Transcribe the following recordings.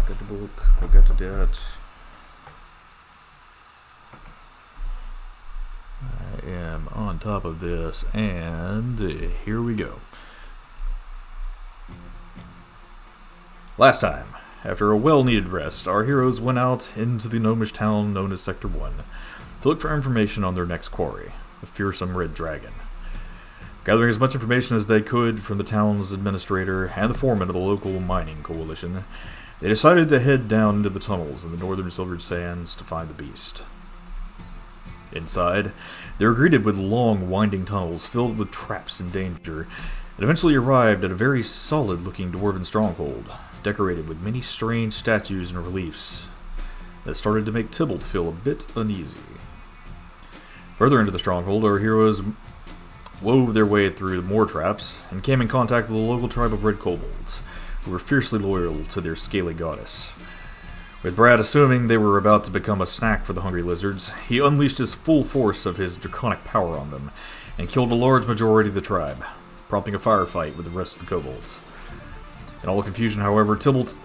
Got the book. We got that. I am on top of this, and here we go. Last time, after a well-needed rest, our heroes went out into the gnomish town known as Sector 1 to look for information on their next quarry, the fearsome red dragon. Gathering as much information as they could from the town's administrator and the foreman of the local mining coalition, they decided to head down into the tunnels in the northern Silvered Sands to find the beast. Inside, they were greeted with long, winding tunnels filled with traps and danger, and eventually arrived at a very solid-looking dwarven stronghold, decorated with many strange statues and reliefs that started to make Tybalt feel a bit uneasy. Further into the stronghold, our heroes wove their way through more traps and came in contact with a local tribe of red kobolds, who were fiercely loyal to their scaly goddess. With Brad assuming they were about to become a snack for the hungry lizards, he unleashed his full force of his draconic power on them and killed a large majority of the tribe, prompting a firefight with the rest of the kobolds. In all the confusion, however, Tybalt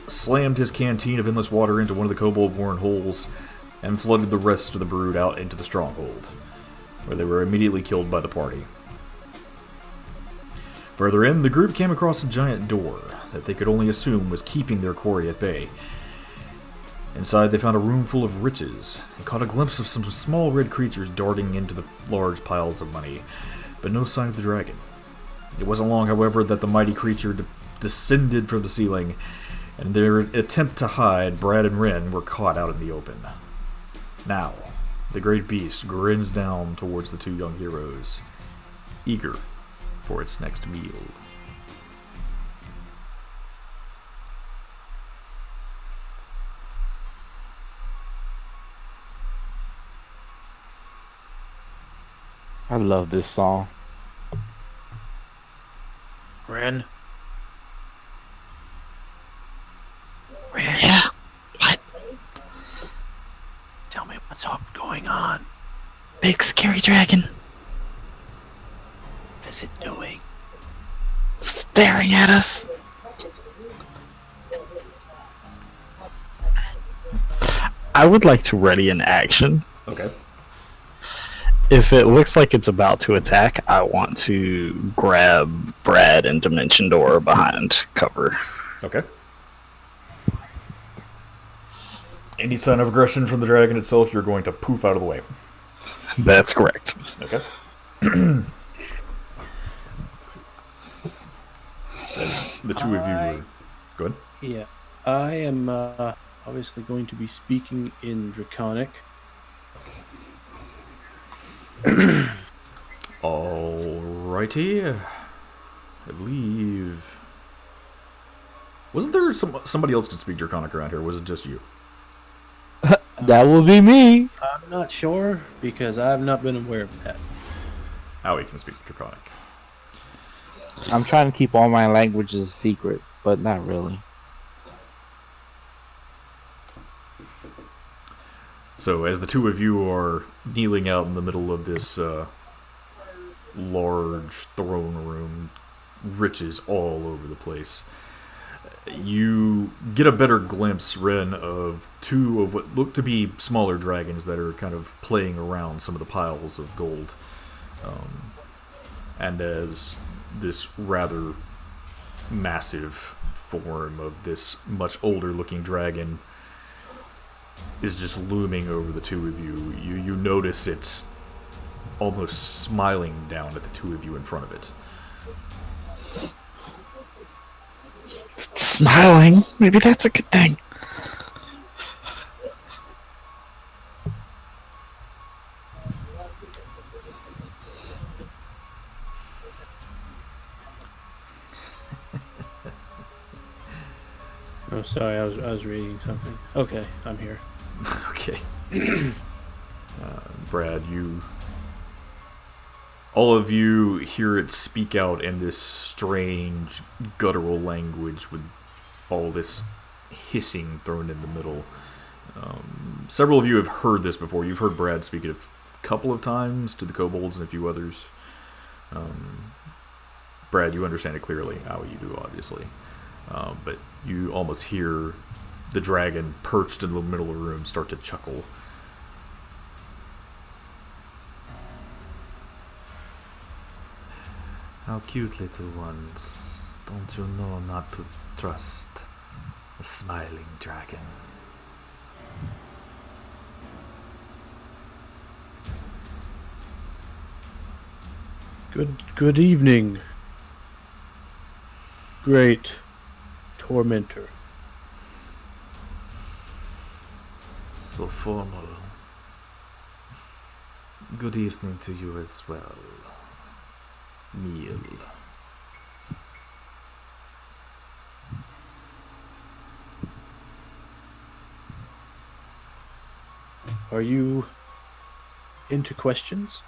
slammed his canteen of endless water into one of the kobold-worn holes and flooded the rest of the brood out into the stronghold, where they were immediately killed by the party. Further in, the group came across a giant door that they could only assume was keeping their quarry at bay. Inside, they found a room full of riches and caught a glimpse of some small red creatures darting into the large piles of money, but no sign of the dragon. It wasn't long, however, that the mighty creature descended from the ceiling, and in their attempt to hide, Brad and Ren were caught out in the open. Now, the great beast grins down towards the two young heroes, eager for its next meal. I love this song. Ren? Ren? Yeah. What? Tell me what's up going on. Big scary dragon. What is it doing? Staring at us. I would like to ready an action. Okay. If it looks like it's about to attack, I want to grab Brad and Dimension Door behind cover. Okay. Any sign of aggression from the dragon itself, you're going to poof out of the way. That's correct. Okay. As the two of you were... Go ahead. Yeah, I am obviously going to be speaking in Draconic. Alrighty. I believe... Wasn't there somebody else could speak Draconic around here? Or was it just you? That will be me. I'm not sure because I've not been aware of that. Howie can speak Draconic. I'm trying to keep all my languages secret, but not really. So, as the two of you are kneeling out in the middle of this large throne room, riches all over the place, you get a better glimpse, Ren, of two of what look to be smaller dragons that are kind of playing around some of the piles of gold. And as this rather massive form of this much older looking dragon is just looming over the two of you, you notice it's almost smiling down at the two of you in front of it. Smiling? Maybe that's a good thing. Oh, sorry, I was reading something. Okay, I'm here. Okay. Brad, all of you hear it speak out in this strange, guttural language with all this hissing thrown in the middle. Several of you have heard this before. You've heard Brad speak it a couple of times to the kobolds and a few others. Brad, you understand it clearly. How you do, obviously. But You almost hear the dragon perched in the middle of the room start to chuckle. How cute, little ones. Don't you know not to trust a smiling dragon? Good evening, great tormentor. So formal. Good evening to you as well. Meal. Are you into questions?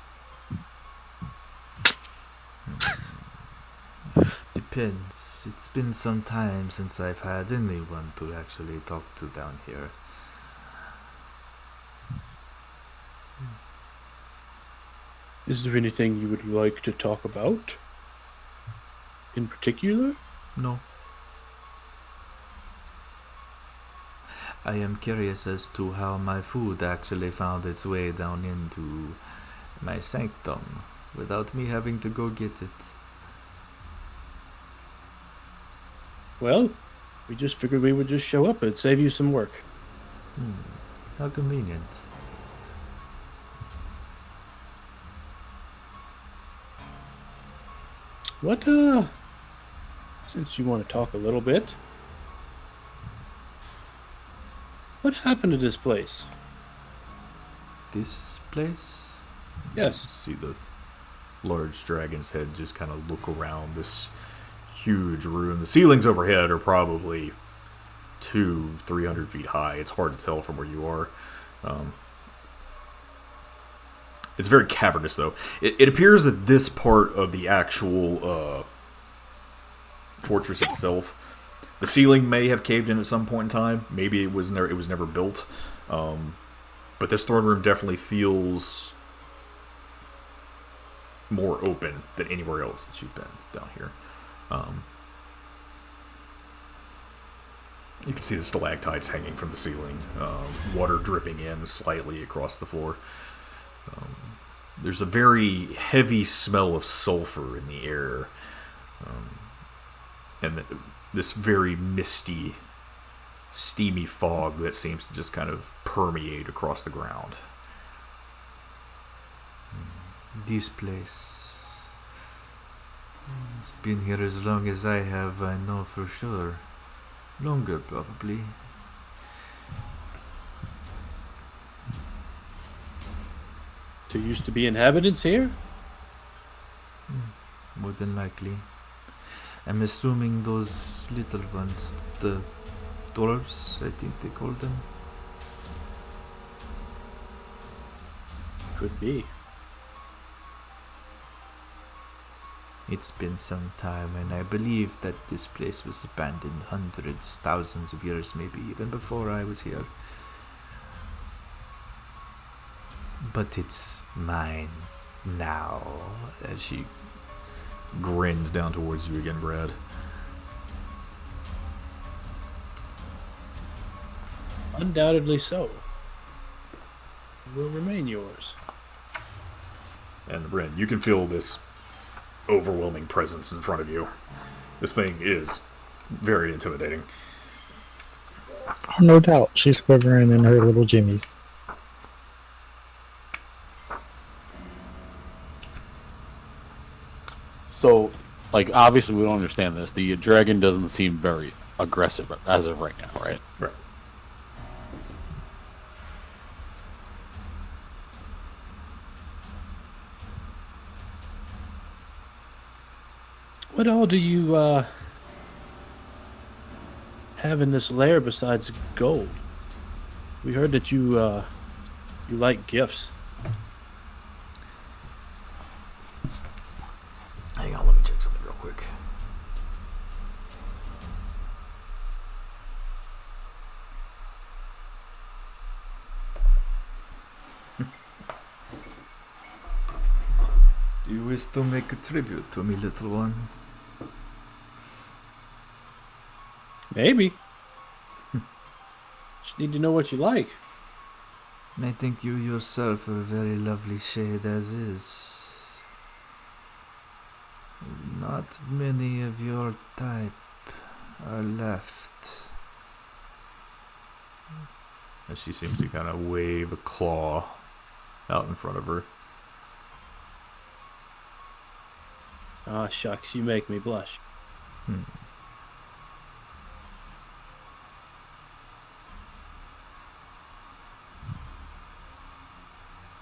Depends. It's been some time since I've had anyone to actually talk to down here. Is there anything you would like to talk about? In particular? No. I am curious as to how my food actually found its way down into my sanctum without me having to go get it. Well, we just figured we would just show up and save you some work. How convenient. What, since you want to talk a little bit, what happened to this place? This place? Yes. See the large dragon's head just kind of look around this huge room. The ceilings overhead are probably 200-300 feet high. It's hard to tell from where you are. It's very cavernous, though. It appears that this part of the actual fortress itself, the ceiling may have caved in at some point in time. Maybe it was never built. But this throne room definitely feels more open than anywhere else that you've been down here. You can see the stalactites hanging from the ceiling, water dripping in slightly across the floor. There's a very heavy smell of sulfur in the air, and this very misty, steamy fog that seems to just kind of permeate across the ground. This place, it's been here as long as I have, I know for sure. Longer, probably. There used to be inhabitants here? More than likely. I'm assuming those little ones, the dwarves, I think they call them. Could be. It's been some time, and I believe that this place was abandoned hundreds, thousands of years, maybe even before I was here. But it's mine now, as she grins down towards you again, Brad. Undoubtedly so. It will remain yours. And Bryn, you can feel this overwhelming presence in front of you. This thing is very intimidating. Oh, no doubt. She's quivering in her little jimmies. So, like, obviously we don't understand this. The dragon doesn't seem very aggressive as of right now, right? Right. What all do you, have in this lair besides gold? We heard that you like gifts. Hang on, let me check something real quick. Do you wish to make a tribute to me, little one? Maybe. Just need to know what you like. I think you yourself are a very lovely shade as is. Not many of your type are left. As she seems to kind of wave a claw out in front of her. Ah, shucks, you make me blush.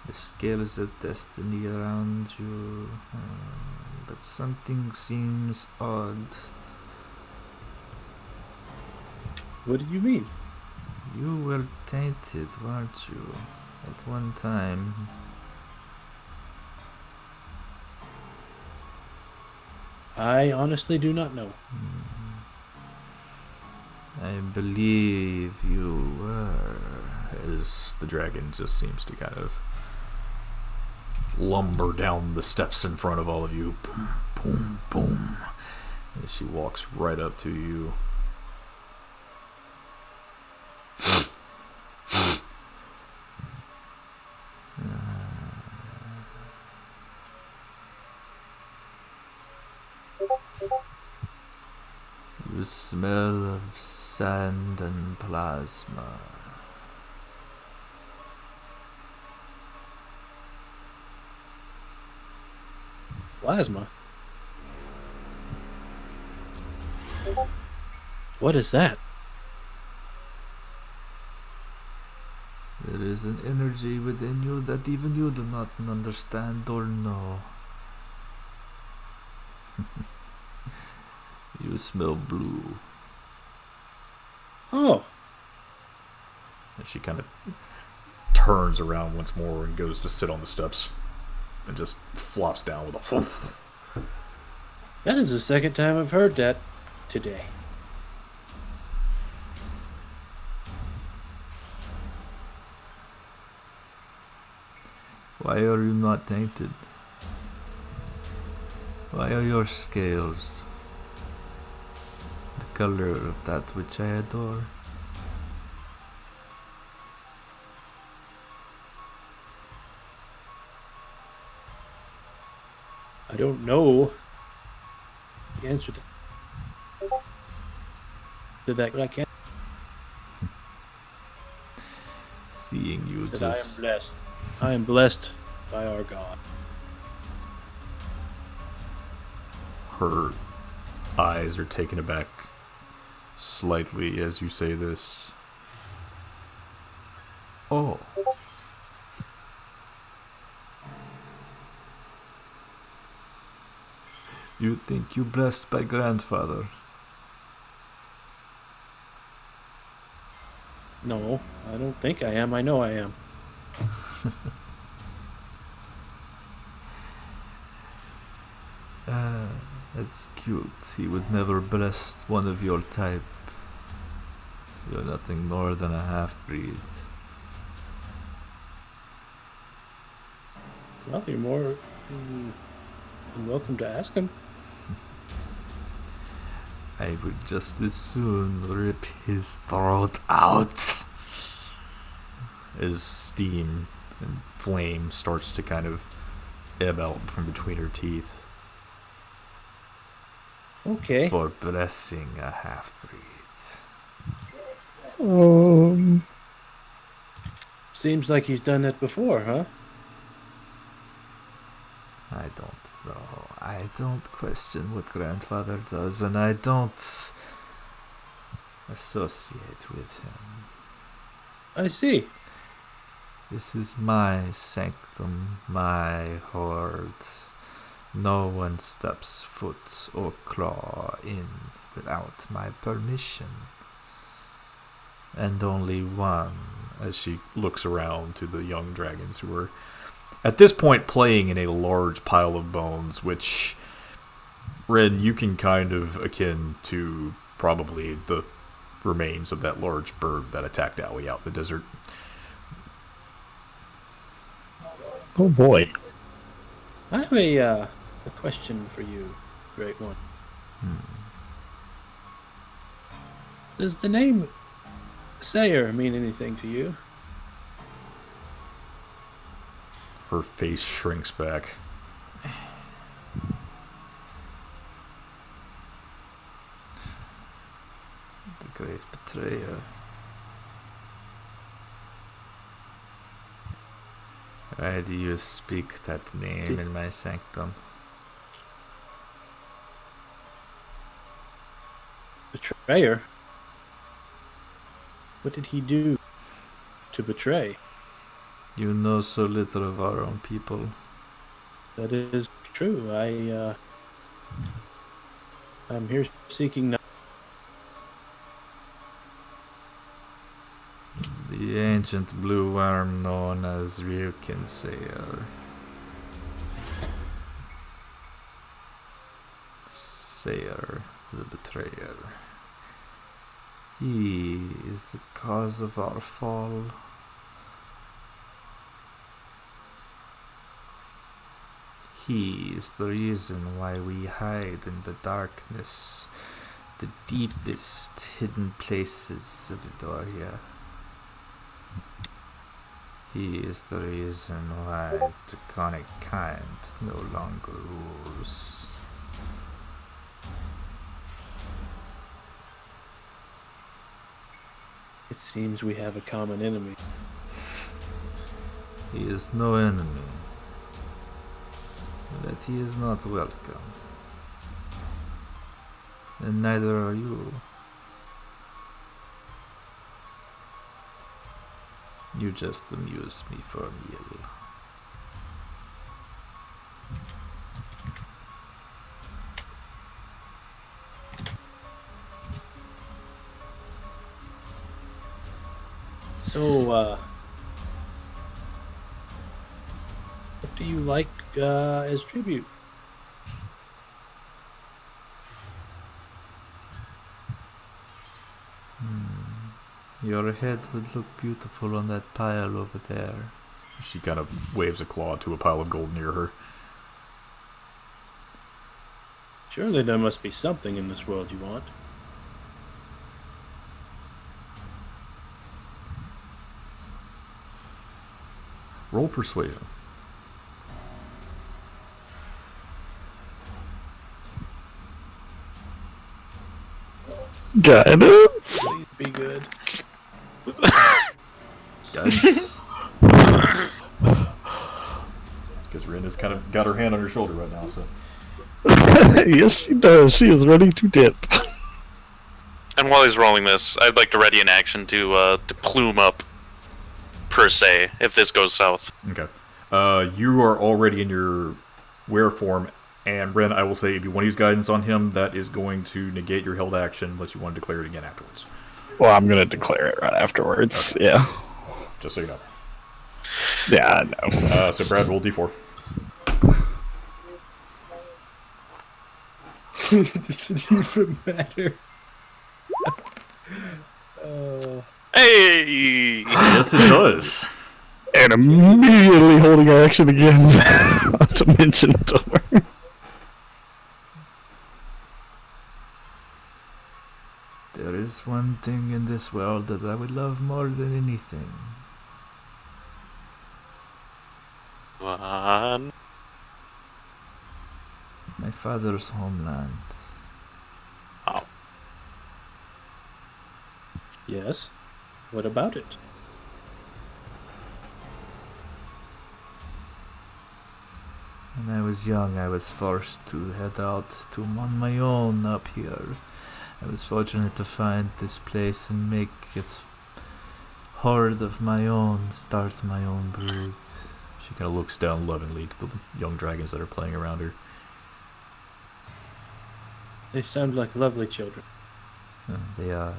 The scales of destiny around you, but something seems odd. What do you mean? You were tainted, weren't you, at one time? I honestly do not know. I believe you were. As the dragon just seems to kind of lumber down the steps in front of all of you. Boom, boom, boom. As she walks right up to you. You smell of sand and plasma. Plasma? What is that? There is an energy within you that even you do not understand or know. You smell blue. Oh, And she kind of turns around once more and goes to sit on the steps and just flops down with a whoosh. that is the second time I've heard that today. Why are you not tainted? Why are your scales the color of that which I adore? I don't know the answer to that, but I can't. Seeing you That I am just blessed. I am blessed by our God. her eyes are taken aback slightly as you say this. Oh. You think you blessed by grandfather? No, I don't think I am. I know I am. That's cute. He would never bless one of your type. You're nothing more than a half-breed. Well, you're more than welcome to ask him. I would just as soon rip his throat out. As steam and flame starts to kind of ebb out from between her teeth. Okay. For blessing a half-breed. Seems like he's done that before, huh? I don't know. I don't question what grandfather does, and I don't associate with him. I see. This is my sanctum, my horde. No one steps foot or claw in without my permission. And only one, as she looks around to the young dragons who are at this point playing in a large pile of bones, which, Ren, you can kind of akin to probably the remains of that large bird that attacked Owie out in the desert. Oh boy. I have a question for you, Great One. Does the name Sayer mean anything to you? Her face shrinks back. The great betrayer. Why do you speak that name in my sanctum? Betrayer? What did he do to betray? You know so little of our own people. That is true. I'm here seeking knowledge. The ancient blue worm known as Ryukin Sayer the betrayer. He is the cause of our fall. He is the reason why we hide in the darkness, the deepest hidden places of Edoria. He is the reason why the draconic kind no longer rules. It seems we have a common enemy. He is no enemy, but he is not welcome. And neither are you. You just amuse me for a meal. So, what do you like as tribute? Your head would look beautiful on that pile over there. She kind of waves a claw to a pile of gold near her. Surely there must be something in this world you want. Roll persuasion. Guidance. Please be good. Guys. Because Rin has kind of got her hand on your shoulder right now, so. Yes, she does. She is ready to dip. And while he's rolling this, I'd like to ready an action to plume up, per se, if this goes south. Okay. You are already in your were form, and Ren, I will say, if you want to use guidance on him, that is going to negate your held action unless you want to declare it again afterwards. Well, I'm gonna declare it right afterwards. Okay. Yeah. Just so you know. Yeah, I know. So Brad, roll d4. Does it even matter? Hey! Yes, it does. And immediately holding action again. Dimension door. There is one thing in this world that I would love more than anything. One. My father's homeland. Oh. Yes. What about it? When I was young, I was forced to head out to on my own up here. I was fortunate to find this place and make it horde of my own, start my own brood. She kind of looks down lovingly to the young dragons that are playing around her. They sound like lovely children. They are.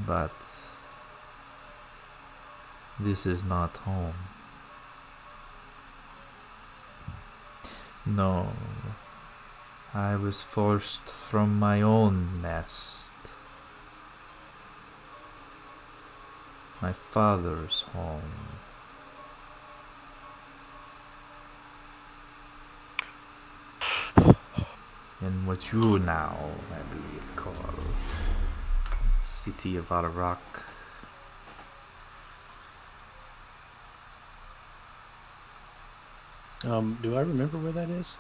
But this is not home. No, I was forced from my own nest. My father's home. in what you now, I believe, call City of Alarak. Do I remember where that is?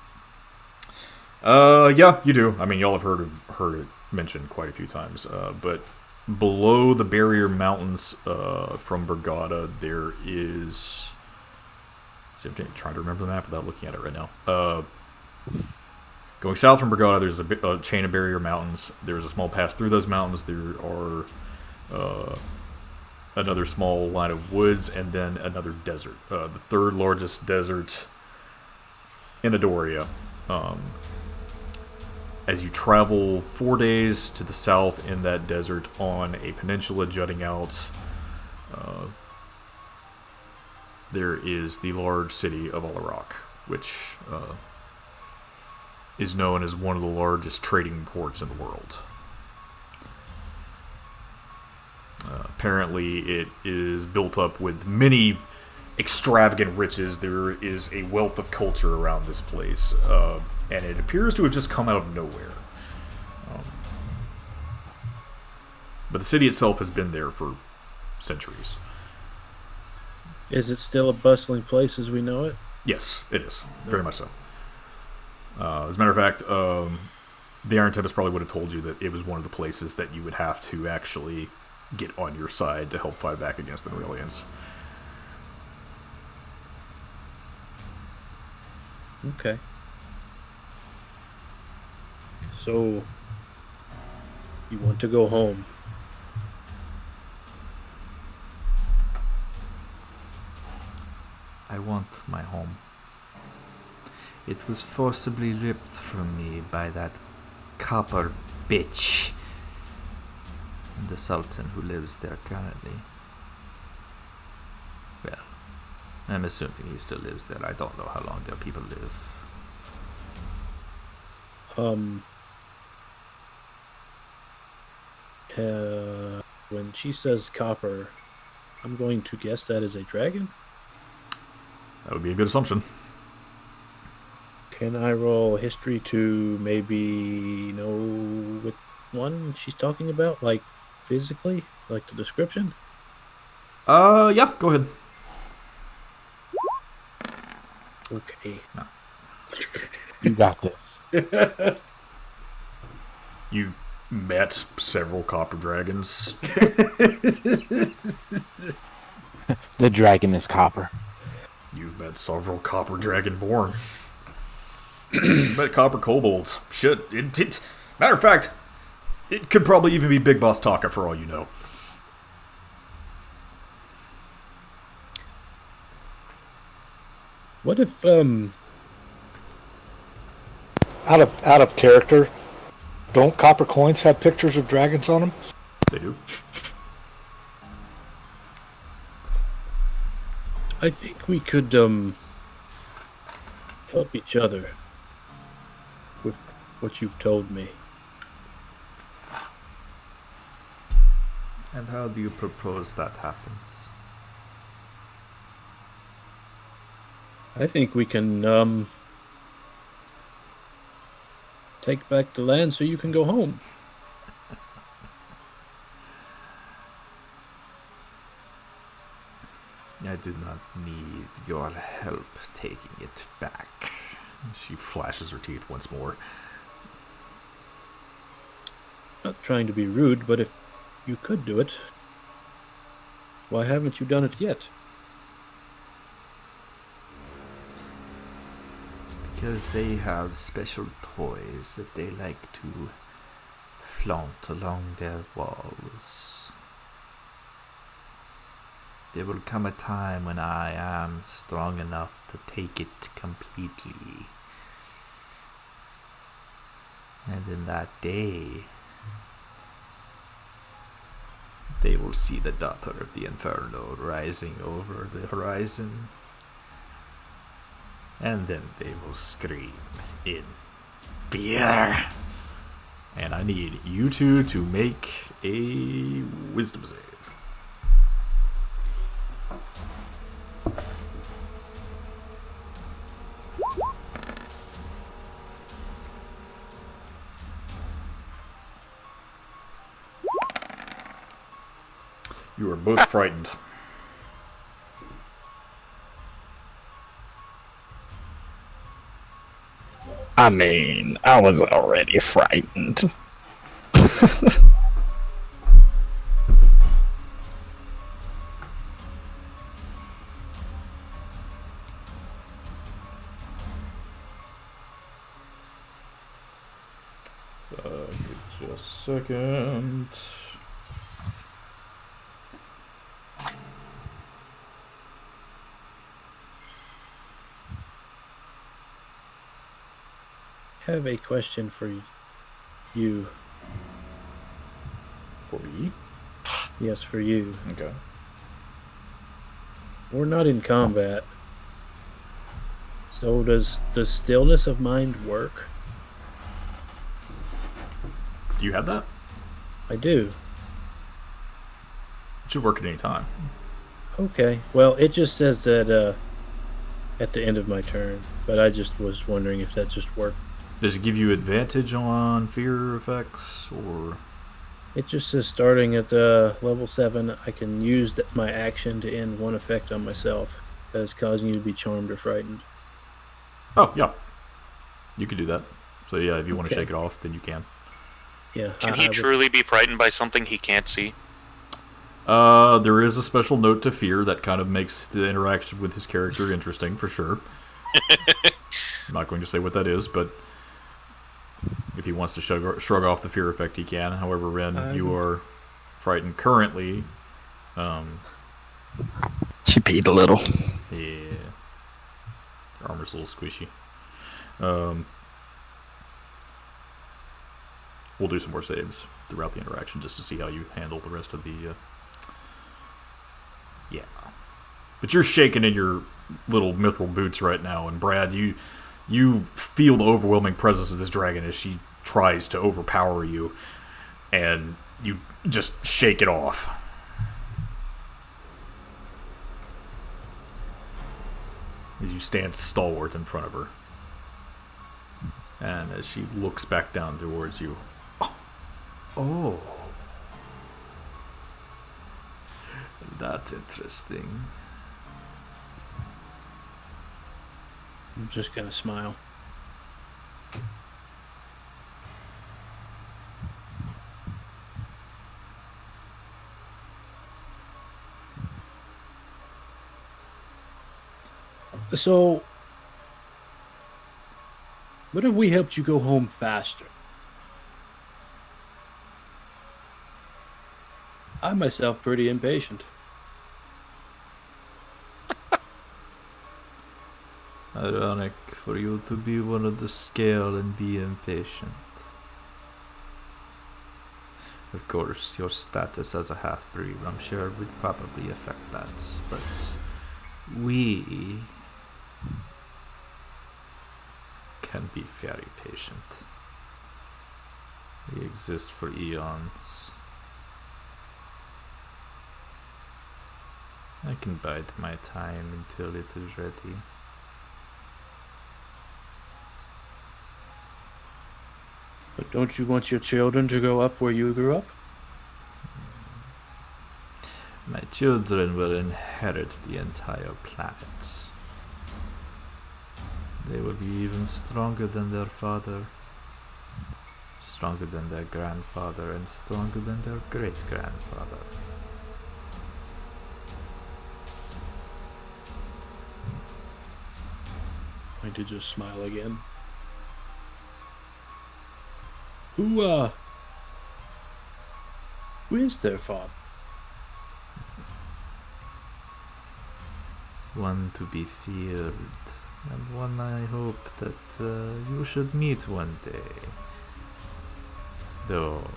Yeah, you do. I mean, y'all have heard it mentioned quite a few times. But below the Barrier Mountains, from Brigada, there is. See, I'm trying to remember the map without looking at it right now. Going south from Brigada, there's a chain of Barrier Mountains. There's a small pass through those mountains. There are another small line of woods, and then another desert. The third largest desert in Adoria. As you travel 4 days to the south in that desert on a peninsula jutting out, there is the large city of Alarak, which is known as one of the largest trading ports in the world. Apparently, it is built up with many extravagant riches. There is a wealth of culture around this place, and it appears to have just come out of nowhere. But the city itself has been there for centuries. Is it still a bustling place as we know it? Yes, it is. Very much so. As a matter of fact, the Iron Tempest probably would have told you that it was one of the places that you would have to actually get on your side to help fight back against the Norelians. Okay. So, you want to go home? I want my home. It was forcibly ripped from me by that copper bitch. The Sultan who lives there currently. Well, I'm assuming he still lives there. I don't know how long their people live. When she says copper, I'm going to guess that is a dragon. That would be a good assumption. Can I roll history to maybe know which one she's talking about? Like, physically? Like the description? Yeah, go ahead. Okay. No. You got this. You met several copper dragons. The dragon is copper. You've met several copper dragonborn. You've met copper kobolds. Shit. Matter of fact, it could probably even be Big Boss Taka for all you know. What if, Out of character, don't copper coins have pictures of dragons on them? They do. I think we could, help each other with what you've told me. And how do you propose that happens? I think we can, take back the land so you can go home. I do not need your help taking it back. She flashes her teeth once more. Not trying to be rude, but if you could do it, why haven't you done it yet? Because they have special toys that they like to flaunt along their walls. There will come a time when I am strong enough to take it completely. And in that day, they will see the daughter of the Inferno rising over the horizon. And then they will scream in fear. And I need you two to make a wisdom save. You are both frightened. I mean, I was already frightened. Just a second. I have a question for you. For me? Yes, for you. Okay. We're not in combat. So does the stillness of mind work? Do you have that? I do. It should work at any time. Okay. Well, it just says that at the end of my turn, but I just was wondering if that just worked. Does it give you advantage on fear effects, or...? It just says starting at level 7, I can use my action to end one effect on myself that is causing you to be charmed or frightened. Oh, yeah. You can do that. So yeah, if you want to Okay. shake it off, then you can. Yeah. Can I he would- truly be frightened by something he can't see? There is a special note to fear that kind of makes the interaction with his character interesting, for sure. I'm not going to say what that is, but if he wants to shrug off the fear effect, he can. However, Ren, you are frightened currently. She peed a little. Yeah. Your armor's a little squishy. We'll do some more saves throughout the interaction just to see how you handle the rest of the... Yeah. But you're shaking in your little mithril boots right now, and Brad, you feel the overwhelming presence of this dragon as she tries to overpower you, and you just shake it off. As you stand stalwart in front of her. And as she looks back down towards you. Oh. That's interesting. I'm just going to smile. So, what if we helped you go home faster? I myself pretty impatient. Ironic for you to be one of the scale and be impatient. Of course, your status as a half-breed, I'm sure, would probably affect that. But we can be very patient. We exist for eons. I can bide my time until it is ready. But don't you want your children to grow up where you grew up? My children will inherit the entire planet. They will be even stronger than their father, stronger than their grandfather, and stronger than their great-grandfather. I did just smile again. Who is their father? One to be feared, and one I hope that you should meet one day. Though,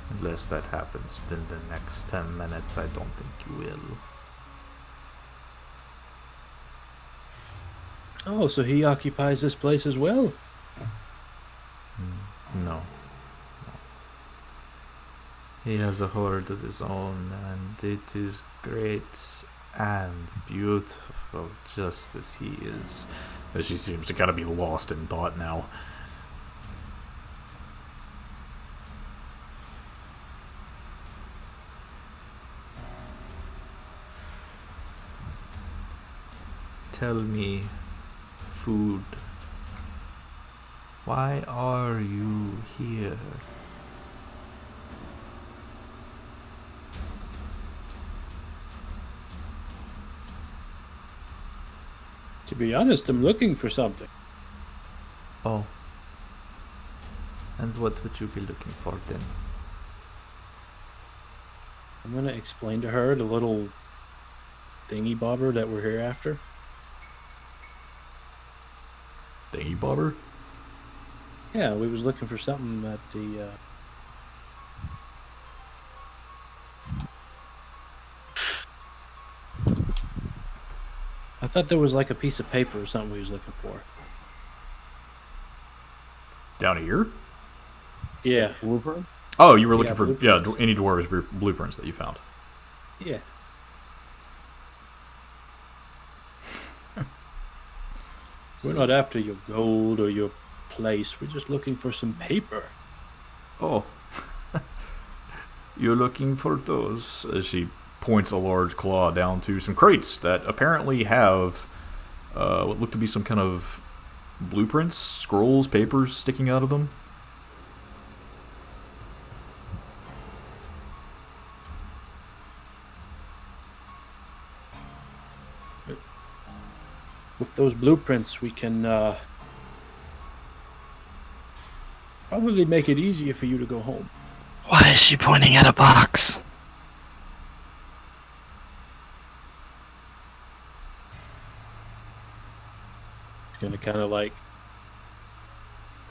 unless that happens within the next 10 minutes, I don't think you will. Oh, so he occupies this place as well? No. He has a horde of his own, and it is great and beautiful, just as he is. As she seems to kind of be lost in thought now. Tell me, food. Why are you here? To be honest, I'm looking for something. Oh. And what would you be looking for then? I'm gonna explain to her the little thingy bobber that we're here after. Thingy bobber? Yeah, we was looking for something at the. I thought there was like a piece of paper or something we was looking for. Down here? Yeah, Blueprint? Oh, you were looking Yeah, for blueprints. any dwarves blueprints that you found. yeah. We're not after your gold or your place. We're just looking for some paper. Oh. You're looking for those. As she points a large claw down to some crates that apparently have what look to be some kind of blueprints, scrolls, papers sticking out of them. With those blueprints, we can probably make it easier for you to go home. Why is she pointing at a box? It's gonna kind of like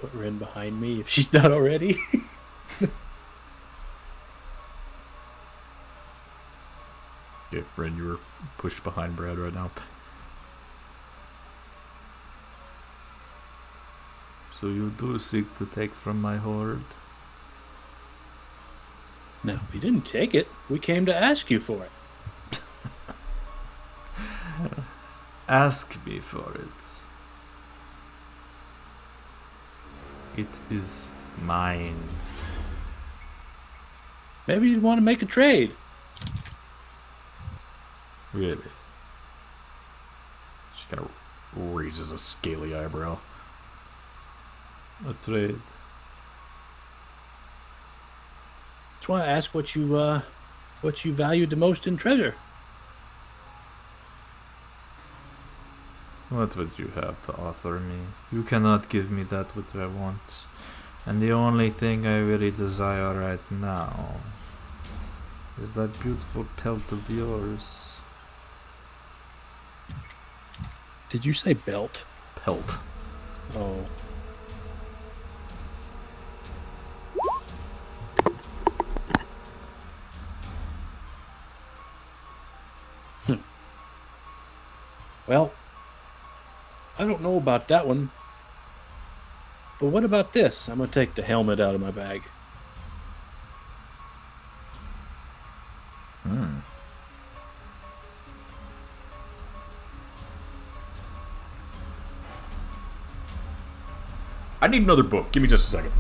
put her in behind me if she's not already. Okay, Bryn, you were pushed behind Brad right now. So you do seek to take from my hoard? No, we didn't take it. We came to ask you for it. Ask me for it. It is mine. Maybe you'd want to make a trade. Really? She kind of raises a scaly eyebrow. A trade. That's why I asked what you valued the most in treasure. What would you have to offer me? You cannot give me that which I want. And the only thing I really desire right now is that beautiful pelt of yours. Did you say belt? Pelt. Oh. Well, I don't know about that one. But what about this? I'm going to take the helmet out of my bag. I need another book. Give me just a second.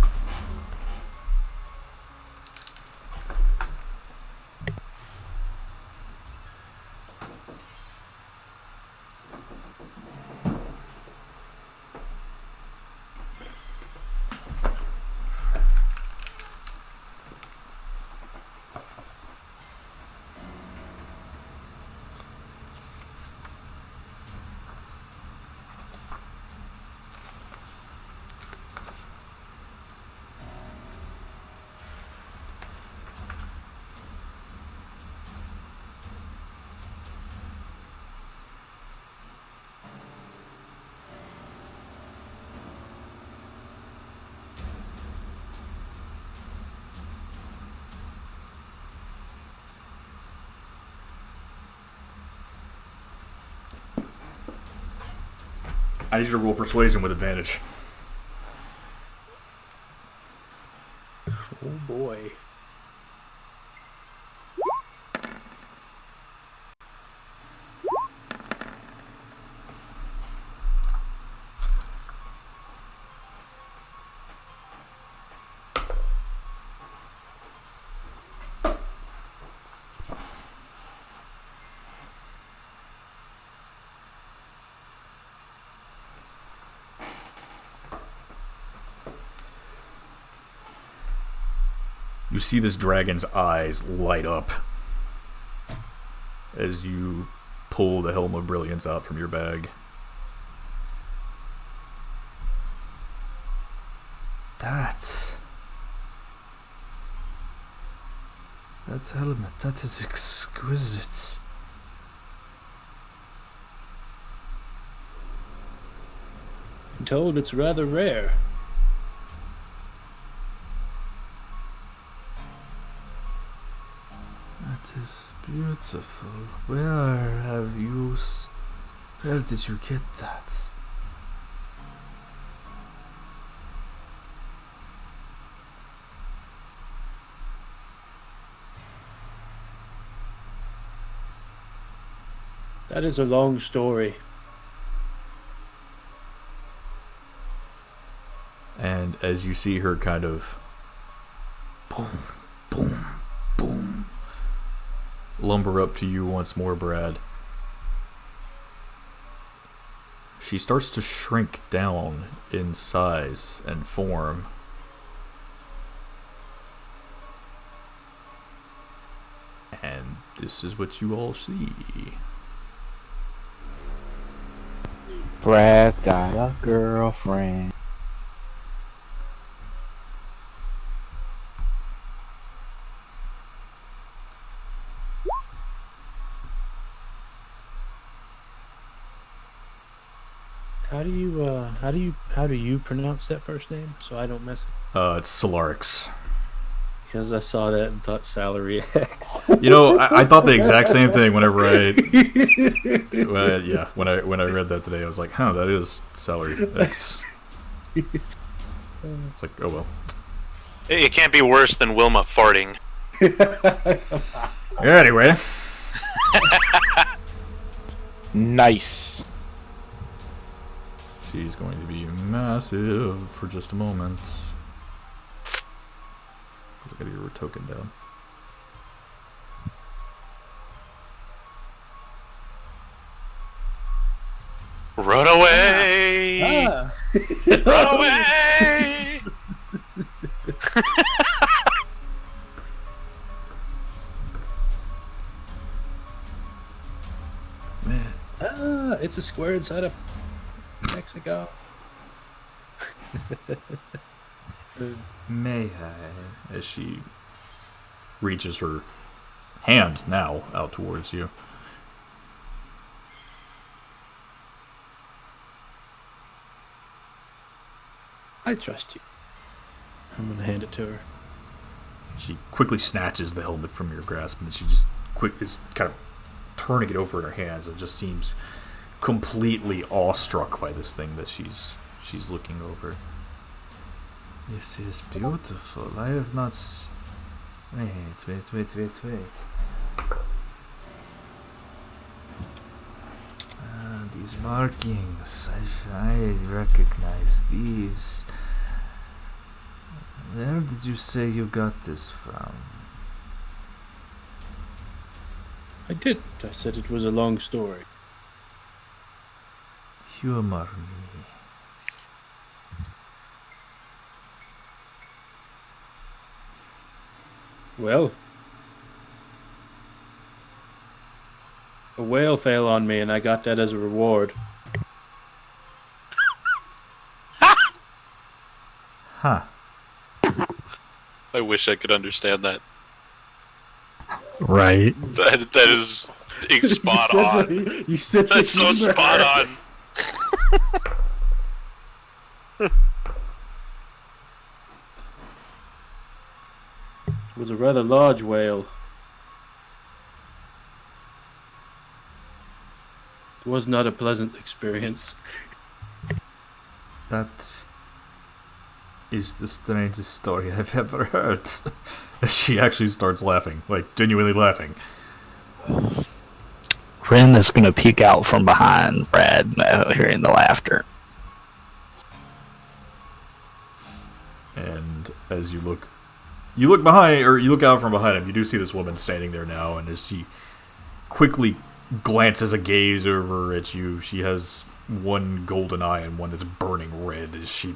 I need you to roll persuasion with advantage. Oh boy. You see this dragon's eyes light up as you pull the Helm of Brilliance out from your bag. That helmet, that is exquisite. I'm told it's rather rare. That is beautiful. Where did you get that? That is a long story. And as you see her kind of boom, boom, boom, lumber up to you once more, Brad, she starts to shrink down in size and form. And this is what you all see. Brad's got a girlfriend. How do you pronounce that first name so I don't mess it? It's Solarix. Because I saw that and thought Salary X. You know, I thought the exact same thing whenever when I read that today. I was like, huh, that is salary. That's it's like, oh well. It can't be worse than Wilma farting. Anyway. Nice. She's going to be massive for just a moment. I gotta get her token down. Run away! Run away! Man. It's a square inside of Mexico. May I? As she reaches her hand now out towards you. I trust you. I'm gonna hand it to her. She quickly snatches the helmet from your grasp, and she just is kind of turning it over in her hands, and just seems completely awestruck by this thing that she's looking over. This is beautiful. I have not. Wait. These markings. I recognize these. Where did you say you got this from? I did. I said it was a long story. Humor me. Well, a whale fell on me and I got that as a reward. Huh. I wish I could understand that. Right. That is spot on. You said That's so spot on. It was a rather large whale. It was not a pleasant experience. That is the strangest story I've ever heard. She actually starts laughing, like genuinely laughing. Ren is going to peek out from behind Brad, hearing the laughter. And as you look behind, or you look out from behind him, you do see this woman standing there now, and as she quickly glances a gaze over at you, she has one golden eye and one that's burning red as she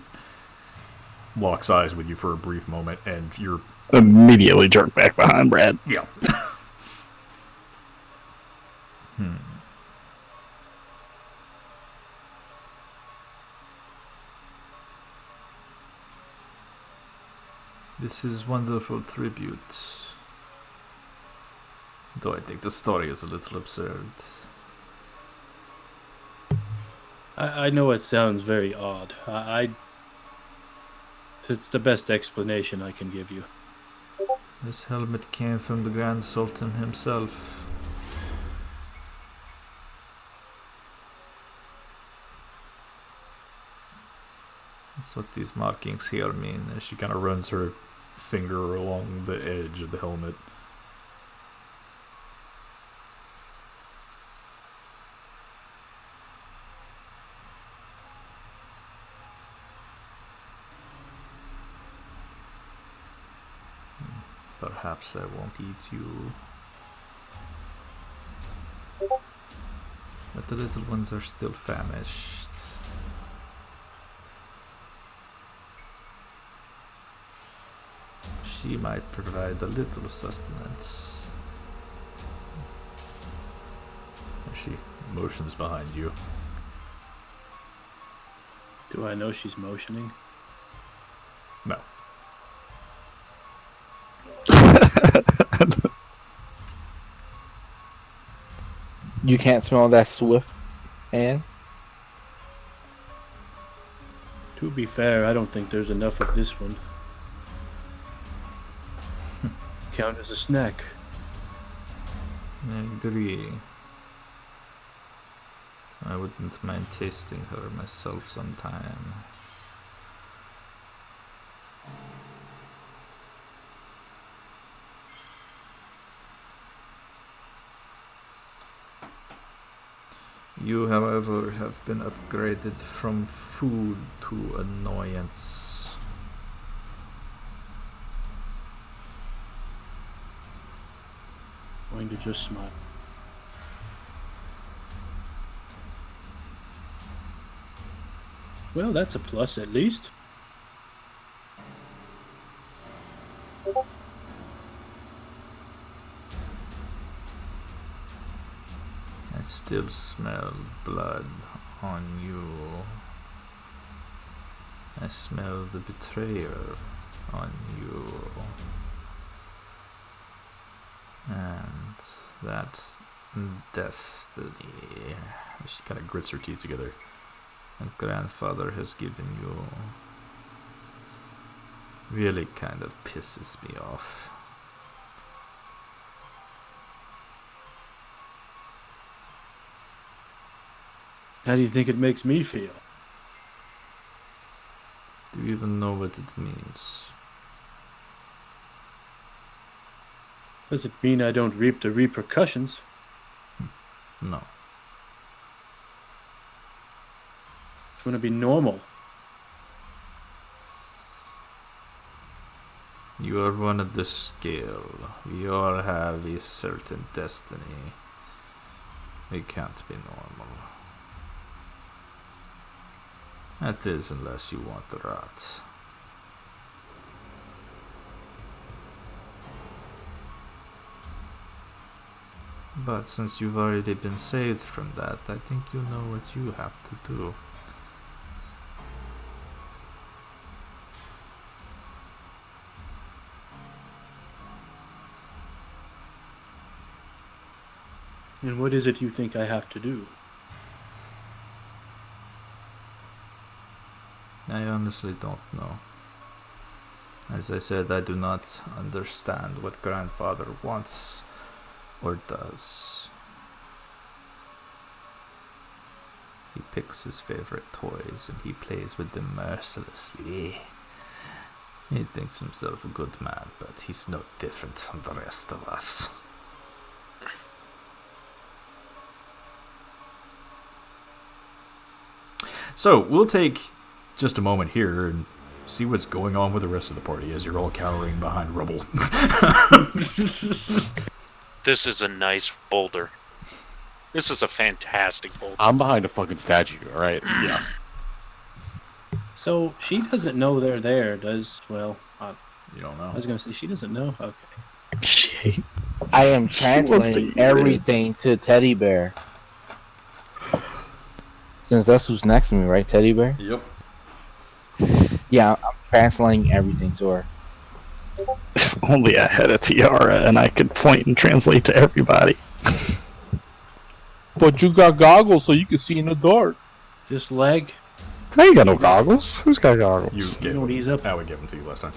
locks eyes with you for a brief moment, and your Immediately jerk back behind Brad. Yeah. This is wonderful tribute. Though I think the story is a little absurd. I know it sounds very odd. It's the best explanation I can give you. This helmet came from the Grand Sultan himself. That's what these markings here mean. And she kind of runs her finger along the edge of the helmet. Perhaps I won't eat you. But the little ones are still famished. She might provide a little sustenance. She motions behind you. Do I know she's motioning? No. You can't smell that swift hand? To be fair, I don't think there's enough of this one. Count as a snack. I agree. I wouldn't mind tasting her myself sometime. You, however, have been upgraded from food to annoyance. Going to just smile. Well, that's a plus at least. I still smell blood on you. I smell the betrayer on you. And that's destiny. She kind of grits her teeth together. And grandfather has given you. Really kind of pisses me off. How do you think it makes me feel? Do you even know what it means? Does it mean I don't reap the repercussions? No. It's going to be normal. You are one of the scale. We all have a certain destiny. We can't be normal. That is, unless you want the rot. But since you've already been saved from that, I think you know what you have to do. And what is it you think I have to do? I honestly don't know. As I said, I do not understand what grandfather wants or does. He picks his favorite toys and he plays with them mercilessly. He thinks himself a good man, but he's no different from the rest of us. So, we'll take just a moment here and see what's going on with the rest of the party as you're all cowering behind rubble. This is a nice boulder. This is a fantastic boulder. I'm behind a fucking statue, alright? Yeah. So she doesn't know they're there, well, You don't I know. was gonna say she doesn't know. Okay. She, I am She wants to translating eat it. everything to Teddy Bear. Since that's who's next to me, right? Teddy Bear? Yep. Yeah, I'm translating everything to her. if only I had a tiara and I could point and translate to everybody. But you got goggles so you can see in the dark. This leg. I ain't got no goggles. Who's got goggles? You gave don't them. ease up. I would give them to you last time.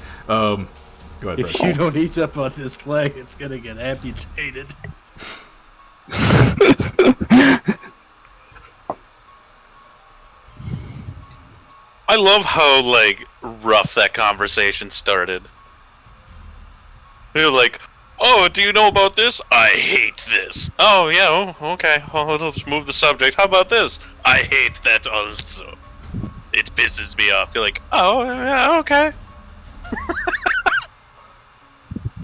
Go ahead, If Brett. you don't ease up on this leg, it's gonna get amputated. I love how like rough that conversation started. You're like, "Oh, do you know about this? I hate this." "Oh, yeah, oh, okay. Well, let's move the subject. How about this? I hate that also. It pisses me off." You're like, "Oh, yeah, okay."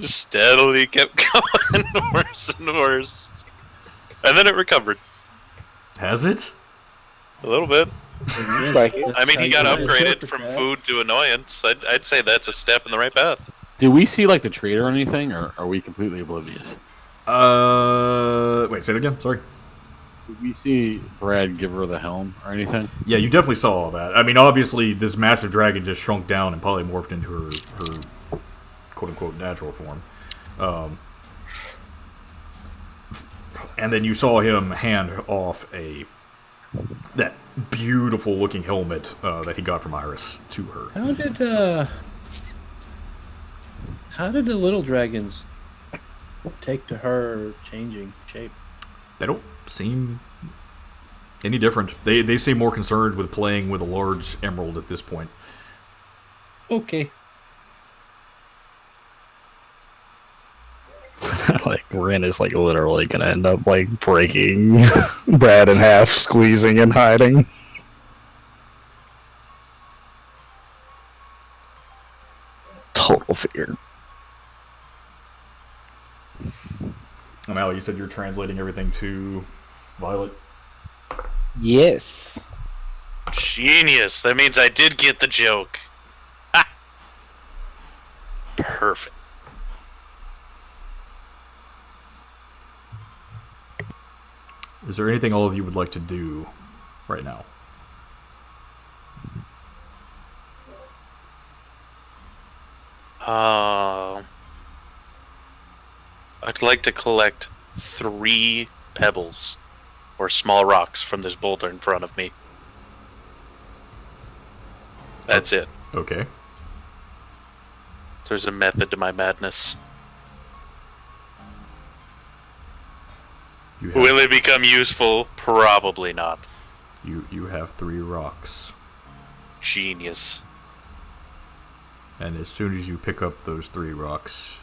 Just steadily kept going worse and worse. And then it recovered. Has it? A little bit. Like, I mean, he got upgraded from food to annoyance. I'd say that's a step in the right path. Do we see like the traitor or anything, or are we completely oblivious? Wait, say it again. Sorry. Did we see Brad give her the helm or anything? Yeah, you definitely saw all that. I mean, obviously, this massive dragon just shrunk down and polymorphed into her quote-unquote natural form. And then you saw him hand off that beautiful-looking helmet that he got from Iris to her. How did the little dragons take to her changing shape? They don't seem any different. They seem more concerned with playing with a large emerald at this point. Okay. Like Ren is like literally gonna end up like breaking Brad in half, squeezing and hiding. Total fear. Al, you said you're translating everything to Violet. yes. Genius. That means I did get the joke. Ha! Perfect. Is there anything all of you would like to do right now? I'd like to collect 3 pebbles or small rocks from this boulder in front of me. That's it. Okay. There's a method to my madness. You have, Will it become useful? Probably not. you have 3 rocks. Genius. And as soon as you pick up those 3 rocks,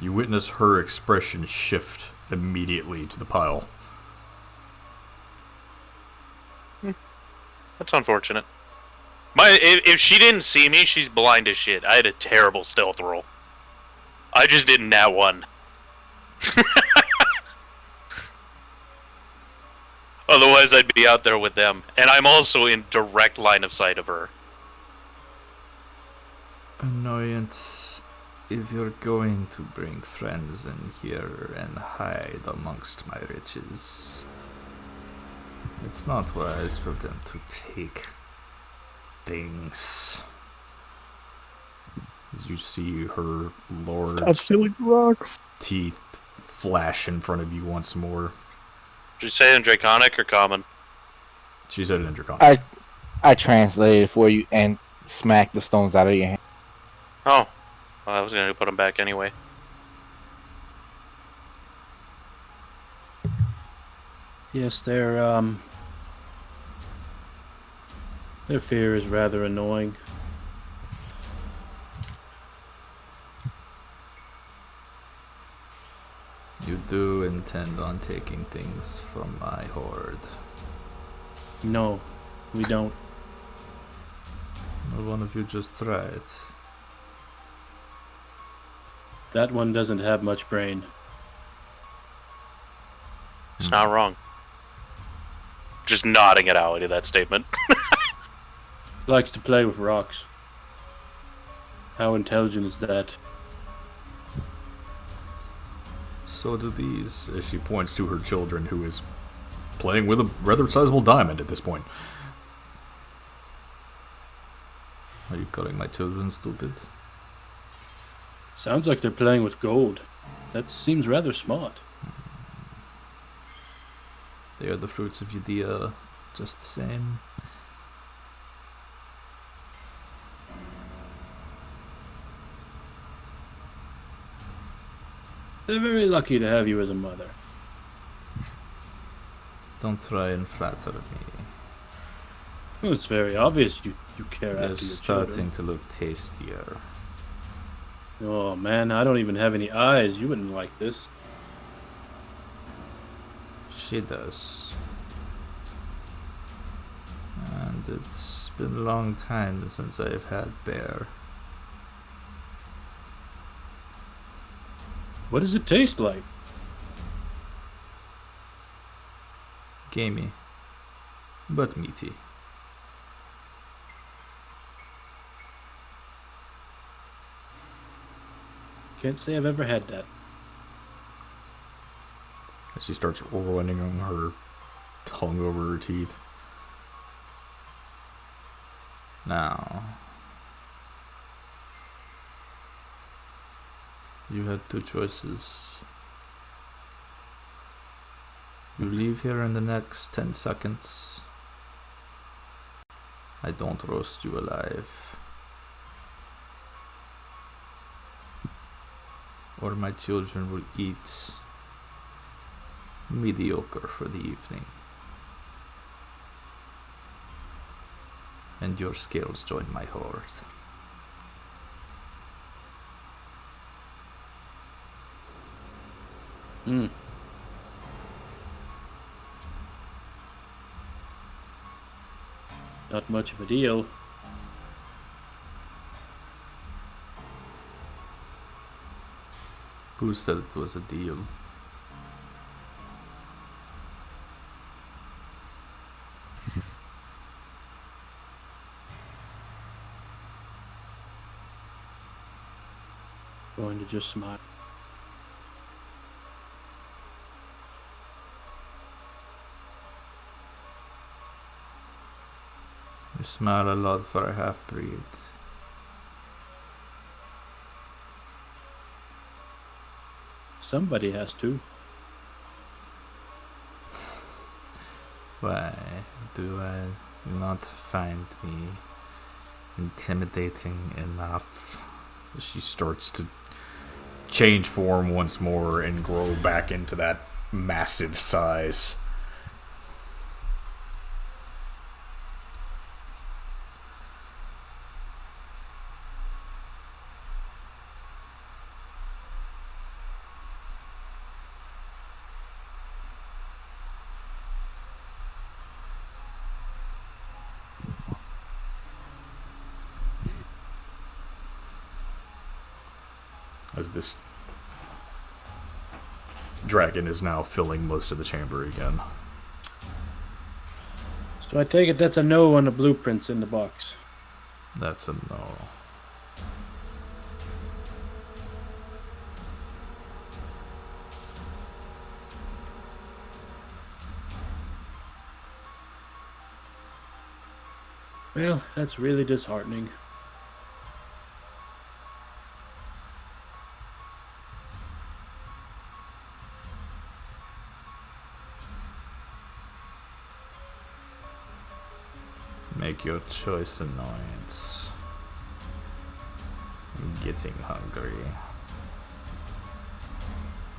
you witness her expression shift immediately to the pile. That's unfortunate. If she didn't see me, she's blind as shit. I had a terrible stealth roll. I just didn't nat one. Otherwise, I'd be out there with them. And I'm also in direct line of sight of her. Annoyance. If you're going to bring friends in here and hide amongst my riches, it's not wise for them to take things. As you see her large Stop stealing rocks. teeth flash in front of you once more. Did you say in Draconic or Common? She said it in Draconic. I translated for you and smacked the stones out of your hand. Oh. Well, I was going to put them back anyway. Yes, their fear is rather annoying. You do intend on taking things from my horde. No, we don't. Well, one of you just try it. That one doesn't have much brain. It's not wrong. Just nodding at Allie to that statement. Likes to play with rocks. How intelligent is that? So do these, as she points to her children, who is playing with a rather sizable diamond at this point. Are you calling my children stupid? Sounds like they're playing with gold. That seems rather smart. They are the fruits of Judea, just the same. They're very lucky to have you as a mother. Don't try and flatter me. Well, it's very obvious you care You're after your starting children. to look tastier. Oh man, I don't even have any eyes. You wouldn't like this. She does. And it's been a long time since I've had bear. What does it taste like? Gamey. But meaty. Can't say I've ever had that. As she starts running on her tongue over her teeth. Now, you had two choices. You leave here in the next 10 seconds. I don't roast you alive. Or my children will eat mediocre for the evening. And your scales join my horde. Hmm. Not much of a deal. Who said it was a deal? Going to just smile. You smile a lot for a half-breed. Somebody has to. Why do I not find me intimidating enough? She starts to change form once more and grow back into that massive size. As this dragon is now filling most of the chamber again. So I take it that's a no on the blueprints in the box. That's a no. Well, that's really disheartening. Make your choice, annoyance. I'm getting hungry.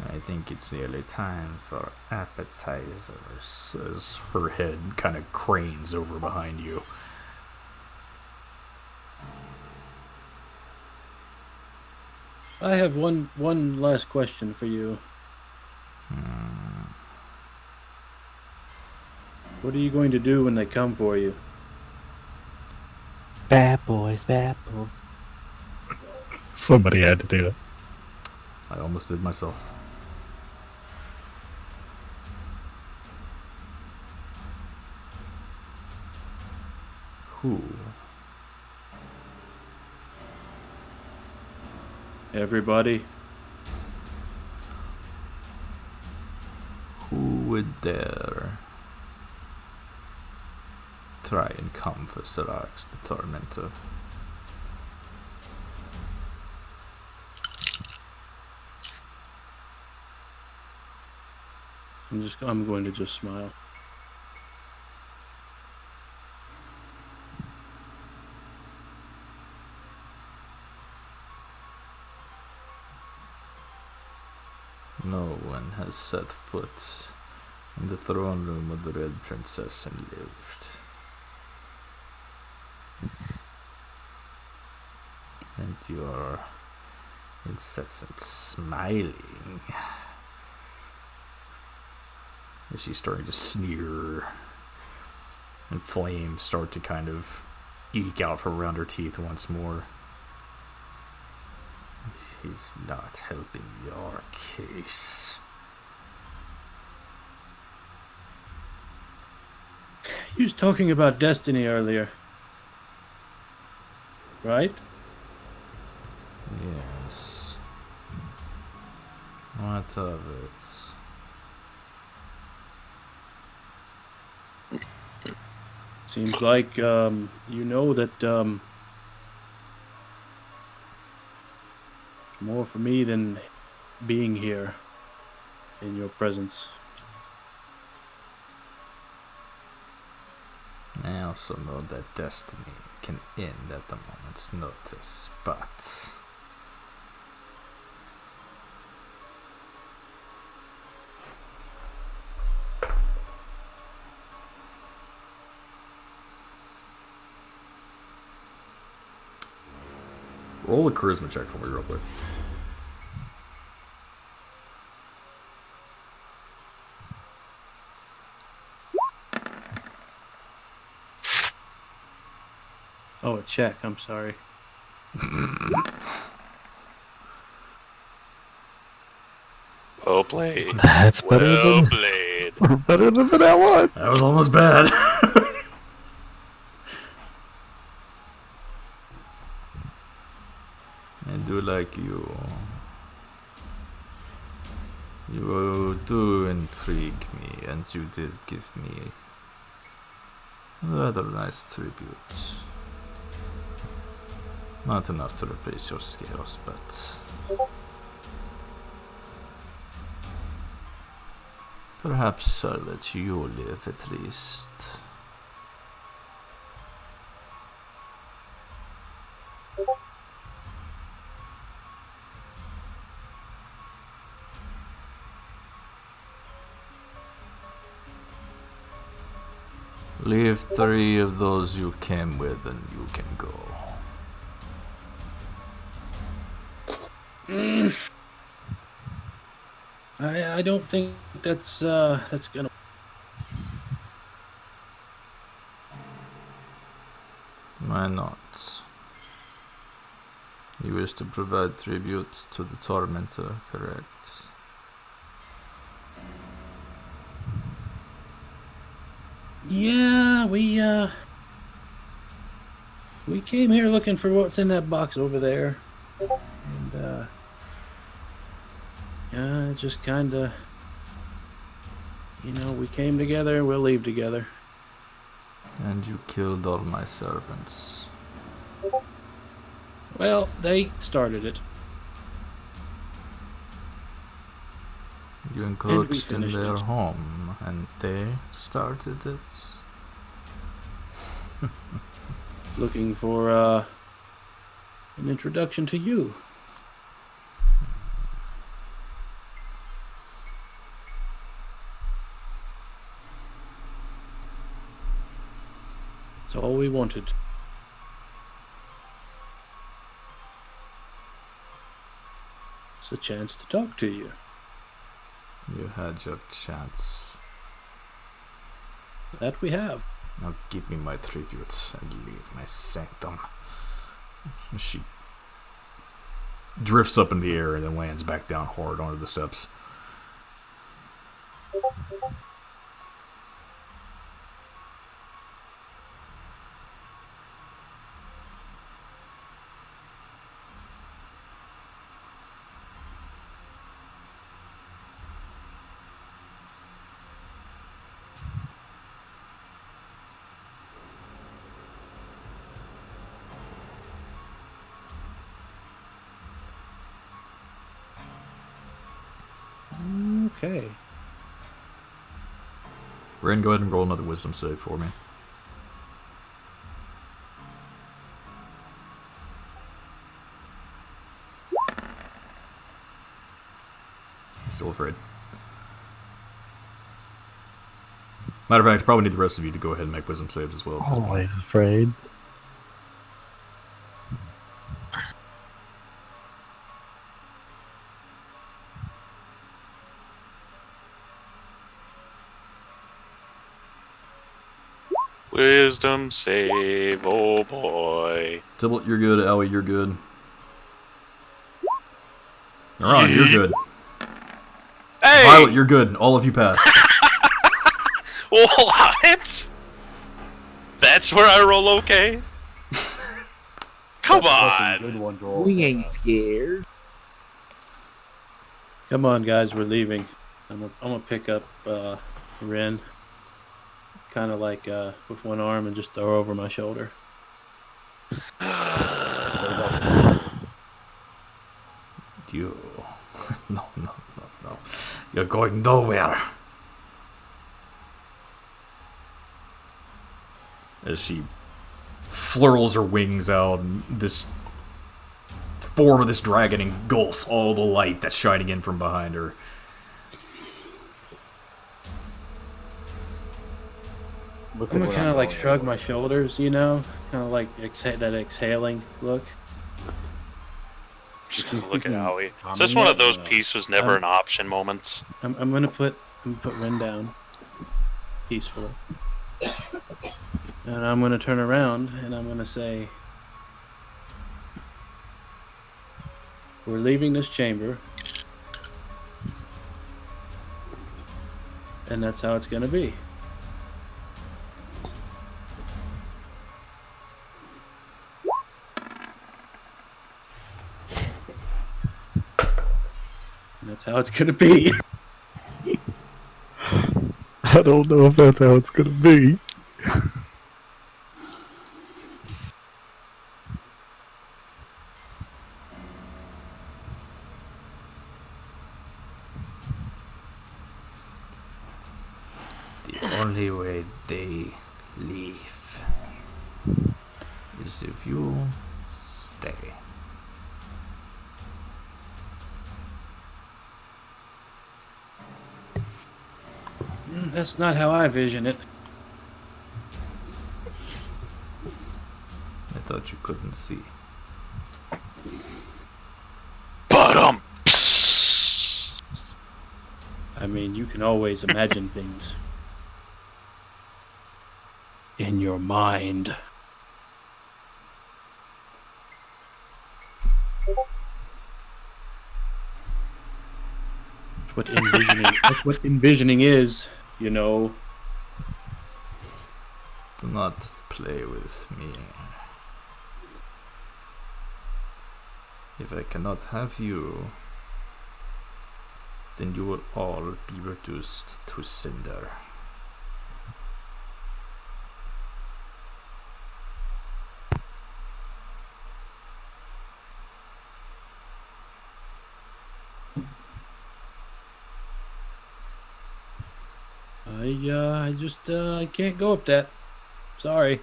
I think it's nearly time for appetizers, as her head kind of cranes over behind you. I have one last question for you. What are you going to do when they come for you? Bad boys, bad boys. Somebody had to do it. I almost did myself. Who? Everybody. Who would dare try and come for Sarax the Tormentor? I'm going to just smile. No one has set foot in the throne room of the Red Princess and lived. And your incessant smiling. As she's starting to sneer, and flames start to kind of eke out from around her teeth once more. He's not helping your case. You was talking about destiny earlier. Right? Yes. What of it? Seems like you know that more for me than being here in your presence. I also know that destiny can end at a moment's notice, but roll a charisma check for me real quick. Oh, a check. I'm sorry. Well played. That's better Well than played. better than that one. That was almost bad. I do like you. You do intrigue me, and you did give me a rather nice tribute. Not enough to replace your scales, but perhaps I'll let you live at least. Leave 3 of those you came with and you can go. I don't think that's gonna. Why not? You wish to provide tribute to the Tormentor, correct? Yeah, we came here looking for what's in that box over there, and yeah, just kind of, we came together. We'll leave together. And you killed all my servants. Well, they started it. You encroached in finished their it. home, and they started it. Looking for an introduction to you. That's all we wanted. It's a chance to talk to you. You had your chance. That we have. Now give me my tribute and leave my sanctum. She drifts up in the air and then lands back down hard onto the steps. okay. Ren, go ahead and roll another wisdom save for me. Still afraid. Matter of fact, I probably need the rest of you to go ahead and make wisdom saves as well. at this point. Always afraid. Wisdom save, oh boy. Tybalt, you're good. Owie, you're good. Naran, you're good. Hey! Violet, you're good. All of you passed. What? That's where I roll okay? Come That's a on! good one to roll. We ain't scared. Come on, guys, we're leaving. I'm gonna pick up Ren, kind of like with one arm, and just throw her over my shoulder. You. No. You're going nowhere. As she flurls her wings out, and this form of this dragon engulfs all the light that's shining in from behind her. Looks I'm like gonna we're kind of not like going shrug anywhere. my shoulders, you know, kind of like that exhaling look. Just gonna look at Howie. Is Calm this down, one of those no. peace was never an option moments? I'm gonna put Ren down peacefully, and I'm gonna turn around and I'm gonna say, "We're leaving this chamber, and that's how it's gonna be." And that's how it's gonna be. I don't know if that's how it's gonna be. The only way they leave is if you stay. That's not how I vision it. I thought you couldn't see. But I mean, you can always imagine things in your mind. That's what envisioning is, you know. Do not play with me. If I cannot have you, then you will all be reduced to cinder. I just I can't go with that. Sorry.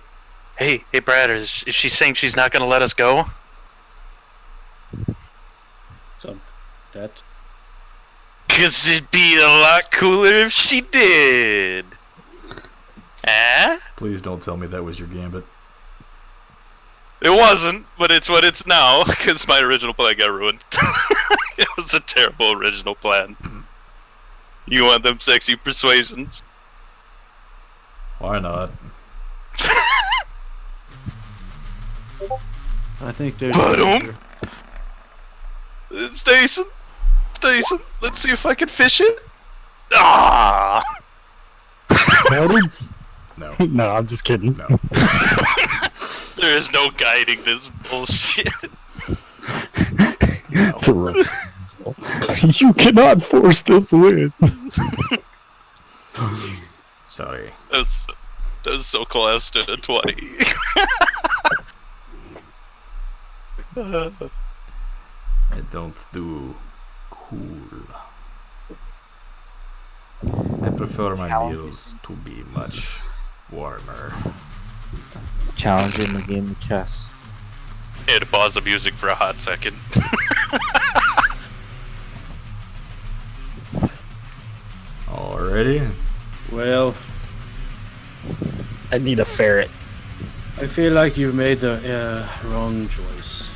hey, Brad, is she saying she's not gonna let us go? So that Cause it'd be a lot cooler if she did. Eh? Please don't tell me that was your gambit. It wasn't, but it's what it's now, because my original plan got ruined. It was a terrible original plan. You want them sexy persuasions? Why not? I think there's. Ba-dum. It's decent. It's decent. Let's see if I can fish it. Ah! Guidance? No. No, I'm just kidding. No. There is no guiding this bullshit. The refusal. You cannot force this win. Sorry. That's so close to a 20. I don't do cool. prefer my meals to be much warmer. Challenging the game of chess. I had to pause the music for a hot second. Alrighty. Well, I need a ferret. I feel like you've made the wrong choice.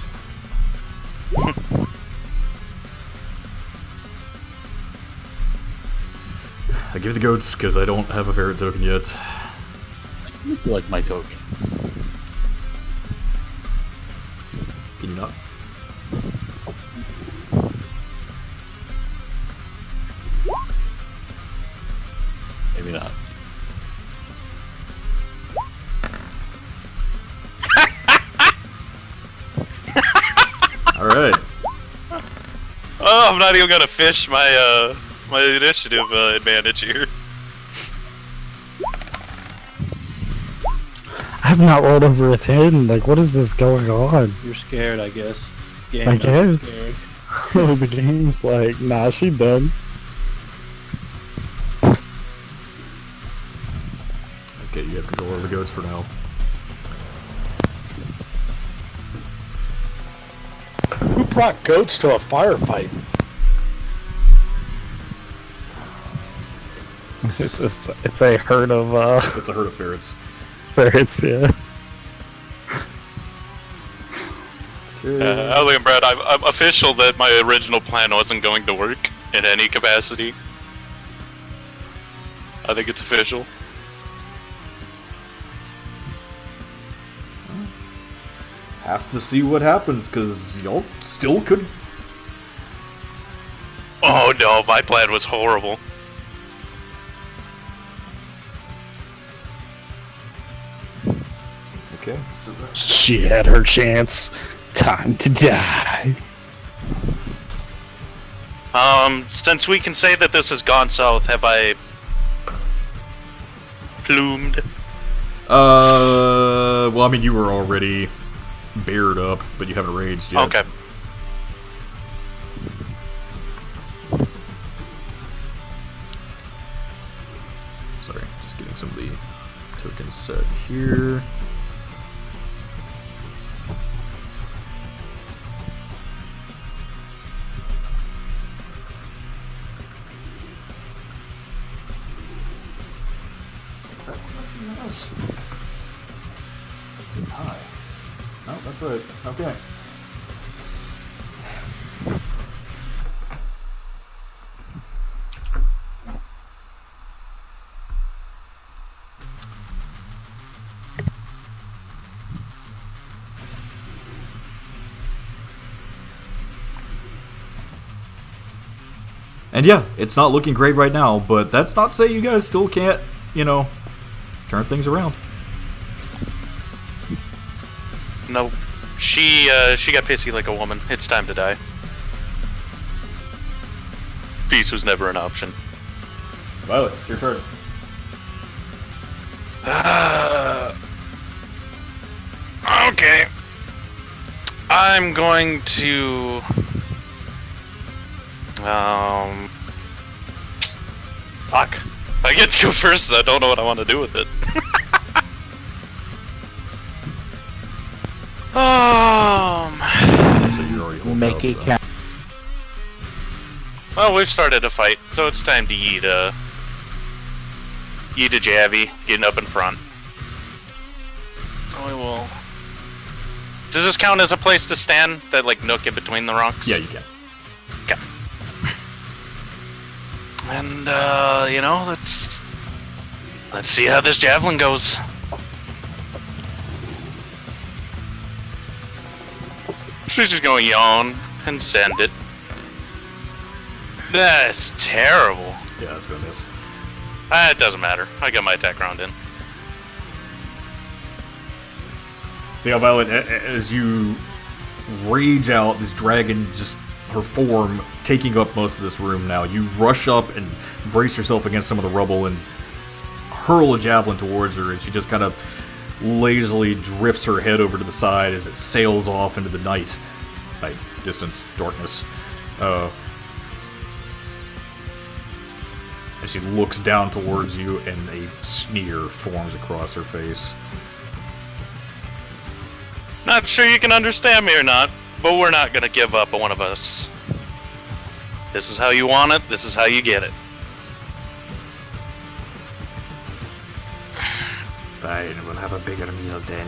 I give the goats because I don't have a ferret token yet. I feel like my token. Can you not? Maybe not. Alright. Oh, I'm not even gonna fish my my initiative advantage here. I've not rolled over a 10. Like, what is this going on? You're scared, I guess. I guess. Scared. The game's like, nah, she done. Okay, you have control over the goats for now. Who brought goats to a firefight? It's a herd of It's a herd of ferrets. ferrets, yeah. Ellie and Brad, I'm official that my original plan wasn't going to work in any capacity. I think it's official. Have to see what happens, because y'all still could. Oh no, my plan was horrible. Okay, so She had her chance. Time to die. Since we can say that this has gone south, have I plumed? well, I mean, you were already bared up, but you haven't raged yet. Okay. Sorry, just getting some of the tokens set here. That seems high. No, that's right. Okay. And yeah, it's not looking great right now, but that's not to say you guys still can't, you know, turn things around. No, she got pissy like a woman. It's time to die. Peace was never an option. Violet, it's your turn. Okay. I'm going to fuck. I get to go first, and I don't know what I want to do with it. So you're already holding Make up, it so. count. Well, we've started a fight, so it's time to eat a Javi, getting up in front. So we will. Does this count as a place to stand? That like nook in between the rocks? Yeah, you can. Okay. And you know, let's see how this javelin goes. She's just going to yawn and send it. That's terrible. Yeah, that's gonna miss. It doesn't matter. I got my attack round in. So yeah, Violet, as you rage out, this dragon, just her form taking up most of this room now, you rush up and brace yourself against some of the rubble and hurl a javelin towards her, and she just kind of lazily drifts her head over to the side as it sails off into the night. Distance, darkness. As she looks down towards you, and a sneer forms across her face. Not sure you can understand me or not, but we're not gonna give up on one of us. This is how you want it, this is how you get it. Fine, we'll have a bigger meal then.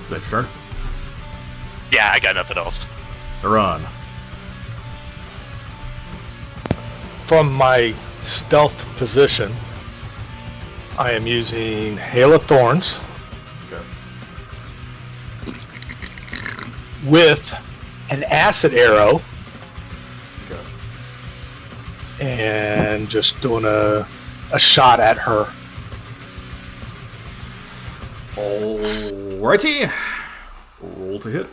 That's your turn. Yeah, I got nothing else. Iran. From my stealth position, I am using Hail of Thorns Okay. with an acid arrow Okay. and just doing a shot at her. Alrighty. Roll to hit.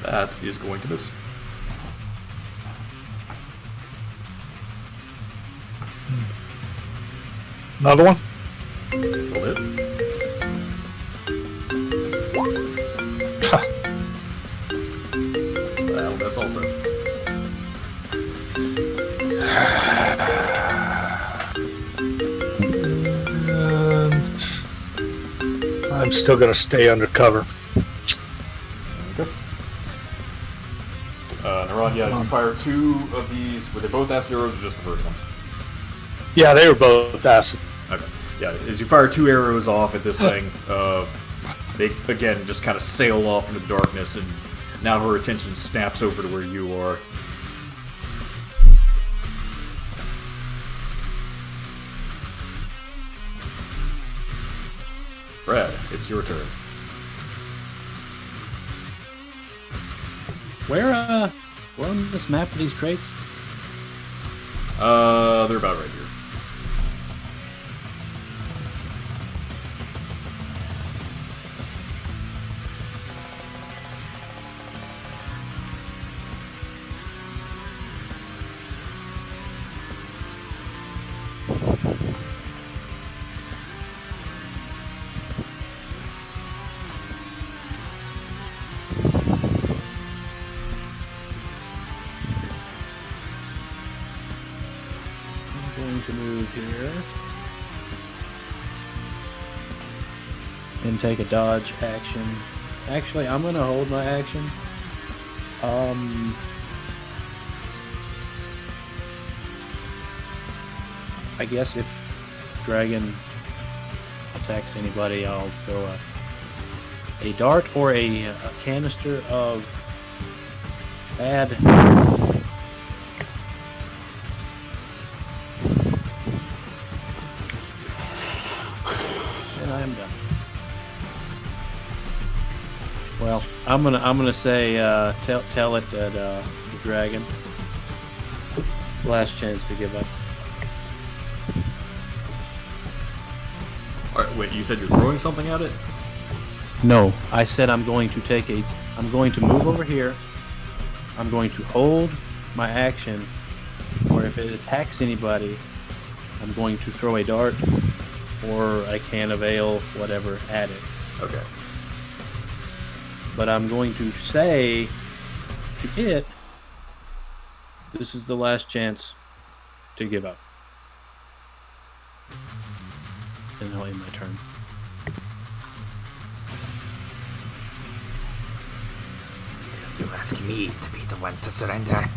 That is going to miss. Another one? Roll hit. That'll miss also. And I'm still going to stay undercover. Okay. Naran, yeah, you fire 2 of these. Were they both acid arrows or just the first one? Yeah, they were both acid. Okay. Yeah, as you fire 2 arrows off at this thing, they again just kind of sail off into the darkness, and now her attention snaps over to where you are. Brad, it's your turn. Where on this map are these crates? They're about right here. Going to move here and take a dodge action. Actually, I'm going to hold my action. I guess if dragon attacks anybody, I'll throw a dart or a canister of bad. I am done. Well, I'm gonna say tell it that the dragon last chance to give up. Alright, wait, you said you're throwing something at it? No, I said I'm going to move over here. I'm going to hold my action, or if it attacks anybody, I'm going to throw a dart or a can of ale, whatever, at it. Okay. But I'm going to say to it, this is the last chance to give up. And I'll end my turn. You ask me to be the one to surrender.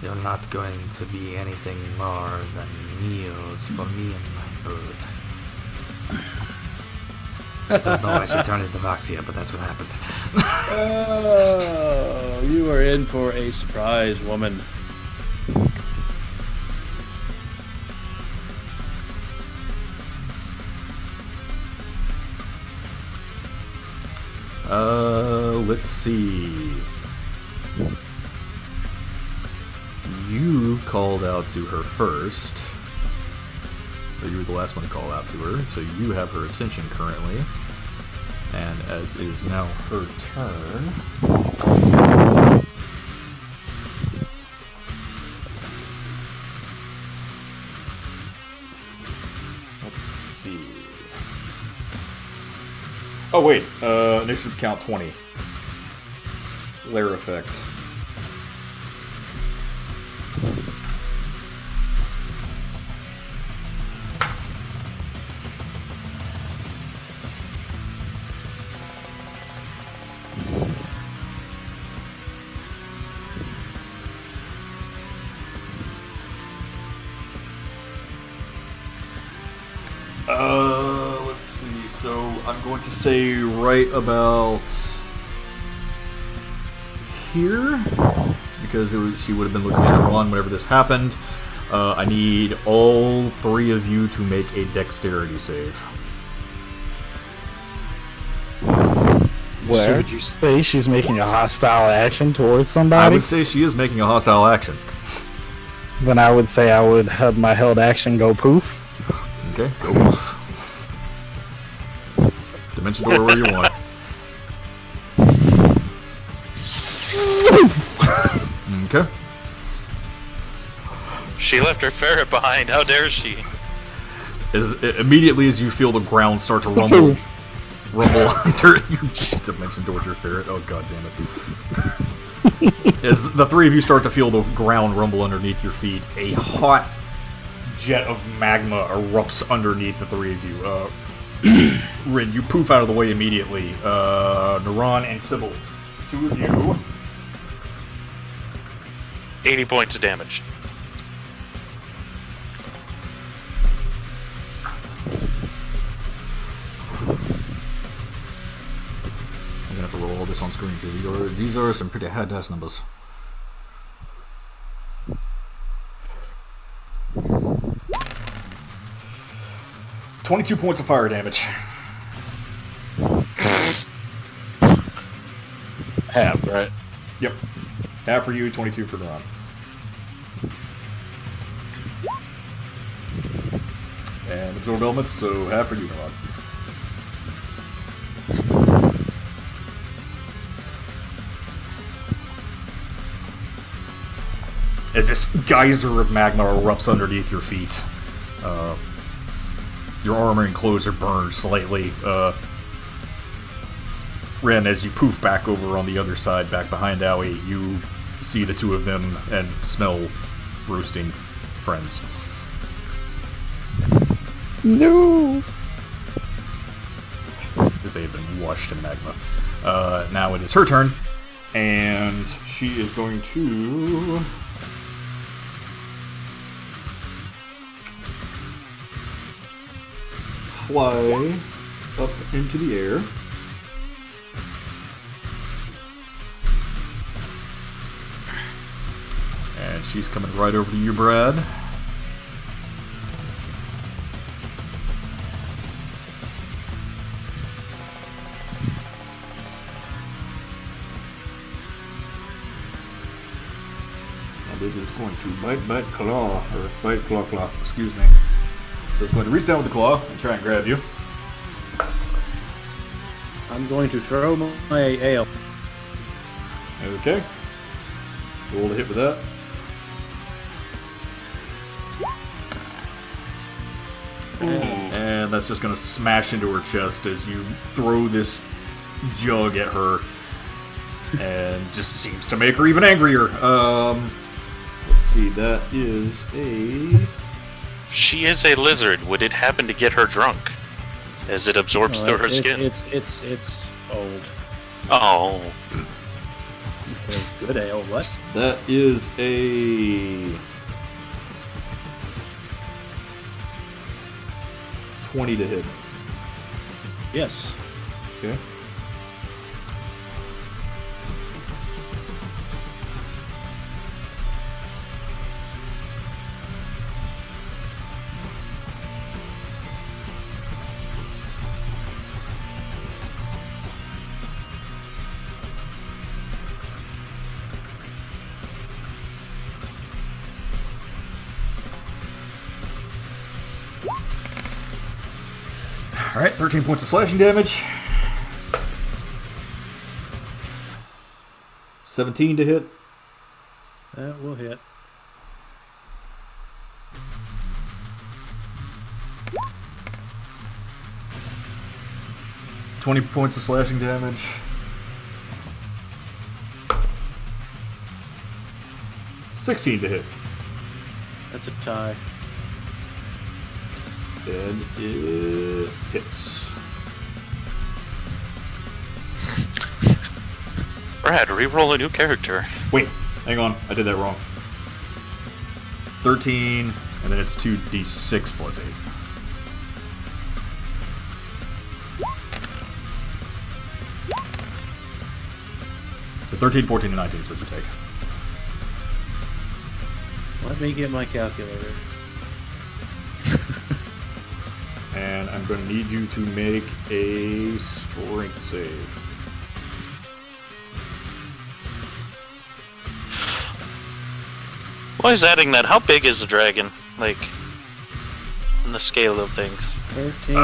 You're not going to be anything more than meals for me and my bird. I don't know I should turn into Voxia, but that's what happened. Oh, you are in for a surprise, woman. Let's see. You called out to her first. Or you were the last one to call out to her, so you have her attention currently. And as is now her turn. wait. Initiative count 20. Lair effect. Let's see. So I'm going to say right about here, because she would have been looking at Ron whenever this happened. I need all three of you to make a dexterity save. So would you say she's making a hostile action towards somebody? I would say she is making a hostile action. Then I would say I would have my held action go poof. Okay, go poof. Dimension door where you want. Okay. She left her ferret behind. How dare she? Immediately as you feel the ground start to rumble under you. Dimension door with your ferret. Oh god damn it. As the three of you start to feel the ground rumble underneath your feet, a hot jet of magma erupts underneath the three of you. Rin, you poof out of the way immediately. Naran and Tybalt, two of you. 80 points of damage. I'm gonna have to roll all this on screen because these are some pretty high dice numbers. $22 points of fire damage. Half, right? Yep. Half for you, 22 for Naran. And absorb elements, so half for you, Naran. As this geyser of magma erupts underneath your feet, your armor and clothes are burned slightly. Ren, as you poof back over on the other side, back behind Owie, you see the two of them and smell roasting friends. No. As they have been washed in magma. Now it is her turn, and she is going to fly up into the air. And she's coming right over to you, Brad. And it is going to bite, claw, or bite, claw, excuse me. So it's going to reach down with the claw and try and grab you. I'm going to throw my ale. Okay. Roll to hit with that. And that's just going to smash into her chest as you throw this jug at her. And just seems to make her even angrier. Let's see, that is a... She is a lizard. Would it happen to get her drunk? As it absorbs through her skin? It's old. Oh. Good ale, what? That is a... 20 to hit. Yes. Okay. Alright, 13 points of slashing damage. 17 to hit. That will hit. 20 points of slashing damage. 16 to hit. That's a tie. And it hits. Brad, reroll a new character. Wait, hang on. I did that wrong. 13, and then it's 2d6 plus 8. So 13, 14, and 19 is what you take. Let me get my calculator. And I'm going to need you to make a strength save. Why is adding that? How big is the dragon? Like, in the scale of things. 13.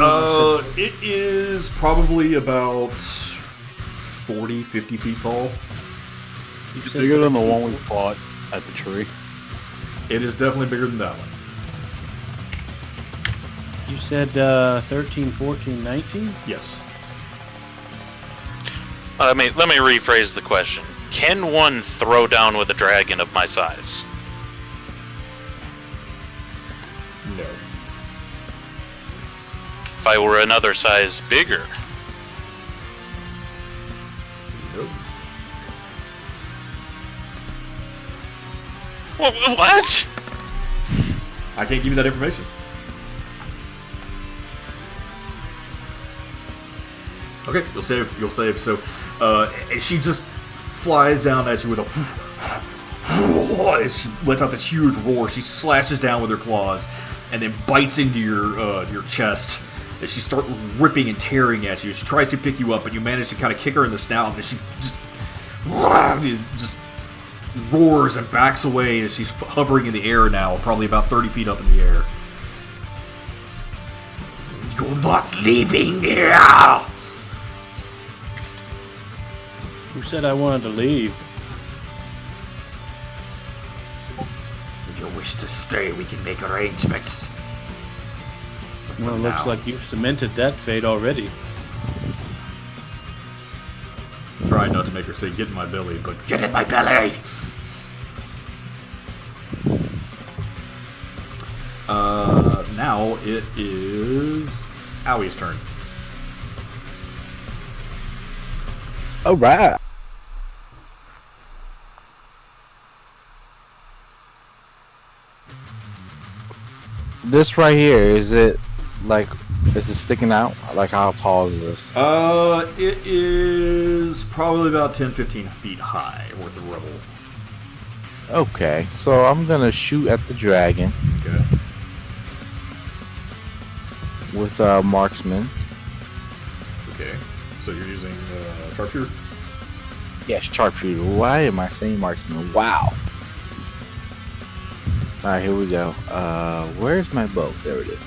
It is probably about 40, 50 feet tall. You It's said bigger than the one we fought at the tree. It is definitely bigger than that one. You said 13, 14, 19? Yes. Let me rephrase the question. Can one throw down with a dragon of my size? No. If I were another size bigger, Nope. what? I can't give you that information. Okay, you'll save. You'll save. So, she just flies down at you with a. As she lets out this huge roar, she slashes down with her claws, and then bites into your chest. As she starts ripping and tearing at you, she tries to pick you up, but you manage to kind of kick her in the snout, and she just roars and backs away as she's hovering in the air now, probably about 30 feet up in the air. You're not leaving here! Who said I wanted to leave? If you wish to stay, we can make arrangements. Well, it looks now. like you've cemented that fate already. Try not to make her say, "Get in my belly," but Get in my belly! now it is Owie's turn. Alright. This right here, is it sticking out? Like, how tall is this? It is probably about 10, 15 feet high worth of rubble. Okay, so I'm gonna shoot at the dragon Okay. with marksman. Okay. So you're using sharpshooter? Yes, sharpshooter. Why am I saying marksman? Wow. Alright, here we go. Where's my bow? There it is.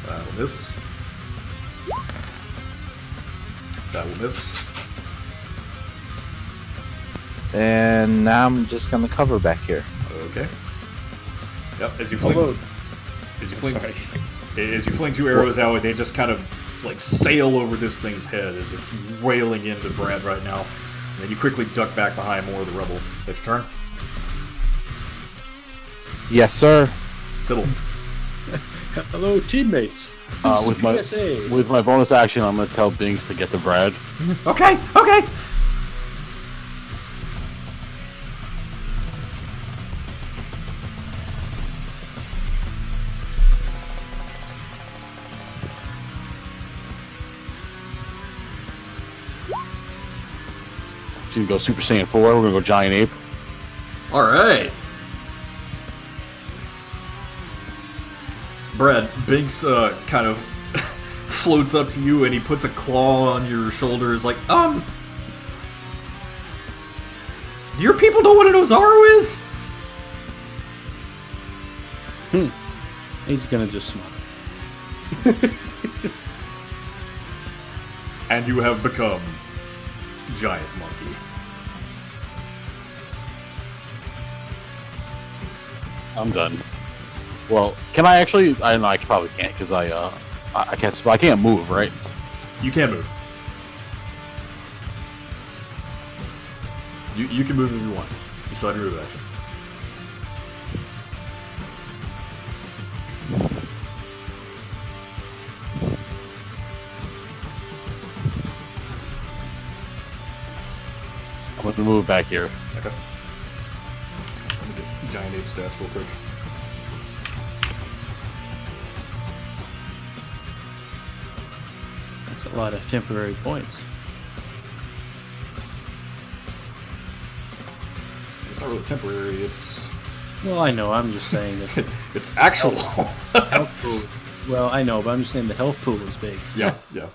That will miss. That will miss. And now I'm just gonna cover back here. Okay. Yep. As you fling, Although- as you fling two arrows out, they just kind of like sail over this thing's head as it's wailing into Brad right now. And then you quickly duck back behind more of the rubble. That's your turn. Yes, sir. Tittle. Hello, teammates. With my bonus action, I'm gonna tell Binks to get to Brad. Okay. Okay. She's gonna go Super Saiyan 4. We're gonna go Giant Ape. All right. Brad, Binks kind of floats up to you and he puts a claw on your shoulder. Is like, do your people know what an Ozaru is? He's gonna just smile. And you have become Giant Monkey. I'm done. Well, can I actually? I know I probably can't because I I can't. I can't move, right? You can move. You can move if you want. You still have your move action. I'm going to move back here. Okay. Let me get giant ape stats real quick. That's a lot of temporary points. It's not really temporary, it's... Well, I know. I'm just saying that it's actual. health pool. Well, I know, but I'm just saying the health pool is big. Yeah, yeah.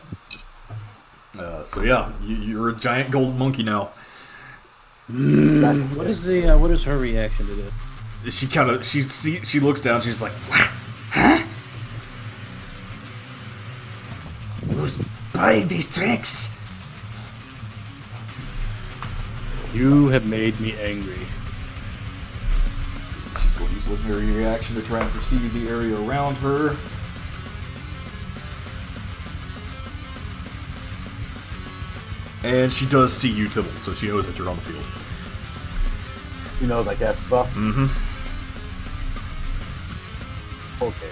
So yeah, you're a giant gold monkey now. What is her reaction to this? She looks down. She's like, huh? Who's buying these tricks? You have made me angry. She's going to use legendary reaction to try and perceive the area around her. And she does see you, Tibble, so she knows that you're on the field. She knows I guess stuff. Mm-hmm. Okay.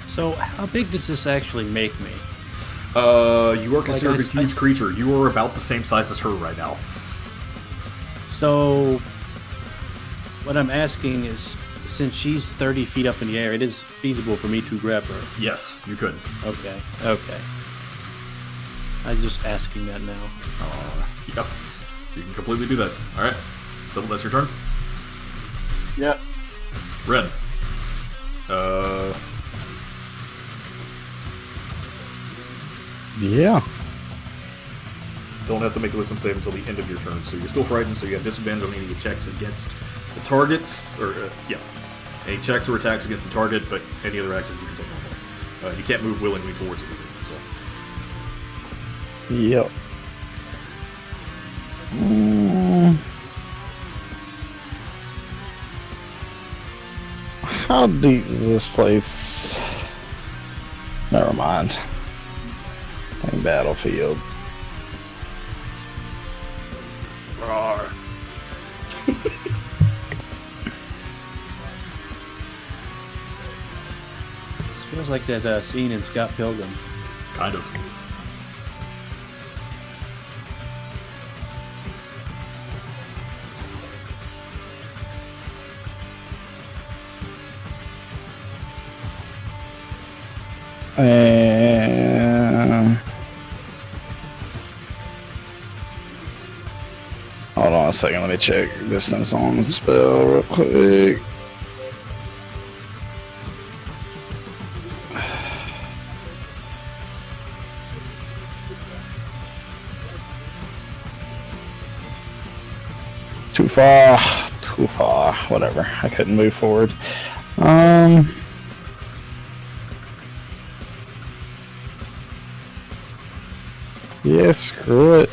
So, how big does this actually make me? You are considered a huge I- creature. You are about the same size as her right now. So, what I'm asking is, since she's 30 feet up in the air, it is feasible for me to grab her. Yes, you could. Okay. I'm just asking that now. Yep. You can completely do that. Alright. Tibble, that's your turn. Yeah. Ren. Yeah. Don't have to make a wisdom save until the end of your turn, so you're still frightened, so you have disadvantage on any of your checks against the target, or, any checks or attacks against the target, but any other actions you can take normally. You can't move willingly towards it, so. Yep. How deep is this place? Never mind. Playing Battlefield. Roar. This feels like that scene in Scott Pilgrim. Kind of. Hold on a second, let me check distance on the spell real quick. Too far, whatever. I couldn't move forward. Yeah, screw it.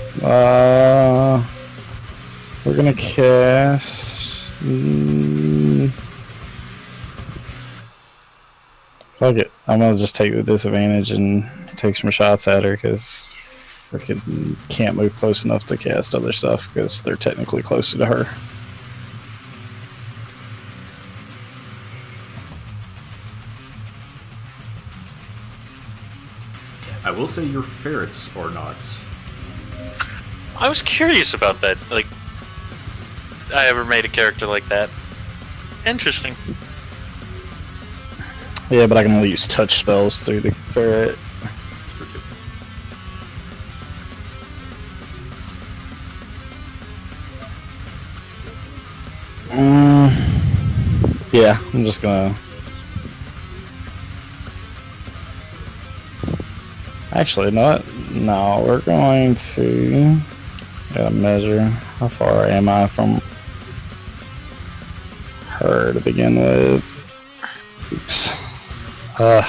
We're gonna cast. Fuck it. I'm gonna just take the disadvantage and take some shots at her because freaking can't move close enough to cast other stuff because they're technically closer to her. I will say your ferrets are not. I was curious about that. Like, I ever made a character like that. Interesting. Yeah, but I can only use touch spells through the ferret. Screw you. Yeah, I'm just gonna. Actually, not. No, we're going to. Gotta measure. How far am I from her to begin with? Oops. How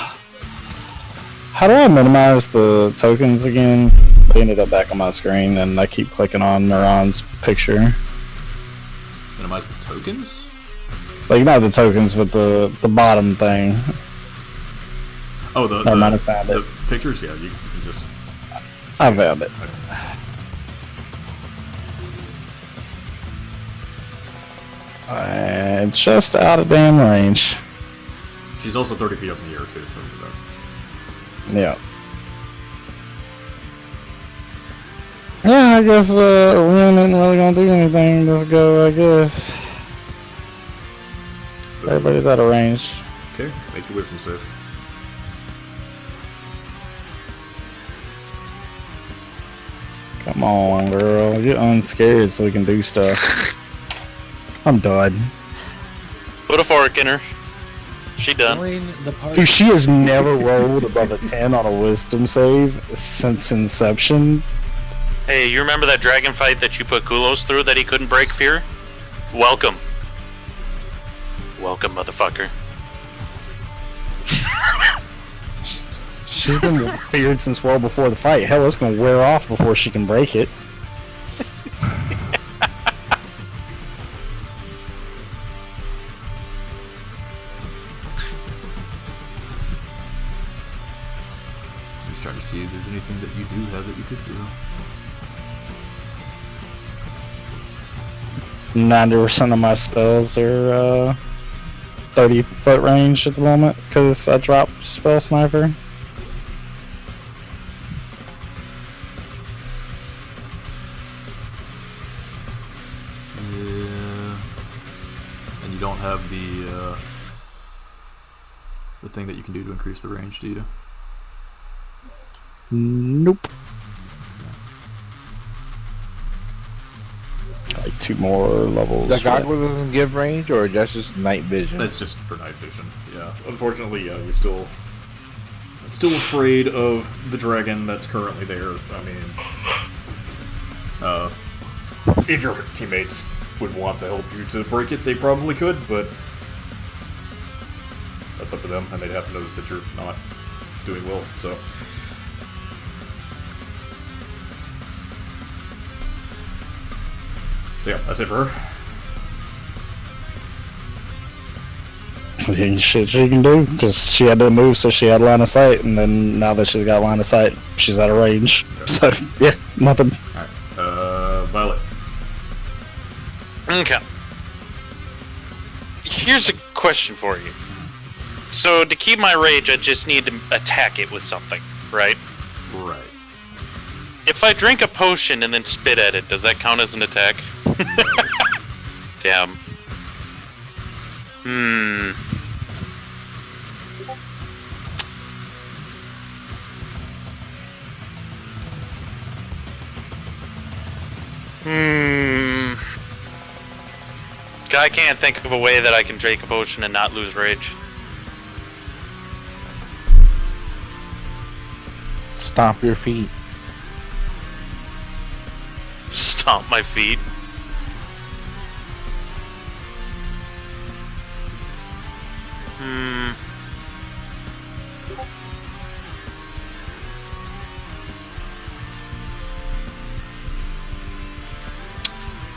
do I minimize the tokens again? They ended up back on my screen, and I keep clicking on Neuron's picture. Minimize the tokens? Like not the tokens, but the bottom thing. Oh, the I might have found the it. pictures. Yeah, you can just. I found it. Just out of damn range. She's also 30 feet up in the air too. Remember that. Yeah. Yeah, I guess we ain't really gonna do anything. Let's go, I guess. Everybody's out of range. Okay, make your wisdom save. Come on, girl. Get unscared so we can do stuff. I'm done. Put a fork in her. She done. Join the party. Dude, she has never rolled above a 10 on a wisdom save since inception. Hey, you remember that dragon fight that you put Kulos through that he couldn't break fear? Welcome. Welcome, motherfucker. She's been feared since well before the fight. Hell, it's gonna wear off before she can break it. I'm just trying to see if there's anything that you do have that you could do. 90% of my spells are 30-foot range at the moment because I dropped spell sniper. Yeah. And you don't have the thing that you can do to increase the range, do you? Nope. Like 2 more levels. The goggle doesn't give range, or that's just night vision? That's just for night vision. Yeah. Unfortunately, yeah, you're still afraid of the dragon that's currently there. I mean, if your teammates would want to help you to break it, they probably could, but that's up to them, and they'd have to notice that you're not doing well. So. So yeah, that's it for her. Ain't shit she can do because she had to move, so she had line of sight, and then now that she's got line of sight, she's out of range. Okay. So yeah, nothing. Alright, Violet. Okay. Here's a question for you. So to keep my rage, I just need to attack it with something, right? Right. If I drink a potion and then spit at it, does that count as an attack? Damn. I can't think of a way that I can drink a potion and not lose rage. Stomp your feet. Stomp my feet.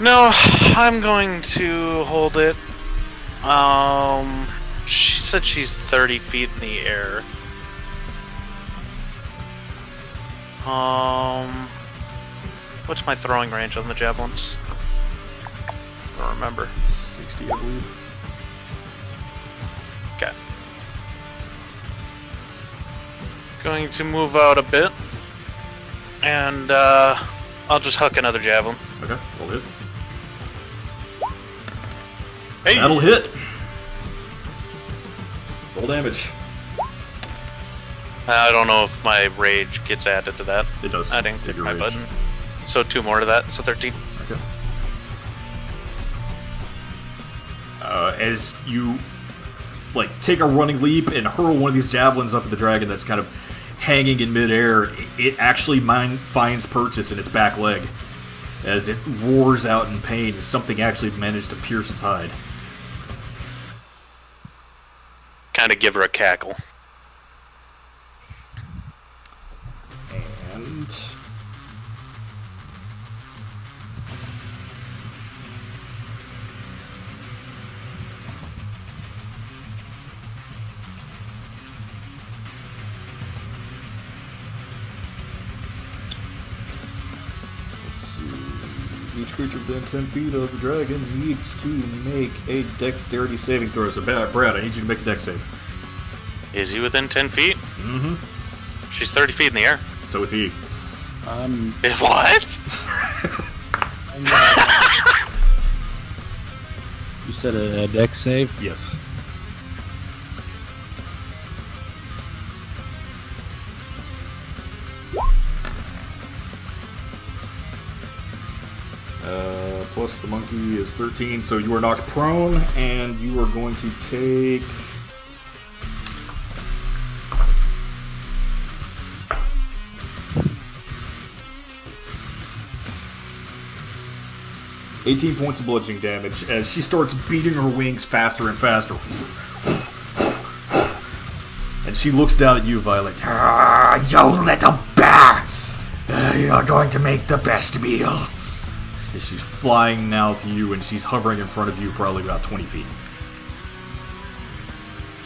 No, I'm going to hold it. She said she's 30 feet in the air. What's my throwing range on the javelins? I don't remember. 60, I believe. Okay. Going to move out a bit. And, I'll just huck another javelin. Okay, roll hit. Hey! That'll hit! Roll damage. I don't know if my rage gets added to that. It does. I didn't Hit click your my rage. button. So 2 more to that, so 13. Okay. As you take a running leap and hurl one of these javelins up at the dragon that's kind of hanging in midair, it actually finds purchase in its back leg as it roars out in pain as something actually managed to pierce its hide. Kind of give her a cackle. And Each creature within 10 feet of the dragon needs to make a dexterity saving throw. So, Brad, I need you to make a dex save. Is he within 10 feet? Mm-hmm. She's 30 feet in the air. So is he. What? You said a dex save? Yes. Plus the monkey is 13, so you are knocked prone, and you are going to take... ...18 points of bludgeoning damage as she starts beating her wings faster and faster. And she looks down at you, Violet. You little bear! You're going to make the best meal. She's flying now to you, and she's hovering in front of you probably about 20 feet.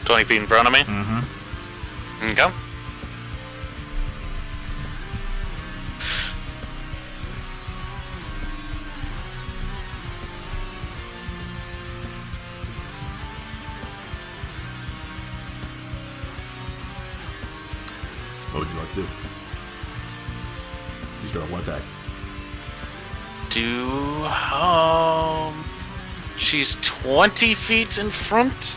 20 feet in front of me? Mm-hmm. Okay. What would you like to do? You still have one attack. She's 20 feet in front?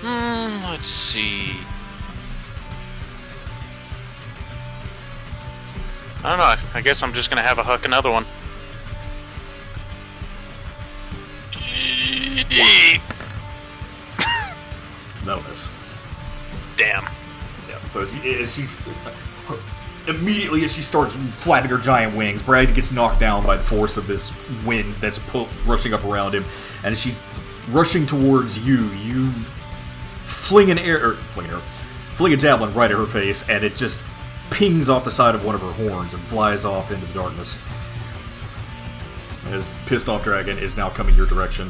Let's see. I don't know. I guess I'm just gonna have a huck another one. That'll miss. Damn. Yeah, so as she's... Immediately as she starts flapping her giant wings, Brad gets knocked down by the force of this wind that's rushing up around him. And as she's rushing towards you, you fling a javelin right at her face, and it just pings off the side of one of her horns and flies off into the darkness. As pissed off dragon is now coming your direction.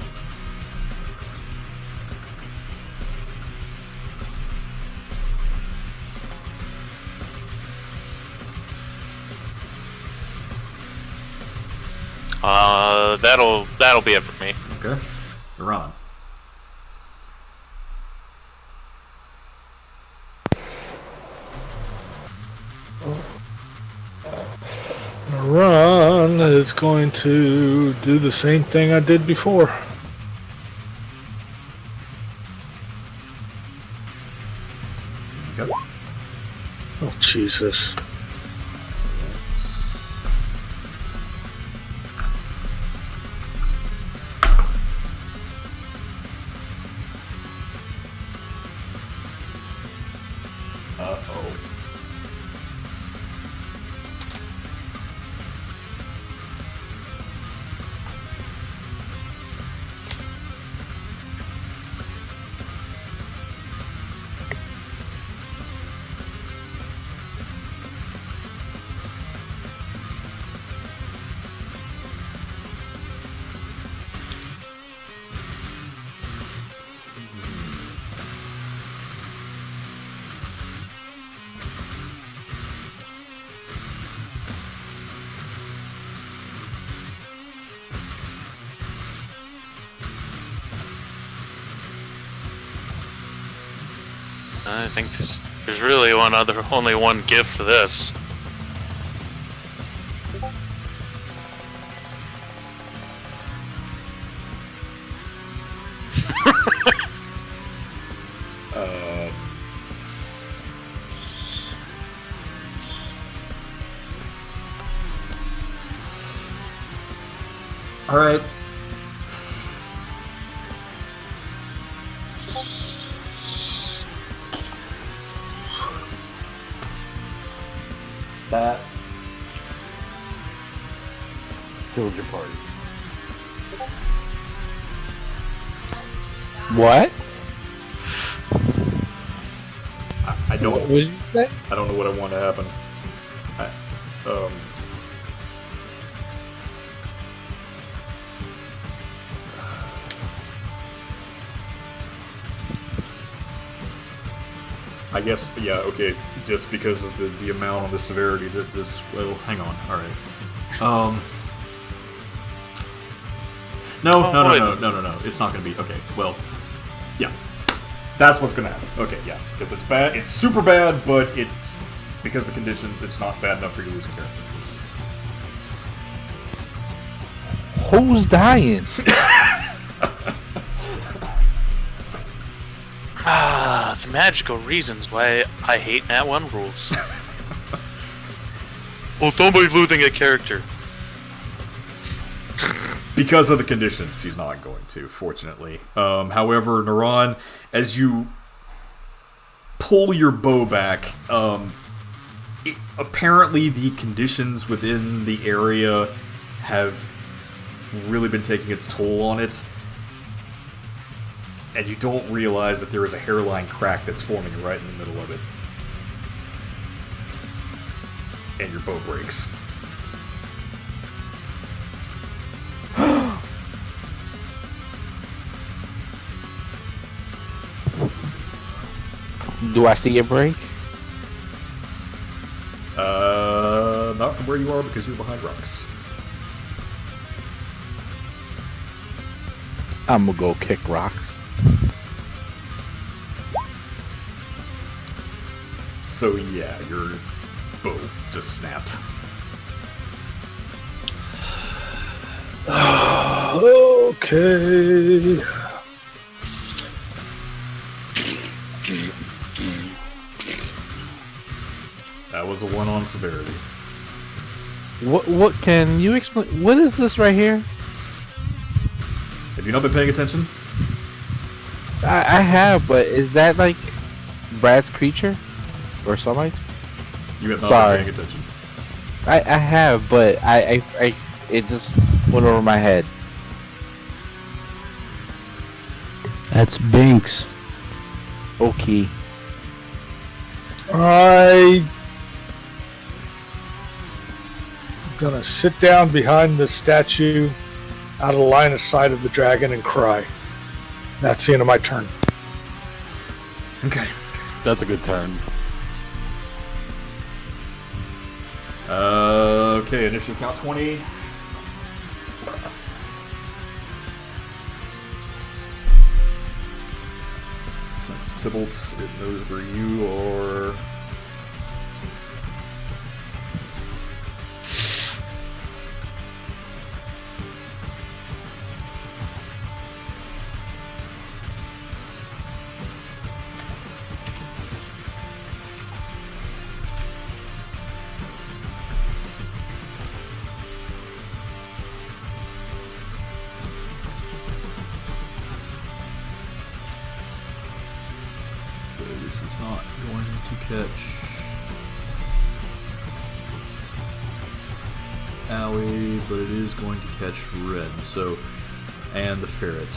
That'll be it for me. Okay. You're on. Run is going to do the same thing I did before. Okay. Oh, Jesus. Uh-oh. I think there's really only one gift for this. All right. That killed your party. What? I don't. What did you say? I don't know what I want to happen. I guess, yeah, okay, just because of the amount of the severity that this, well, hang on, alright. No, Oh, no, no, boy. no, no, no, no. It's not going to be. Okay, well, yeah. That's what's going to happen. Okay, yeah. Because it's bad. It's super bad, but it's... Because of the conditions, it's not bad enough for you to lose a character. Who's dying? The magical reasons why I hate Nat 1 rules. Well, somebody's losing a character. Because of the conditions, he's not going to, fortunately. However, Naran, as you pull your bow back, apparently the conditions within the area have really been taking its toll on it. And you don't realize that there is a hairline crack that's forming right in the middle of it. And your bow breaks. Do I see a break? Not from where you are because you're behind rocks. I'm gonna go kick rocks. So yeah, your bow just snapped. Okay. That was a 1 on severity. What can you explain? What is this right here? Have you not been paying attention? I have, but is that like Brad's creature or somebody's? You have not Sorry. been paying attention. I have, but I it just went over my head. That's Binks. Okay. I'm gonna sit down behind the statue, out of the line of sight of the dragon, and cry. That's the end of my turn. Okay. That's a good turn. Okay, initiative count 20. Since Tybalt, it knows where you are. This is not going to catch Owie, but it is going to catch Red. So, and the ferret.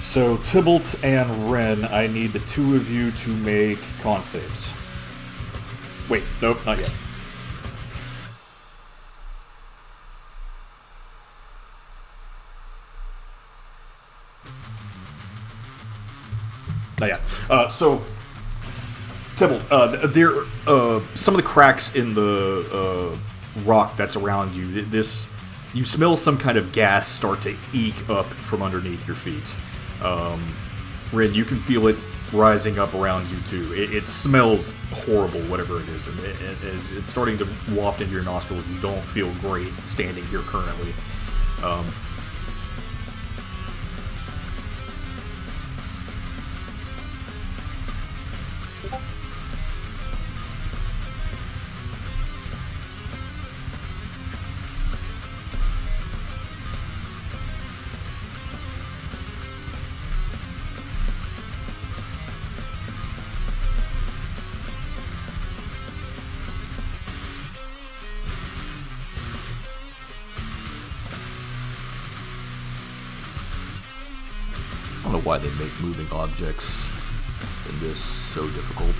So Tybalt and Ren, I need the two of you to make con saves. Wait, nope, not yet. Not yet. So, Tybalt, there, some of the cracks in the rock that's around you, you smell some kind of gas start to eke up from underneath your feet. Rin, you can feel it rising up around you too. It smells horrible, whatever it is, and it's starting to waft into your nostrils. You don't feel great standing here currently. I don't know why they make moving objects in this so difficult.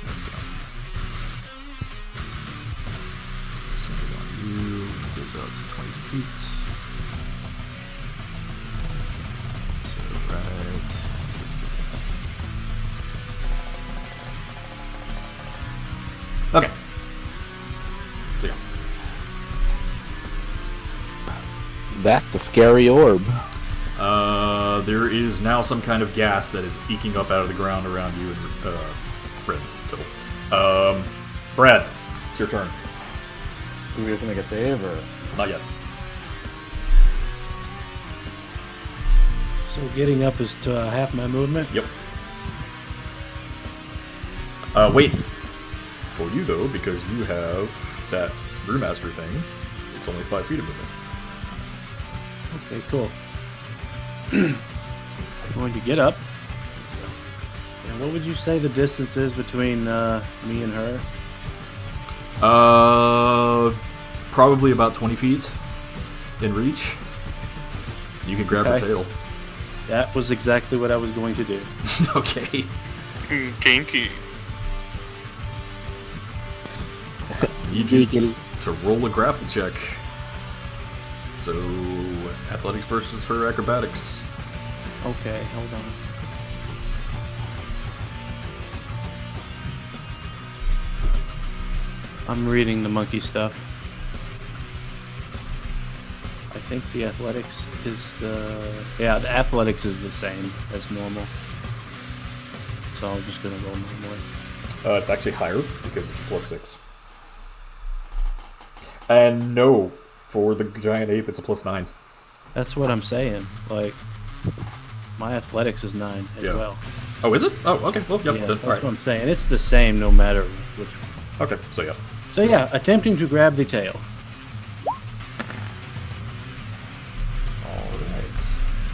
There we go. Send it on you. It goes out to 20 feet. So, right. Okay. That's a scary orb. There is now some kind of gas that is eking up out of the ground around you and Red. So, Brad, it's your turn. Do we have to make a save or? Not yet. So getting up is to half my movement? Yep. Wait. For you, though, because you have that Brewmaster thing, it's only 5 feet of movement. Okay, cool. I'm going to get up. And what would you say the distance is between me and her? Probably about 20 feet in reach. You can grab her tail. That was exactly what I was going to do. Okay. Kinky. Need you to roll a grapple check. So, athletics versus her acrobatics. Okay, hold on. I'm reading the monkey stuff. I think the athletics is the athletics is the same as normal. So I'm just gonna roll normally. It's actually higher because it's +6. And no, for the giant ape, it's a +9. That's what I'm saying. Like, my athletics is 9 as well. Oh, is it? Oh, okay. Well, yep. Yeah, Then, that's all right. what I'm saying. It's the same no matter which. Okay, so yeah. So yeah, attempting to grab the tail. Alright.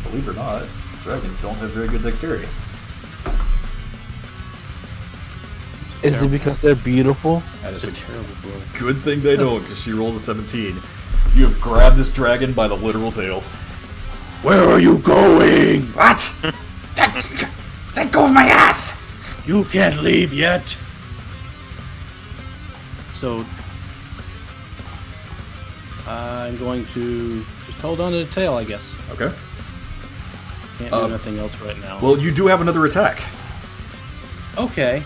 Believe it or not, dragons don't have very good dexterity. Is it because they're beautiful? And it's It's a terrible roll. good thing they don't, because she rolled a 17. You have grabbed this dragon by the literal tail. Where are you going? What? Let go of my ass! You can't leave yet. So I'm going to just hold on to the tail, I guess. Okay. Can't do nothing else right now. Well, you do have another attack. Okay.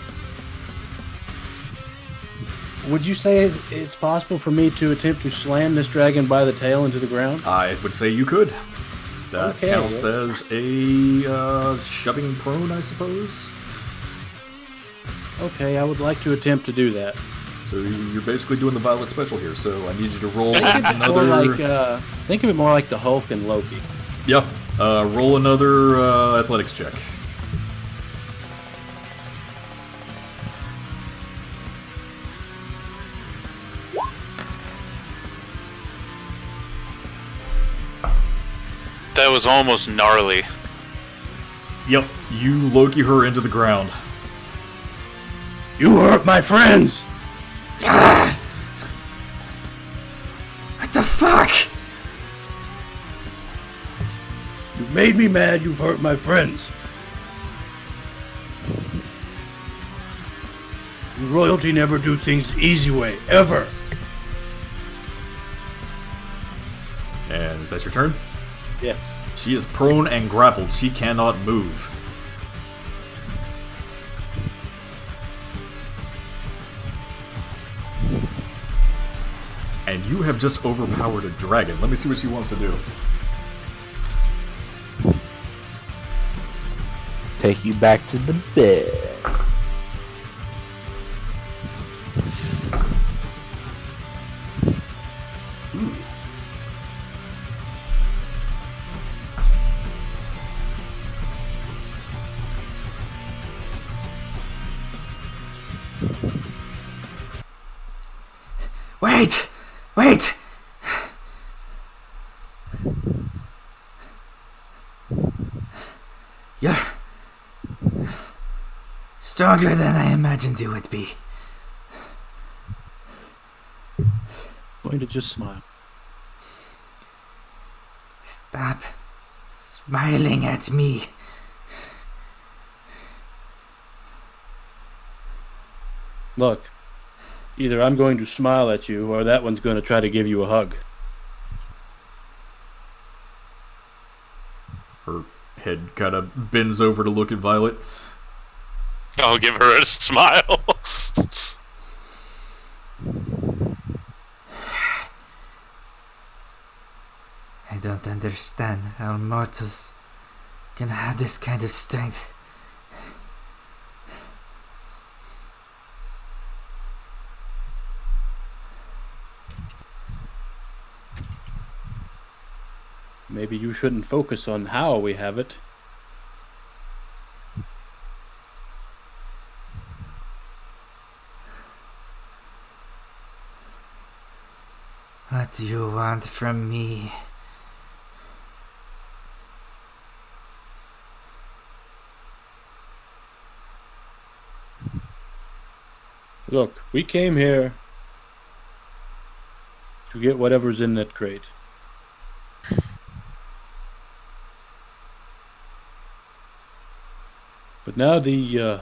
Would you say it's possible for me to attempt to slam this dragon by the tail into the ground? I would say you could. That Okay. counts as a shoving prone, I suppose. Okay, I would like to attempt to do that. So you're basically doing the Violet special here. So I need you to roll Think of it more another. like think of it more like the Hulk and Loki. Yep. Roll another athletics check. That was almost gnarly. Yep. You Loki her into the ground. You hurt my friends. What the fuck? You made me mad. You've hurt my friends. Royalty never do things the easy way, ever. And is that your turn? Yes. She is prone and grappled. She cannot move. And you have just overpowered a dragon. Let me see what she wants to do. Take you back to the bed. Wait! Wait! You're stronger than I imagined you would be. Going to just smile. Stop smiling at me. Look, either I'm going to smile at you, or that one's going to try to give you a hug. Her head kind of bends over to look at Violet. I'll give her a smile. I don't understand how mortals can have this kind of strength. Maybe you shouldn't focus on how we have it. What do you want from me? Look, we came here to get whatever's in that crate. But now the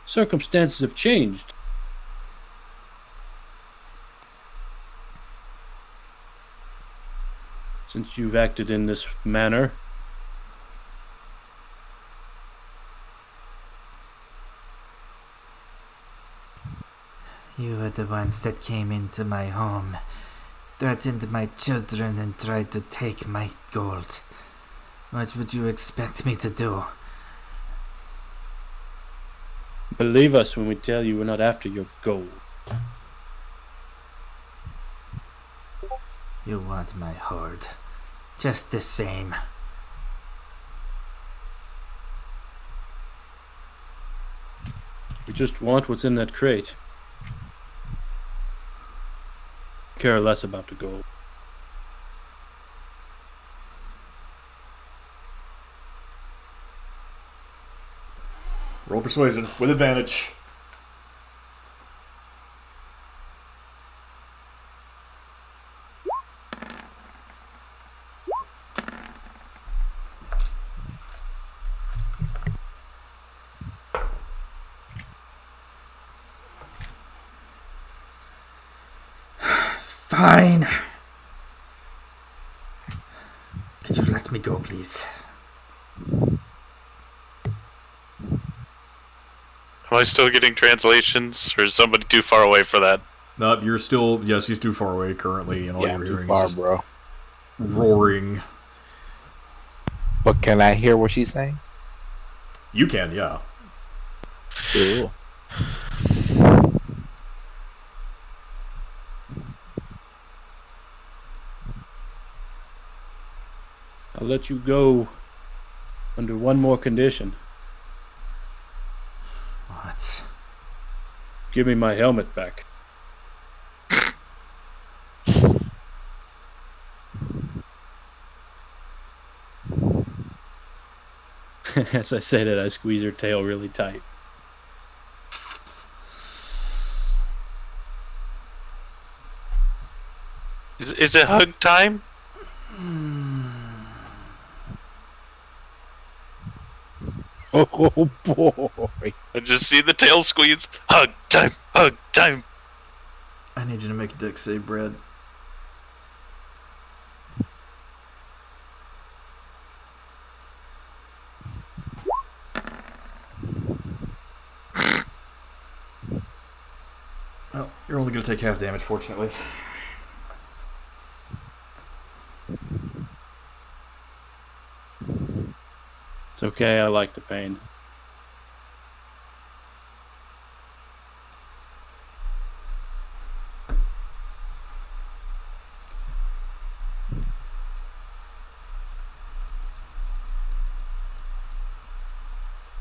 circumstances have changed. Since you've acted in this manner. You were the ones that came into my home, threatened my children, and tried to take my gold. What would you expect me to do? Believe us when we tell you we're not after your gold. You want my hoard. Just the same. We just want what's in that crate. Care less about the gold. Roll persuasion with advantage. Fine. Could you let me go, please? Am I still getting translations, or is somebody too far away for that? You're still... Yes, he's too far away currently, and all Yeah, you're too hearing far, is just bro. roaring. But can I hear what she's saying? You can, yeah. Cool. I'll let you go under one more condition. What? Give me my helmet back. As I say that, I squeeze her tail really tight. Is it hug time? Oh boy. I just see the tail squeeze. Hug time, hug time. I need you to make a dex save, Brad. Oh, you're only going to take half damage, fortunately. It's okay, I like the pain.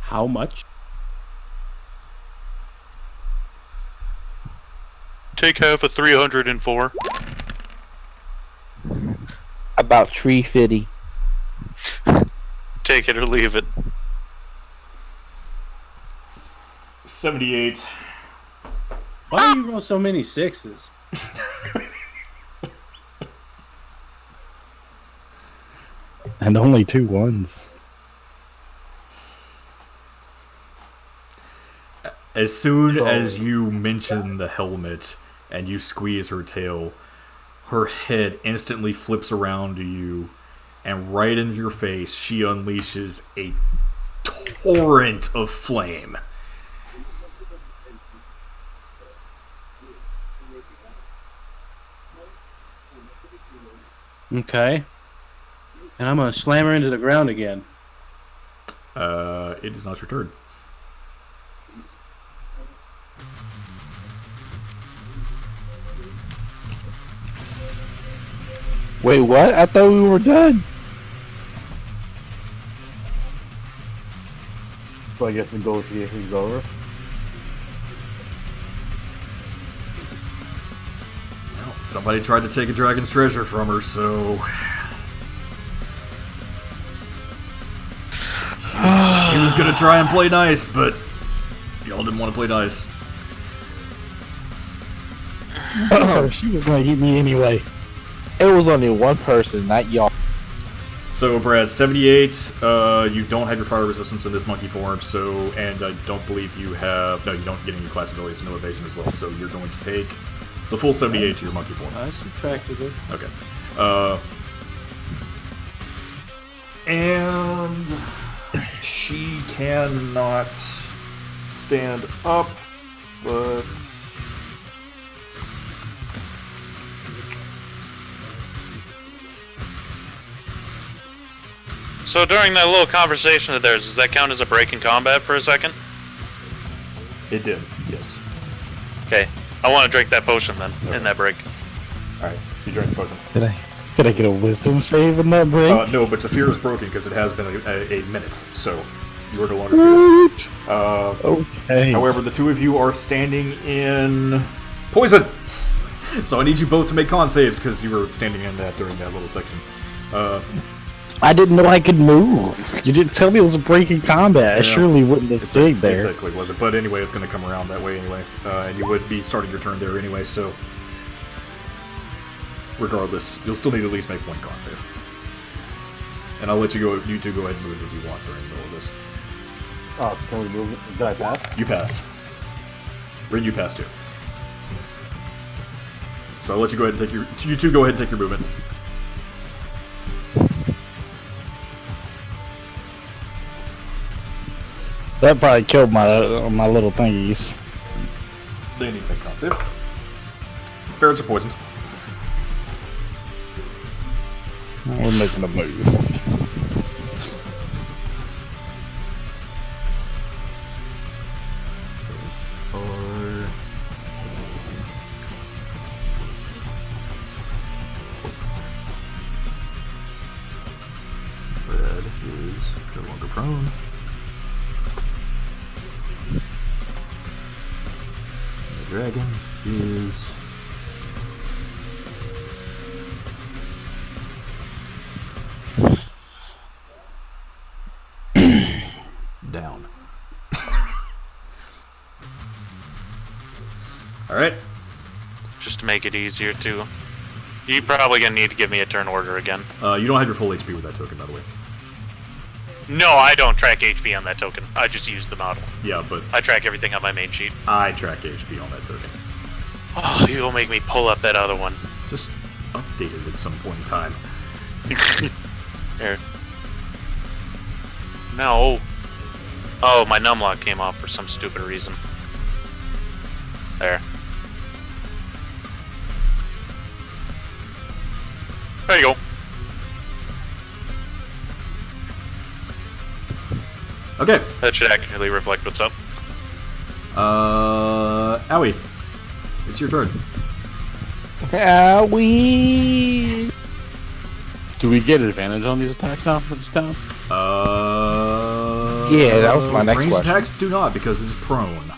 How much? Take half of 304. About 350. Take it or leave it. 78. Why do you roll so many sixes? And only 2 ones. As soon as you mention the helmet and you squeeze her tail, her head instantly flips around to you, and right into your face, she unleashes a torrent of flame. Okay. And I'm gonna slam her into the ground again. It is not your turn. Wait, what? I thought we were done. So I guess negotiations over. Well, somebody tried to take a dragon's treasure from her, so she was gonna try and play nice, but y'all didn't want to play nice. She was going to eat me anyway. It was only one person, not y'all. So, Brad, 78, you don't have your fire resistance in this monkey form, so, and I don't believe you have, no, you don't get any class abilities, so no evasion as well, so you're going to take the full 78 to your monkey form. I subtracted it. Okay. And she cannot stand up, but... So during that little conversation of theirs, does that count as a break in combat for a second? It did, yes. Okay. I want to drink that potion then, in that break. Alright, you drink the potion. Did I get a wisdom save in that break? No, but the fear is broken because it has been a minute, so you are no longer feared. Okay. However, the two of you are standing in poison! So I need you both to make con saves because you were standing in that during that little section. I didn't know I could move. You didn't tell me it was a break in combat. I surely wouldn't have stayed there. Exactly, was it? But anyway, it's going to come around that way anyway. And you would be starting your turn there anyway, so... Regardless, you'll still need to at least make one con save. And I'll let you go. You two go ahead and move if you want during the middle of this. Oh, can we move? Did I pass? You passed. Rin, you passed too. So I'll let you go ahead and take your... You two go ahead and take your movement. That probably killed my little thingies. They need to make con save. Ferrets are poisoned. We're making a move. Red is no longer prone. The dragon is down. Alright. Just to make it easier too. You're probably gonna need to give me a turn order again. You don't have your full HP with that token, by the way. No, I don't track HP on that token. I just use the model. Yeah, but I track everything on my main sheet. I track HP on that token. Oh, you'll make me pull up that other one. Just update it at some point in time. Here. No. Oh, my numlock came off for some stupid reason. There. There you go. Okay. That should accurately reflect what's up. Owie. It's your turn. Owie. Do we get advantage on these attacks now for this down? Yeah, that was my next range question. attacks do not because it's prone.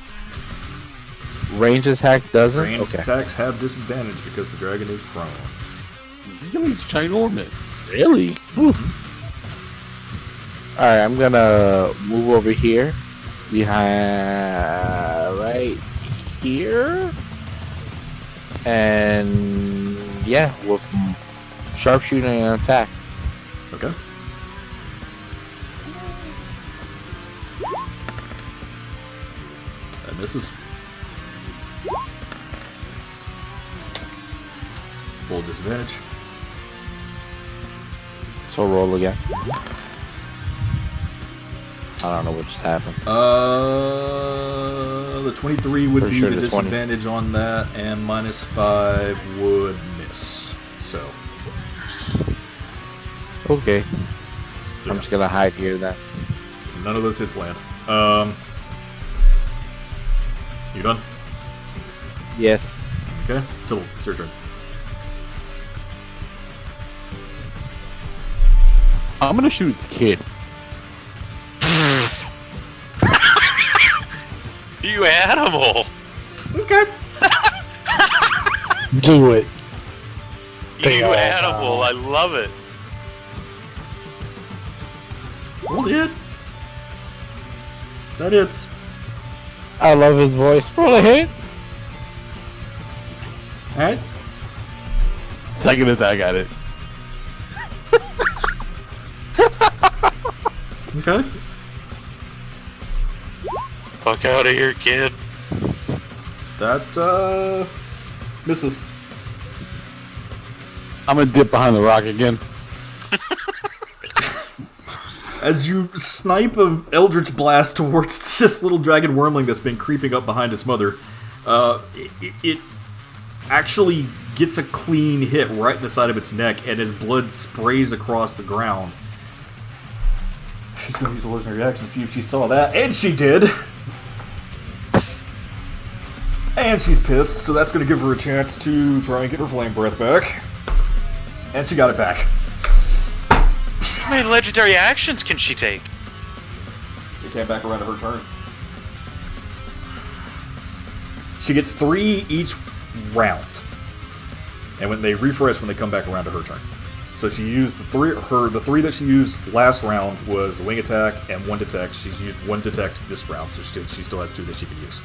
Range attack doesn't? Ranged Okay. attacks have disadvantage because the dragon is prone. Really, it's ginormous. Really? Alright, I'm gonna move over here. Behind... right here? And... yeah, with sharpshooting and attack. Okay. That misses. Full disadvantage. So roll again. I don't know what just happened. The 23 would Pretty be sure the the 20. disadvantage on that, and -5 would miss. So, Okay. So, I'm just gonna hide here then. none of those hits land. You done? Yes. Okay. Tibble, it's your turn. I'm gonna shoot its kid. You animal! Okay. Do it. You animal! I love it. Roll the hit. That hits. I love his voice. Roll a hit. Alright. Second attack at it. Okay. Fuck out of here, kid. That, misses. I'm gonna dip behind the rock again. As you snipe an Eldritch Blast towards this little dragon wormling that's been creeping up behind its mother, it actually gets a clean hit right in the side of its neck, and as blood sprays across the ground. She's going to use a legendary action to see if she saw that, and she did! And she's pissed, so that's going to give her a chance to try and get her flame breath back. And she got it back. How many legendary actions can she take? It came back around to her turn. She gets 3 each round. And when they refresh when they come back around to her turn. So she used the 3 that she used last round was wing attack and 1 detect. She's used 1 detect this round, so she still has 2 that she can use.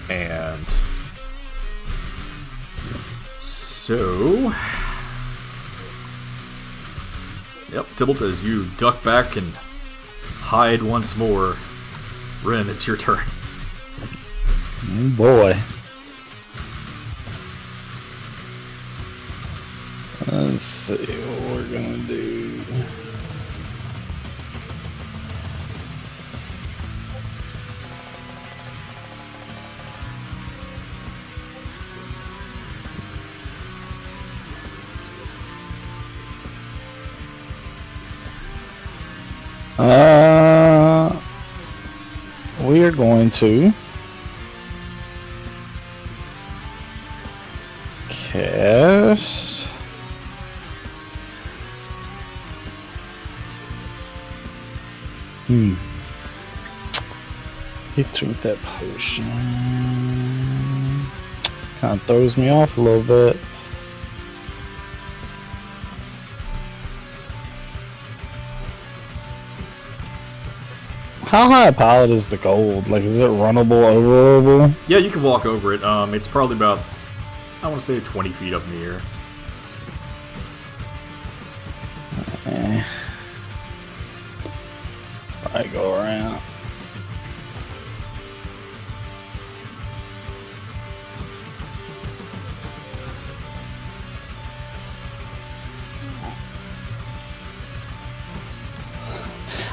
And so, yep, Tybalt, as you duck back and hide once more, Ren, it's your turn. Oh boy. Let's see what we're gonna do. We are going to cast He drank that potion. Kind of throws me off a little bit. How high a pallet is the gold? Like, is it runnable, overable? Yeah, you can walk over it. It's probably about, I want to say 20 feet up in the air. I go around.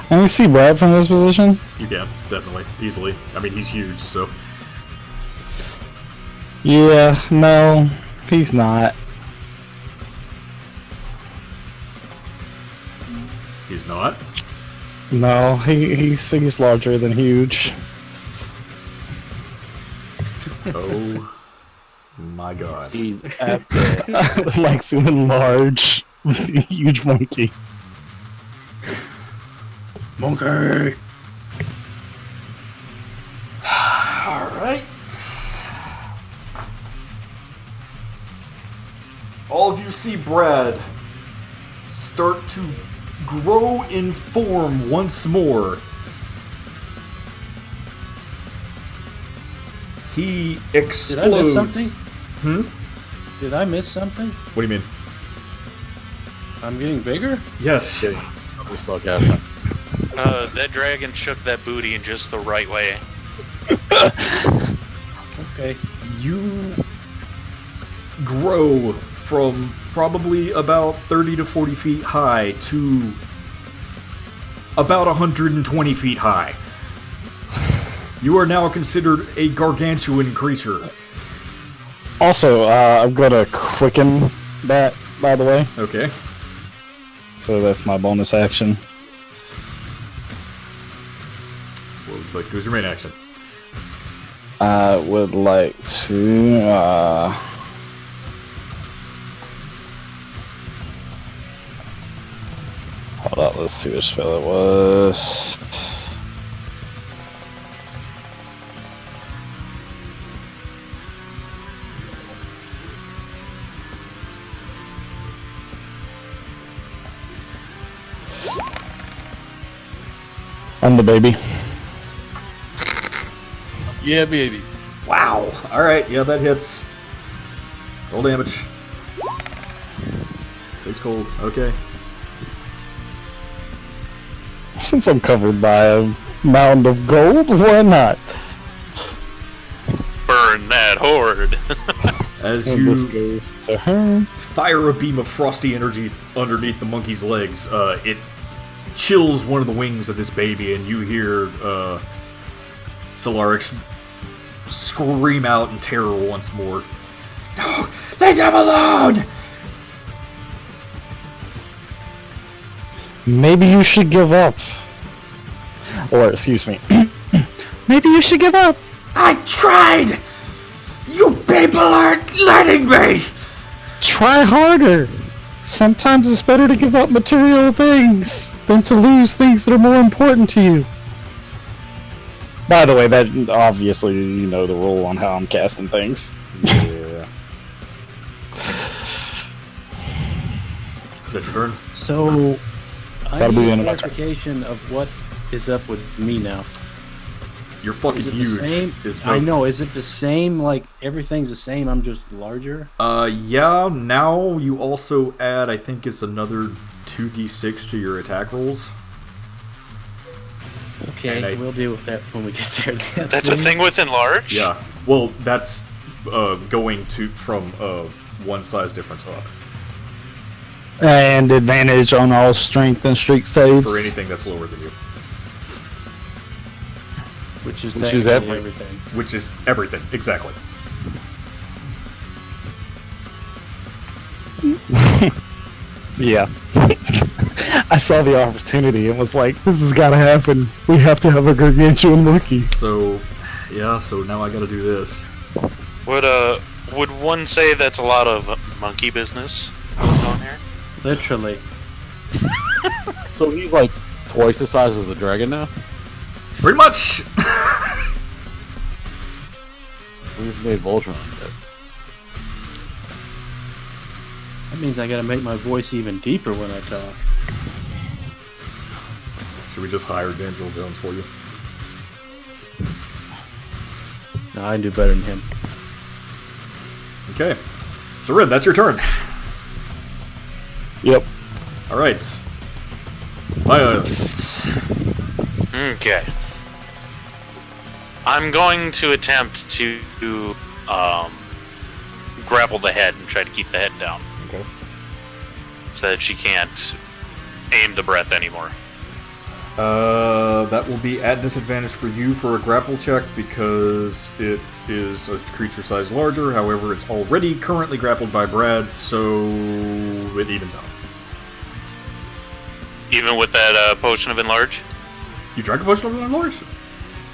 I can see Brad from this position. You can, definitely. Easily. I mean, he's huge, so. Yeah, no, he's not. He's not? No, he's larger than huge. Oh my god. He's after. Like zooming large, huge monkey. Monkey! Alright. All of you see Brad start to grow in form once more. He explodes. Did I miss something? Hmm? Did I miss something? What do you mean? I'm getting bigger? Yes. That dragon shook that booty in just the right way. Okay. You grow from probably about 30 to 40 feet high to about 120 feet high. You are now considered a gargantuan creature. Also, I'm gonna quicken that, by the way. Okay. So that's my bonus action. What would you like to do as your main action? I would like to. Hold on, let's see which spell it was. I'm the baby. Yeah, baby. Wow. Alright, yeah, that hits. Roll damage. 6 cold. Okay. Since I'm covered by a mound of gold, why not? Burn that horde. As And this you goes to her. fire a beam of frosty energy underneath the monkey's legs, it chills one of the wings of this baby, and you hear Solarix scream out in terror once more. No! Leave them alone! Maybe you should give up. Or, excuse me. Maybe you should give up. I tried! You people aren't letting me! Try harder. Sometimes it's better to give up material things than to lose things that are more important to you. By the way, that obviously you know the rule on how I'm casting things. Yeah. Is that your turn? So, I That'll be the need end of my turn. clarification of what is up with me now. You're fucking Is it huge. the same? I know. Is it the same? Like everything's the same. I'm just larger. Yeah. Now you also add, I think it's another 2d6 to your attack rolls. Okay, we'll deal with that when we get there. That's a thing with enlarge? Yeah. Well, that's going to from one size difference up And advantage on all strength and streak saves. for anything that's lower than you, Which is everything. everything. which is everything exactly. Yeah. I saw the opportunity and was like, this has got to happen. We have to have a gargantuan monkey. So, yeah. So now I got to do this. Would one say that's a lot of monkey business going on here? Literally. So he's like twice the size of the dragon now? Pretty much. We've made Voltron dead. That means I gotta make my voice even deeper when I talk. Should we just hire Daniel Jones for you? No, I can do better than him. Okay. So Red, that's your turn. Yep. All right. Violence. Okay. I'm going to attempt to grapple the head and try to keep the head down. Okay. So that she can't aim the breath anymore. That will be at disadvantage for you for a grapple check because it is a creature size larger. However, it's already currently grappled by Brad, so it evens out. Even with that potion of enlarge? You drank a potion of enlarge?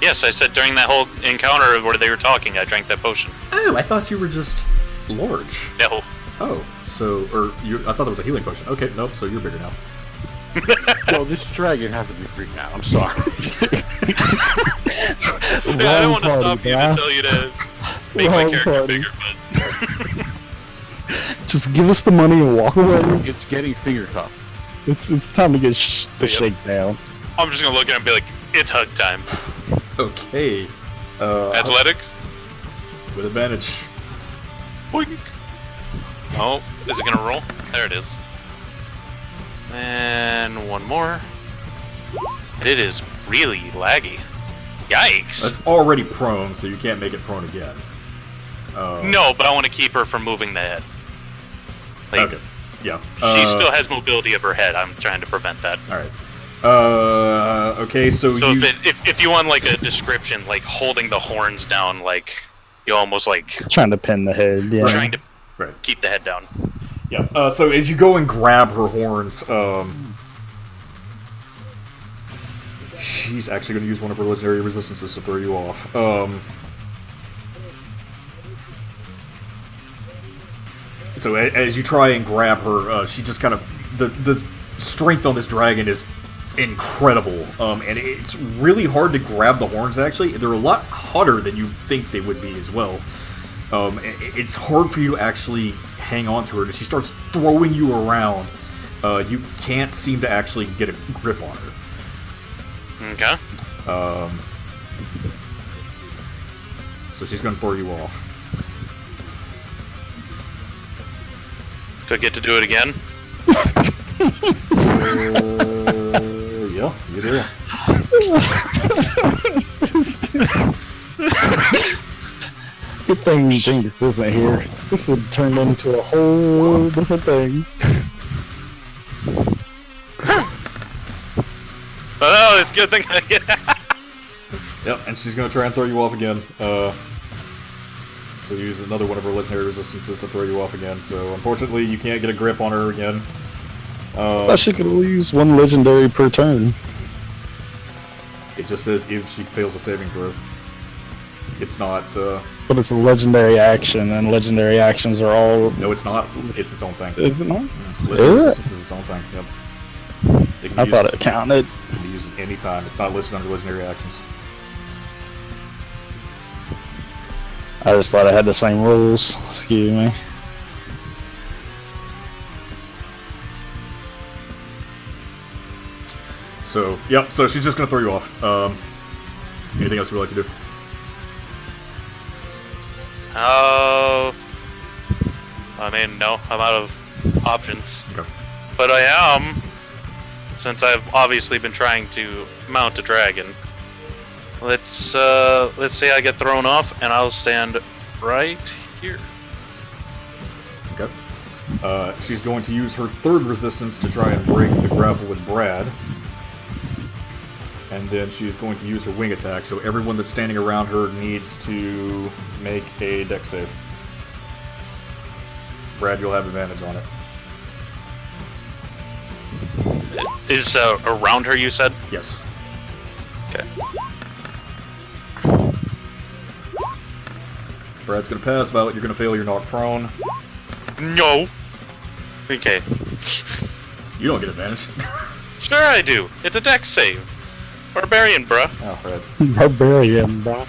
Yes, I said during that whole encounter where they were talking, I drank that potion. Oh, I thought you were just large. No. Oh, so I thought that was a healing potion. Okay, nope. So you're bigger now. Well, this dragon has to be freaking out. I'm sorry. Yeah, I don't want to stop you to tell you to make my character bigger, but Just give us the money and walk away. It's getting finger cuffed. It's time to get the shake down. I'm just gonna look at him and be like, it's hug time. Okay. Athletics? With advantage. Boink. Oh, is it gonna roll? There it is. And one more. It is really laggy. Yikes. That's already prone, so you can't make it prone again. No, but I want to keep her from moving the head. Like, Okay. Yeah. she still has mobility of her head. I'm trying to prevent that. All right. Okay, so So you. if you want like a description, like holding the horns down, like You almost like Trying to pin the head. Yeah. trying to Right. keep the head down. Yeah. So as you go and grab her horns, she's actually going to use one of her legendary resistances to throw you off. So as you try and grab her, she just kind of the strength on this dragon is incredible, and it's really hard to grab the horns. Actually, they're a lot hotter than you think they would be as well. It's hard for you to actually hang on to her, and she starts throwing you around. You can't seem to actually get a grip on her. Okay. So she's going to throw you off. Do I get to do it again? Yeah, you do. Good thing Jinx isn't here. This would turn into a whole different thing. Oh, it's a good thing I get. Yep, and she's going to try and throw you off again. So use another one of her legendary resistances to throw you off again. So unfortunately, you can't get a grip on her again. I thought she could only use one legendary per turn. It just says if she fails a saving throw. It's not. But it's a legendary action, and legendary actions are all. No, it's not. It's its own thing. Is it not? Legendary Is resistance is its own thing. Yep. I thought it counted. It can be used at any time. It's not listed under legendary actions. I just thought I had the same rules. Excuse me. So, yep. So she's just gonna throw you off. Anything else you would like to do? I mean, no, I'm out of options. Okay. But I am, since I've obviously been trying to mount a dragon. Let's say I get thrown off, and I'll stand right here. Okay. She's going to use her third resistance to try and break the grapple with Brad. And then she's going to use her wing attack, so everyone that's standing around her needs to make a dex save. Brad, you'll have advantage on it. Is around her, you said? Yes. Okay. Brad's gonna pass, Violet, you're gonna fail, you're knocked prone. No. Okay. You don't get advantage. Sure I do. It's a dex save. Barbarian, bruh. Oh, Fred. Barbarian, bro.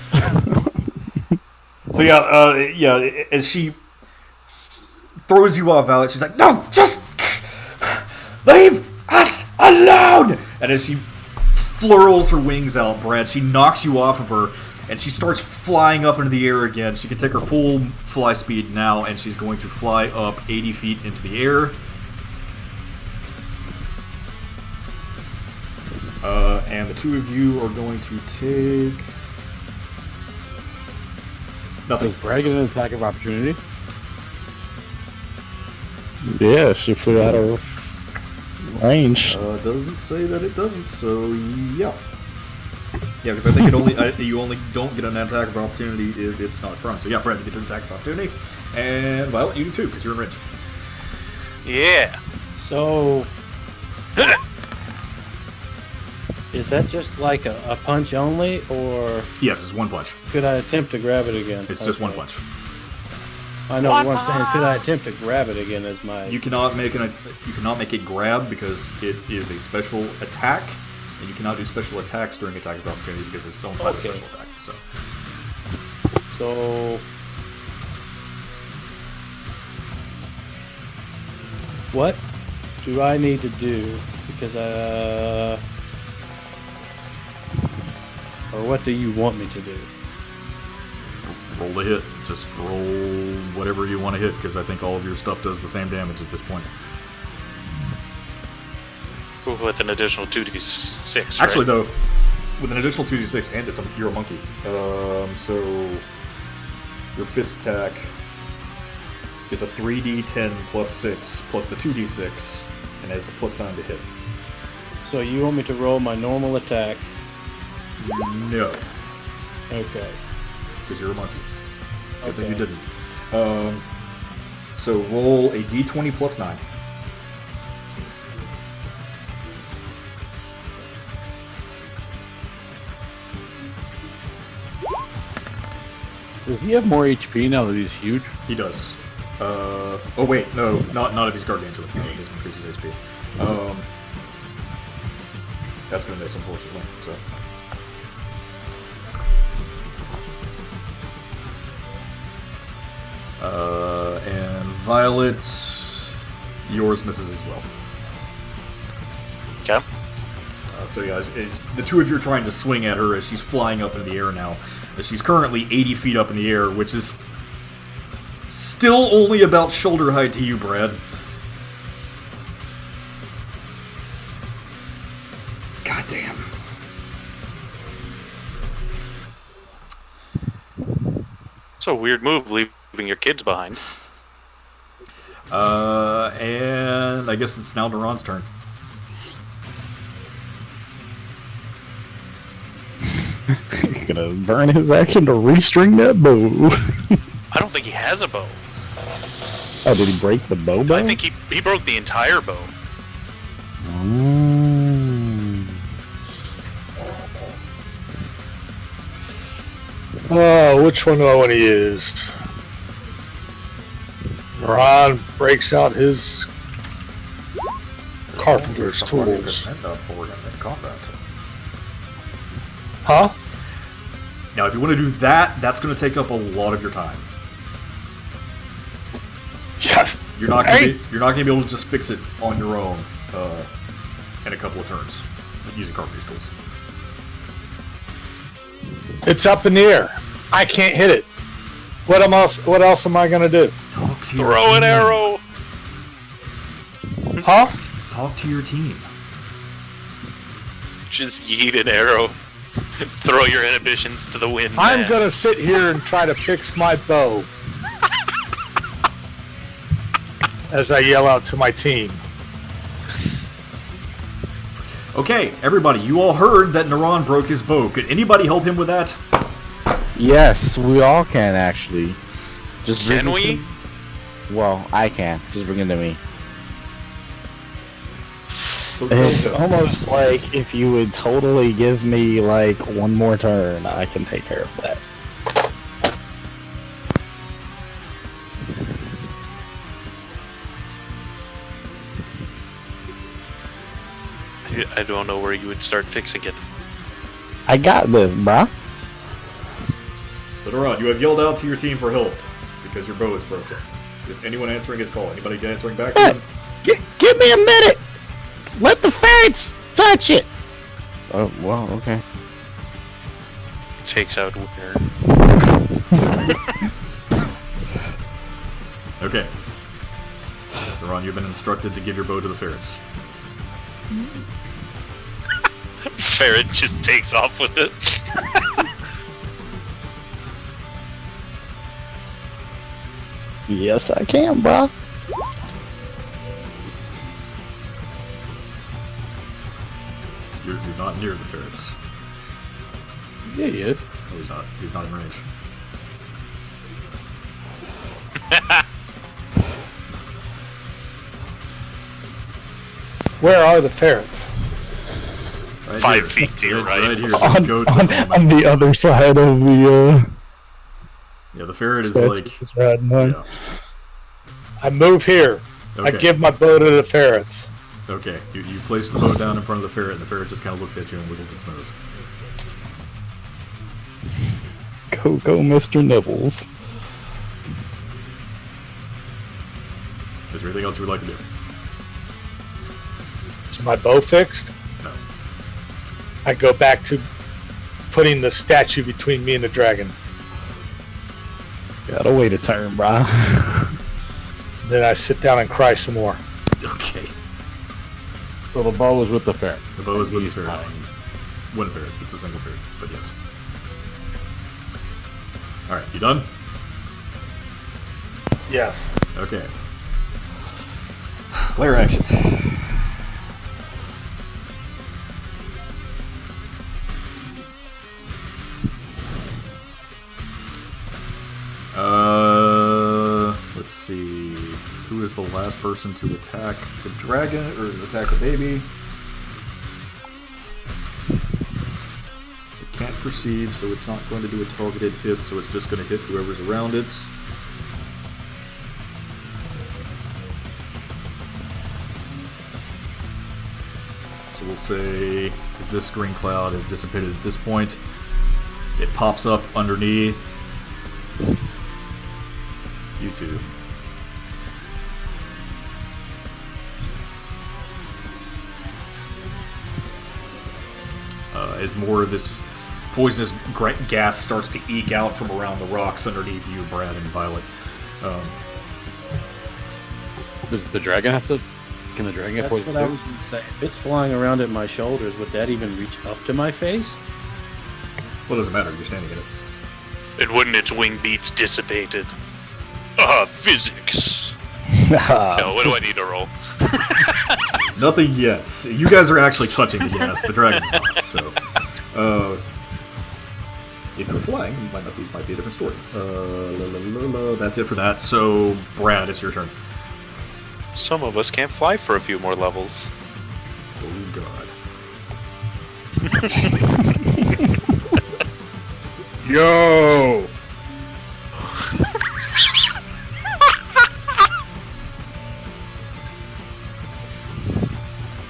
So yeah, as she throws you off, Violet, she's like, "No, just leave us alone!" And as she flurls her wings out, Brad, she knocks you off of her, and she starts flying up into the air again. She can take her full fly speed now, and she's going to fly up 80 feet into the air. And the two of you are going to take nothing. Does Brad get an attack of opportunity? Yeah, she flew out of range. Doesn't say that it doesn't, so yeah. Yeah, because I think it only you only don't get an attack of opportunity if it's not prone. So yeah, Brad, you get an attack of opportunity, and Violet, you do too, because you're in range. Yeah. So, is that just like a punch only, or Yes, it's one punch. could I attempt to grab it again? It's just one Okay. punch. I know what I'm saying. Could I attempt to grab it again as my? You cannot make a grab because it is a special attack, and you cannot do special attacks during attack of opportunity because it's its own type of special attack. So, what do I need to do? Because or what do you want me to do? Roll the hit. Just roll whatever you want to hit, because I think all of your stuff does the same damage at this point. With an additional 2d6. Actually, right? though, with an additional 2d6, and you're a monkey. So your fist attack is a 3d10 plus 6 plus the 2d6, and it's a plus 9 to hit. So you want me to roll my normal attack? No, Okay. because you're a monkey. Good thing you didn't. So roll a d20 plus 9. Does he have more HP now that he's huge? He does. Oh wait, no, not if he's gargantuan. No, it doesn't increase his HP. That's gonna miss, unfortunately. So. And Violet, yours misses as well. Okay. So yeah, the two of you are trying to swing at her as she's flying up in the air now. She's currently 80 feet up in the air, which is still only about shoulder height to you, Brad. God damn. It's a weird move, leaving your kids behind. And I guess it's now Duran's turn. He's gonna burn his action to restring that bow. I don't think he has a bow. Oh, did he break the bow? I think he broke the entire bow. Oh, which one do I want to use? Ron breaks out his carpenter's tools. Huh? Now, if you want to do that, that's going to take up a lot of your time. Yeah. You're not going to be able to just fix it on your own in a couple of turns using carpenter's tools. It's up in the air. I can't hit it. What else am I gonna do? Throw an arrow. Huh? Talk to your team. Just yeet an arrow. Throw your inhibitions to the wind. I'm gonna sit here and try to fix my bow. As I yell out to my team. Okay, everybody, you all heard that Naran broke his bow. Could anybody help him with that? Yes, we all can actually. Just bring Can it we? to- Well, I can. Just bring it to me. So It's almost like if you would totally give me like one more turn, I can take care of that. I don't know where you would start fixing it. I got this, bruh. So Naran, you have yelled out to your team for help because your bow is broken. Is anyone answering his call? Anybody answering back to him? Give me a minute! Let the ferrets touch it! Oh, well, okay. Takes out Winner. Okay. Naran, you've been instructed to give your bow to the ferrets. Ferret just takes off with it. Yes, I can, bruh. You're not near the ferrets. Yeah, he is. No, he's not. He's not in range. Where are the ferrets? Right 5 here. feet to your right. Right here. On, Goats on the other side of the yeah, the ferret is statue like. he's riding on. Yeah. I move here. Okay. I give my bow to the ferrets. Okay. You place the bow down in front of the ferret, and the ferret just kind of looks at you and wiggles its nose. Go, Mr. Nibbles. Is there anything else you would like to do? Is my bow fixed? No. I go back to putting the statue between me and the dragon. Gotta wait a turn, bruh. Then I sit down and cry some more. Okay. So the ball was with the ferret. The bow is with the He's ferret. fine. One ferret. It's a single ferret, but yes. Alright, you done? Yes. Okay. Flare action. last person to attack the dragon, or attack the baby. It can't perceive, so it's not going to do a targeted hit, so it's just going to hit whoever's around it. So we'll say, as this green cloud has dissipated at this point, it pops up underneath you two. As more of this poisonous gas starts to eke out from around the rocks underneath you, Brad and Violet. Does the dragon have to? Can the dragon get That's poisoned what I too? was going to say. If it's flying around at my shoulders, would that even reach up to my face? Well, it doesn't matter, you're standing in it. And wouldn't its wing beats dissipated? Physics. No, what do I need to roll? Nothing yet. You guys are actually touching the gas, the dragon's not, so... if you're flying, it might be a different story. That's it for that. So, Brad, it's your turn. Some of us can't fly for a few more levels. Oh, God. Yo!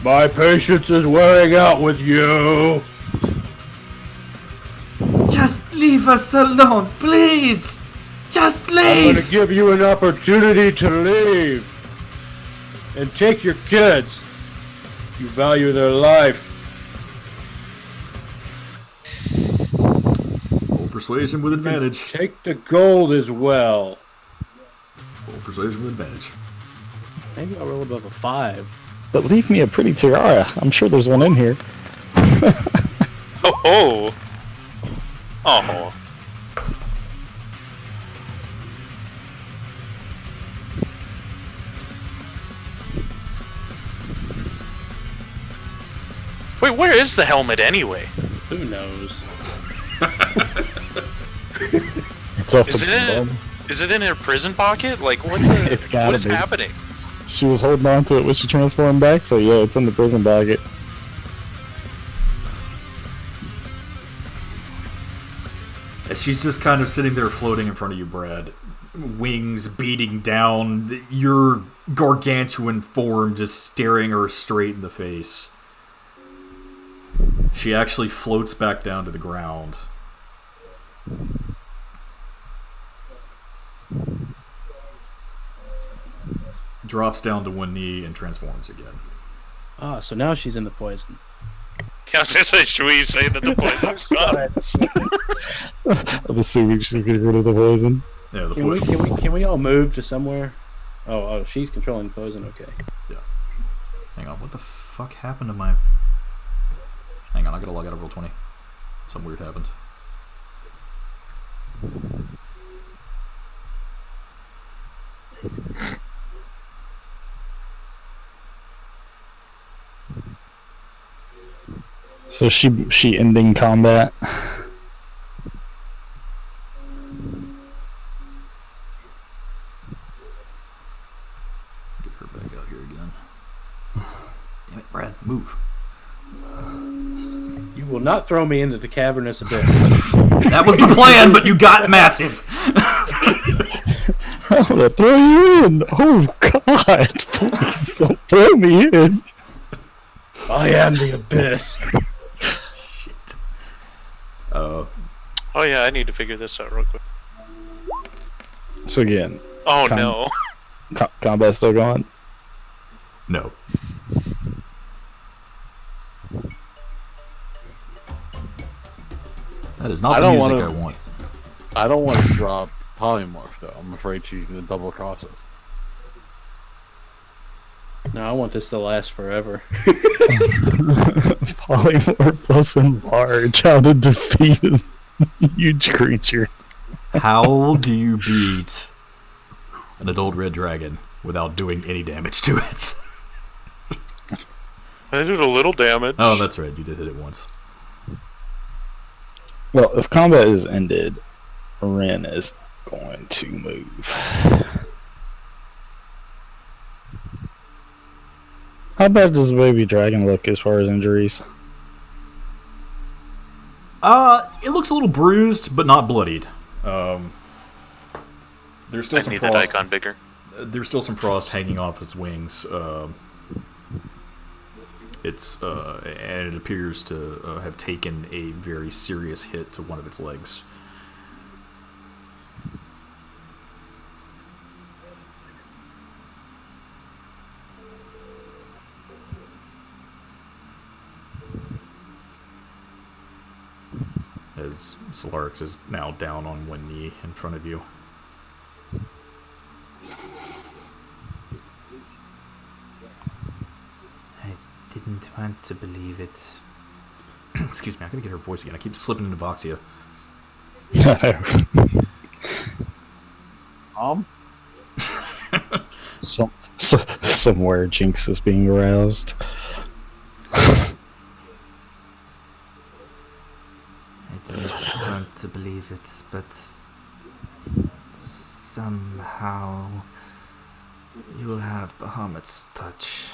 My patience is wearing out with you. Just leave us alone, please! Just I'm gonna leave! give you an opportunity to leave. And take your kids. You value their life. Roll persuasion with advantage. Take the gold as well. Roll persuasion with advantage. Maybe I'll roll above a 5. But leave me a pretty tiara. I'm sure there's one in here. Oh! Oh. Wait, where is the helmet anyway? Who knows? It's off Is the it in, bum. is it in her prison pocket? Like, what the, It's gotta what is be. happening? She was holding on to it when she transformed back, so yeah, it's in the prison pocket. And she's just kind of sitting there floating in front of you, Brad. Wings beating down, your gargantuan form just staring her straight in the face. She actually floats back down to the ground. Drops down to one knee and transforms again. Ah, so now she's in the poison. I was gonna say, should we say that the poison's gone? I'm assuming she's getting rid of the poison. Yeah, the Can we all move to somewhere? Oh, she's controlling the poison. Okay. Hang on, what the fuck happened to my... Hang on, I gotta log out of Roll20. Something weird happened. So she ending combat. Get her back out here again. Damn it, Brad, move. You will not throw me into the cavernous abyss. That was the plan, but you got massive! I'm gonna throw you in! Oh god! Please don't throw me in! I am the abyss. Shit. Oh yeah, I need to figure this out real quick. So again, Oh no. combat still going? No. That is not I the don't music wanna- I want. I don't want to drop polymorph though. I'm afraid she's gonna double cross us. No, I want this to last forever. Polymorph plus enlarge. How to defeat a huge creature. How do you beat an adult red dragon without doing any damage to it? I did a little damage. Oh, that's right. You did hit it once. Well, if combat is ended, Ren is going to move. How bad does the baby dragon look as far as injuries? It looks a little bruised, but not bloodied. There's still I some need that frost. icon bigger. There's still some frost hanging off its wings. And it appears to have taken a very serious hit to one of its legs. As Solarix is now down on one knee in front of you. I didn't want to believe it. Excuse me, I gotta get her voice again. I keep slipping into Voxia. Somewhere Jinx is being aroused. I didn't want to believe it, but somehow you have Bahamut's touch.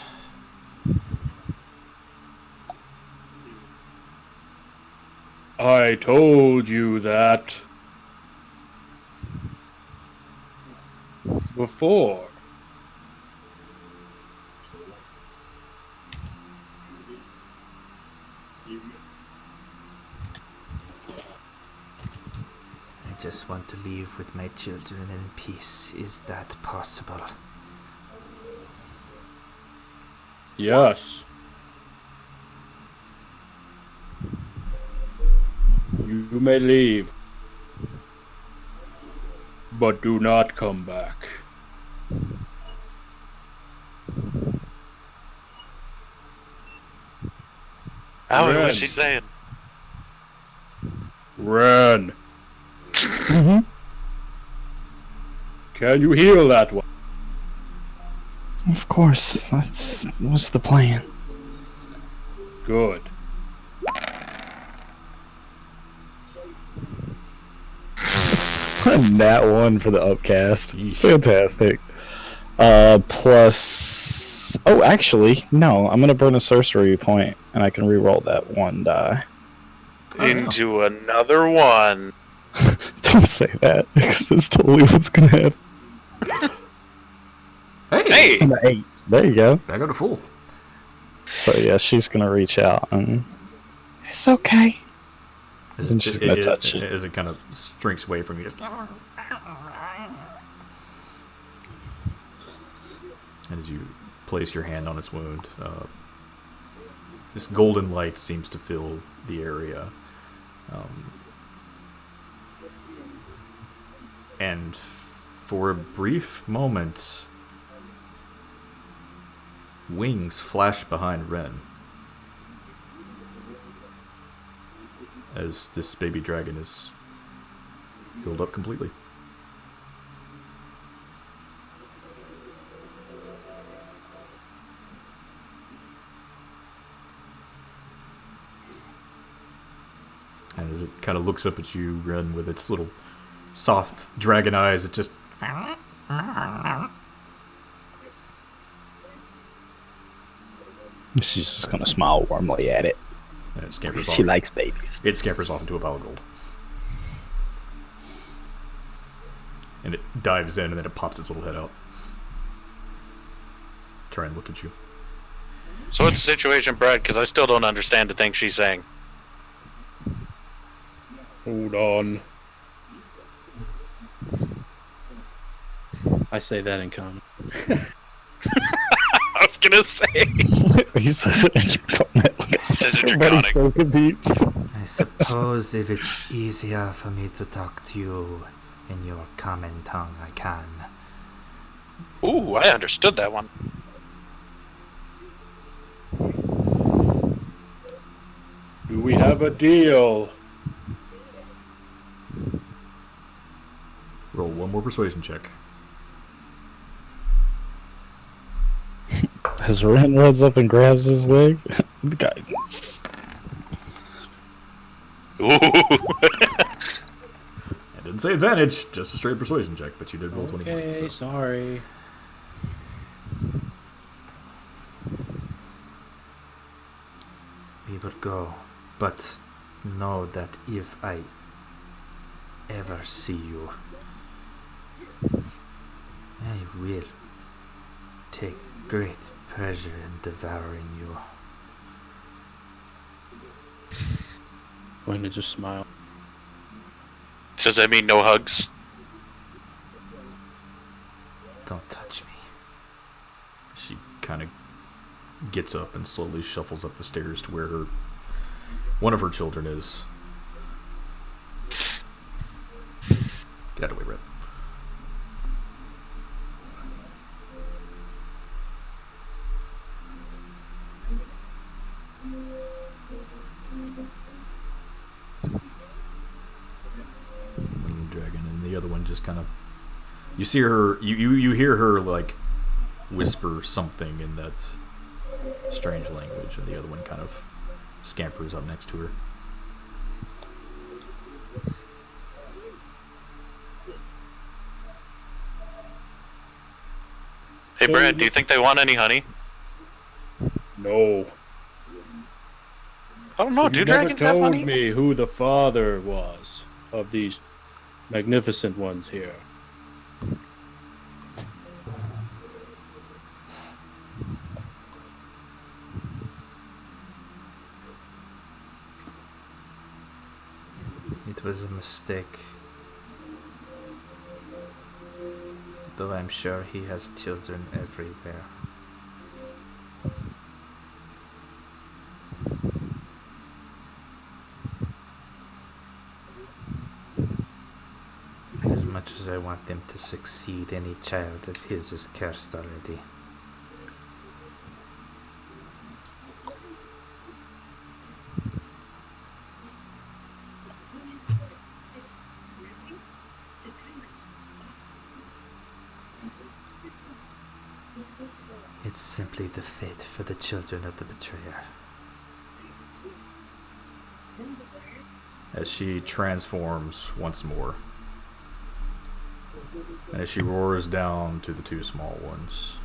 I told you that before. I just want to leave with my children in peace. Is that possible? Yes. You may leave, but do not come back. How Ren. was she saying? Ren, can you heal that one? Of course, that was the plan. Good. That one for the upcast. Fantastic. Plus... Oh, actually, no. I'm going to burn a sorcery point, and I can re-roll that one die. Into another one. Don't say that, because that's totally what's going to happen. Hey! And an 8. There you go. Back up to full. So, yeah, she's going to reach out, and... It's okay. And she's going to touch you. As it kind of shrinks away from you. Just... And as you place your hand on its wound, this golden light seems to fill the area. And for a brief moment, wings flash behind Ren as this baby dragon is healed up completely. And as it kind of looks up at you, Ren, with its little soft dragon eyes, it just... She's just going to smile warmly at it. And it scampers She off. likes babies. It scampers off into a pile of gold. And it dives in, and then it pops its little head out. Try and look at you. So what's the situation, Brad? Because I still don't understand the thing she's saying. Hold on. I say that in common. I was gonna say. He says it in Draconic. Says it Everybody's draconic. so confused. I suppose if it's easier for me to talk to you in your common tongue, I can. Ooh, I understood that one. Do we have a deal? Roll one more persuasion check. As Ren runs up and grabs his leg, the guy. Ooh. I didn't say advantage, just a straight persuasion check, but you did roll 25. Okay, So. sorry. We will go, but know that if I ever see you, I will take great pleasure in devouring you. Going to just smile. Does that mean no hugs? Don't touch me. She kind of gets up and slowly shuffles up the stairs to where one of her children is. Get out of the way, Red. Dragon, and the other one just kind of. You see her. You hear her like whisper something in that strange language, and the other one kind of scampers up next to her. Hey, Brad, do you think they want any honey? No. I don't know. You Do never dragons have told honey? me who the father was of these magnificent ones here. It was a mistake. Though I'm sure he has children everywhere. As much as I want them to succeed, any child of his is cursed already. It's simply the fate for the children of the betrayer. As she transforms once more. And as she roars down to the two small ones.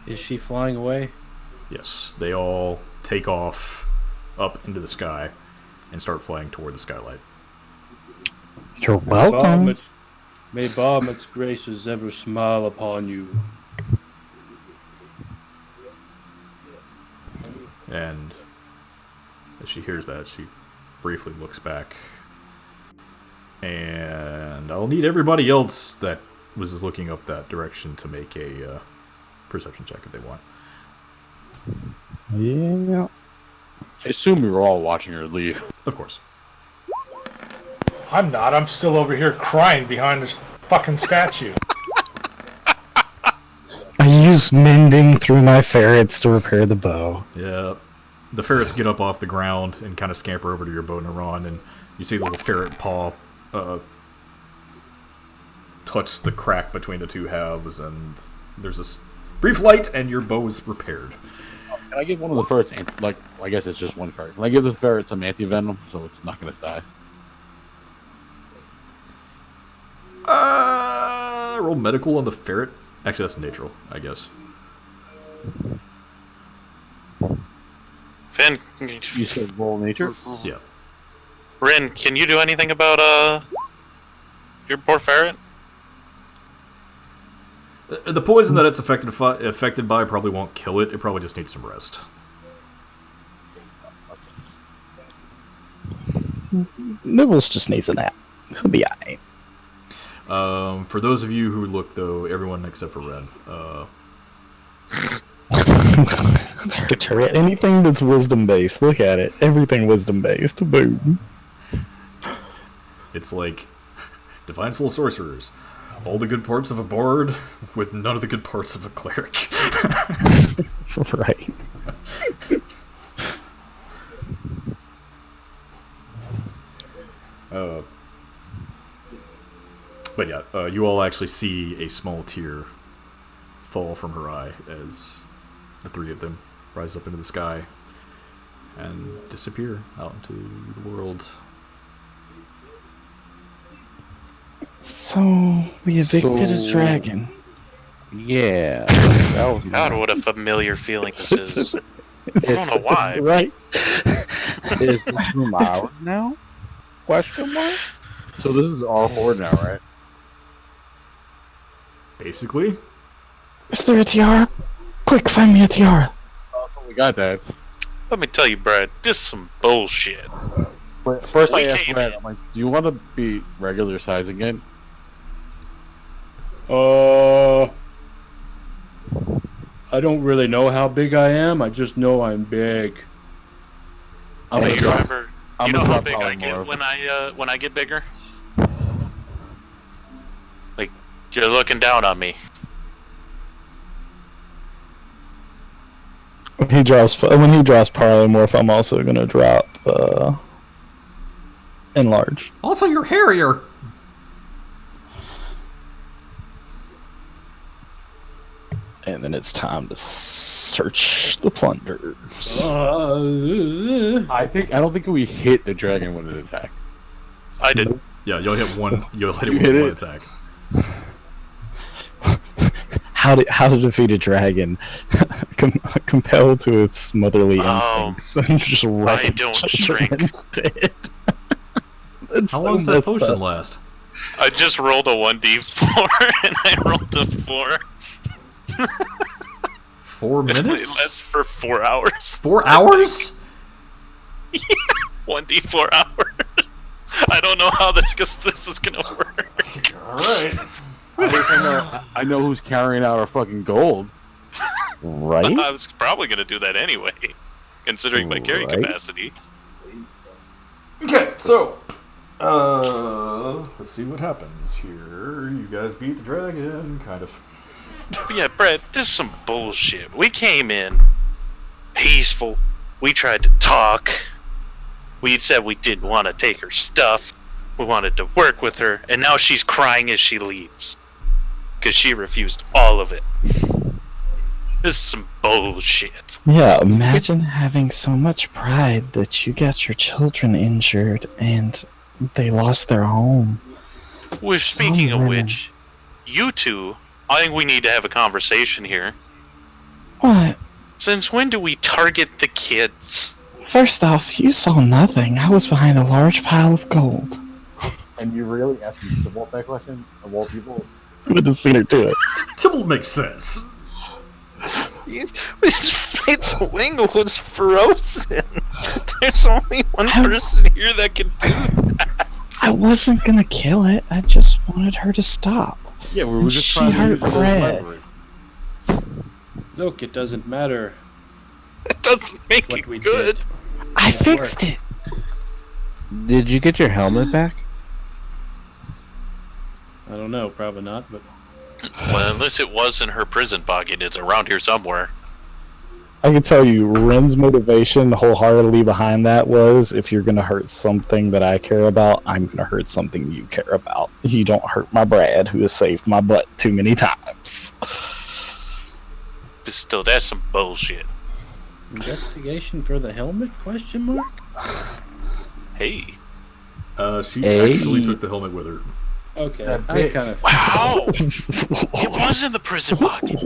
Is she flying away? Yes, they all take off up into the sky and start flying toward the skylight. You're welcome. May Bahamut's graces ever smile upon you. And as she hears that, she briefly looks back. And I'll need everybody else that was looking up that direction to make a perception check if they want. Yeah. I assume we were all watching her leave. Of course. I'm not. I'm still over here crying behind this fucking statue. I use mending through my ferrets to repair the bow. Yeah. The ferrets get up off the ground and kind of scamper over to your bow, Naran, and you see the little ferret paw touch the crack between the two halves, and there's this brief light, and your bow is repaired. Can I give one of the ferrets, like, I guess it's just one ferret. Can I give the ferret some anti-venom so it's not going to die? Roll medical on the ferret. Actually, that's natural, I guess. Finn, You said roll nature? Yeah. Rin, can you do anything about your poor ferret? The poison that it's affected by probably won't kill it. It probably just needs some rest. Nibbles just needs a nap. He'll be alright. For those of you who look, though, everyone except for Ren. Anything that's wisdom based, look at it. Everything wisdom based. Boom. It's like Divine Soul Sorcerers. All the good parts of a bard with none of the good parts of a cleric. Right. But yeah, you all actually see a small tear fall from her eye as the three of them rise up into the sky. and disappear out into the world. So we evicted a So- dragon. Yeah. That was God, what a familiar feeling this is. I don't know why. Right? Is this room ours now? Question mark? So this is our horde now, right? Basically, Is there a tiara? Quick, find me a tiara. We got that. Let me tell you, Brad, this is some bullshit. But first I We asked came Brad, in. I'm like, do you want to be regular size again? I don't really know how big I am. I just know I'm big. I'm Hey, gonna you drop- remember? I'm You know gonna how drop big I polymorph. get when I get bigger? Like you're looking down on me. When he drops polymorph, I'm also gonna drop enlarge. also you're hairier. And then it's time to search the plunders. I don't think we hit the dragon with an attack. I did. Yeah, you'll hit one. You'll hit it You with hit one it? attack. How to defeat a dragon? Compelled to its motherly instincts and just wreck I its don't children shrink. instead. It's How so long does that messed potion up. last? I just rolled a 1d4 and I rolled a 4. 4 It minutes? lasts for 4 hours. 4 hours? 1d4 hours. I don't know how this is gonna work. Alright. I know who's carrying out our fucking gold. Right? I was probably gonna do that anyway, considering my carrying Right. capacity. Okay, so let's see what happens here. You guys beat the dragon, kind of. But yeah, Brett, this is some bullshit. We came in peaceful. We tried to talk. We said we didn't want to take her stuff. We wanted to work with her, and now she's crying as she leaves. Because she refused all of it. This is some bullshit. Yeah, imagine having so much pride that you got your children injured and they lost their home. Well, speaking of women. which, you two, I think we need to have a conversation here. What? Since when do we target the kids? First off, you saw nothing. I was behind a large pile of gold. And you really asked me to vote that question of all people? Would have seen her do it. Tibble makes sense. Its wing was frozen. There's only one person here that can do that. I wasn't gonna kill it. I just wanted her to stop. Yeah, we were And just she trying to hurt use those Brad. leverage. Look, it doesn't matter It doesn't make what it we good. did. I It fixed worked. it. Did you get your helmet back? I don't know, probably not, but Well, unless it was in her prison pocket, it's around here somewhere. I can tell you, Ren's motivation wholeheartedly behind that was, if you're gonna hurt something that I care about, I'm gonna hurt something you care about. You don't hurt my Brad, who has saved my butt too many times. But still, that's some bullshit. investigation for the helmet? Question mark. Hey. She Hey. actually took the helmet with her. Okay, That I bitch. kind of. Wow! It was in the prison pocket.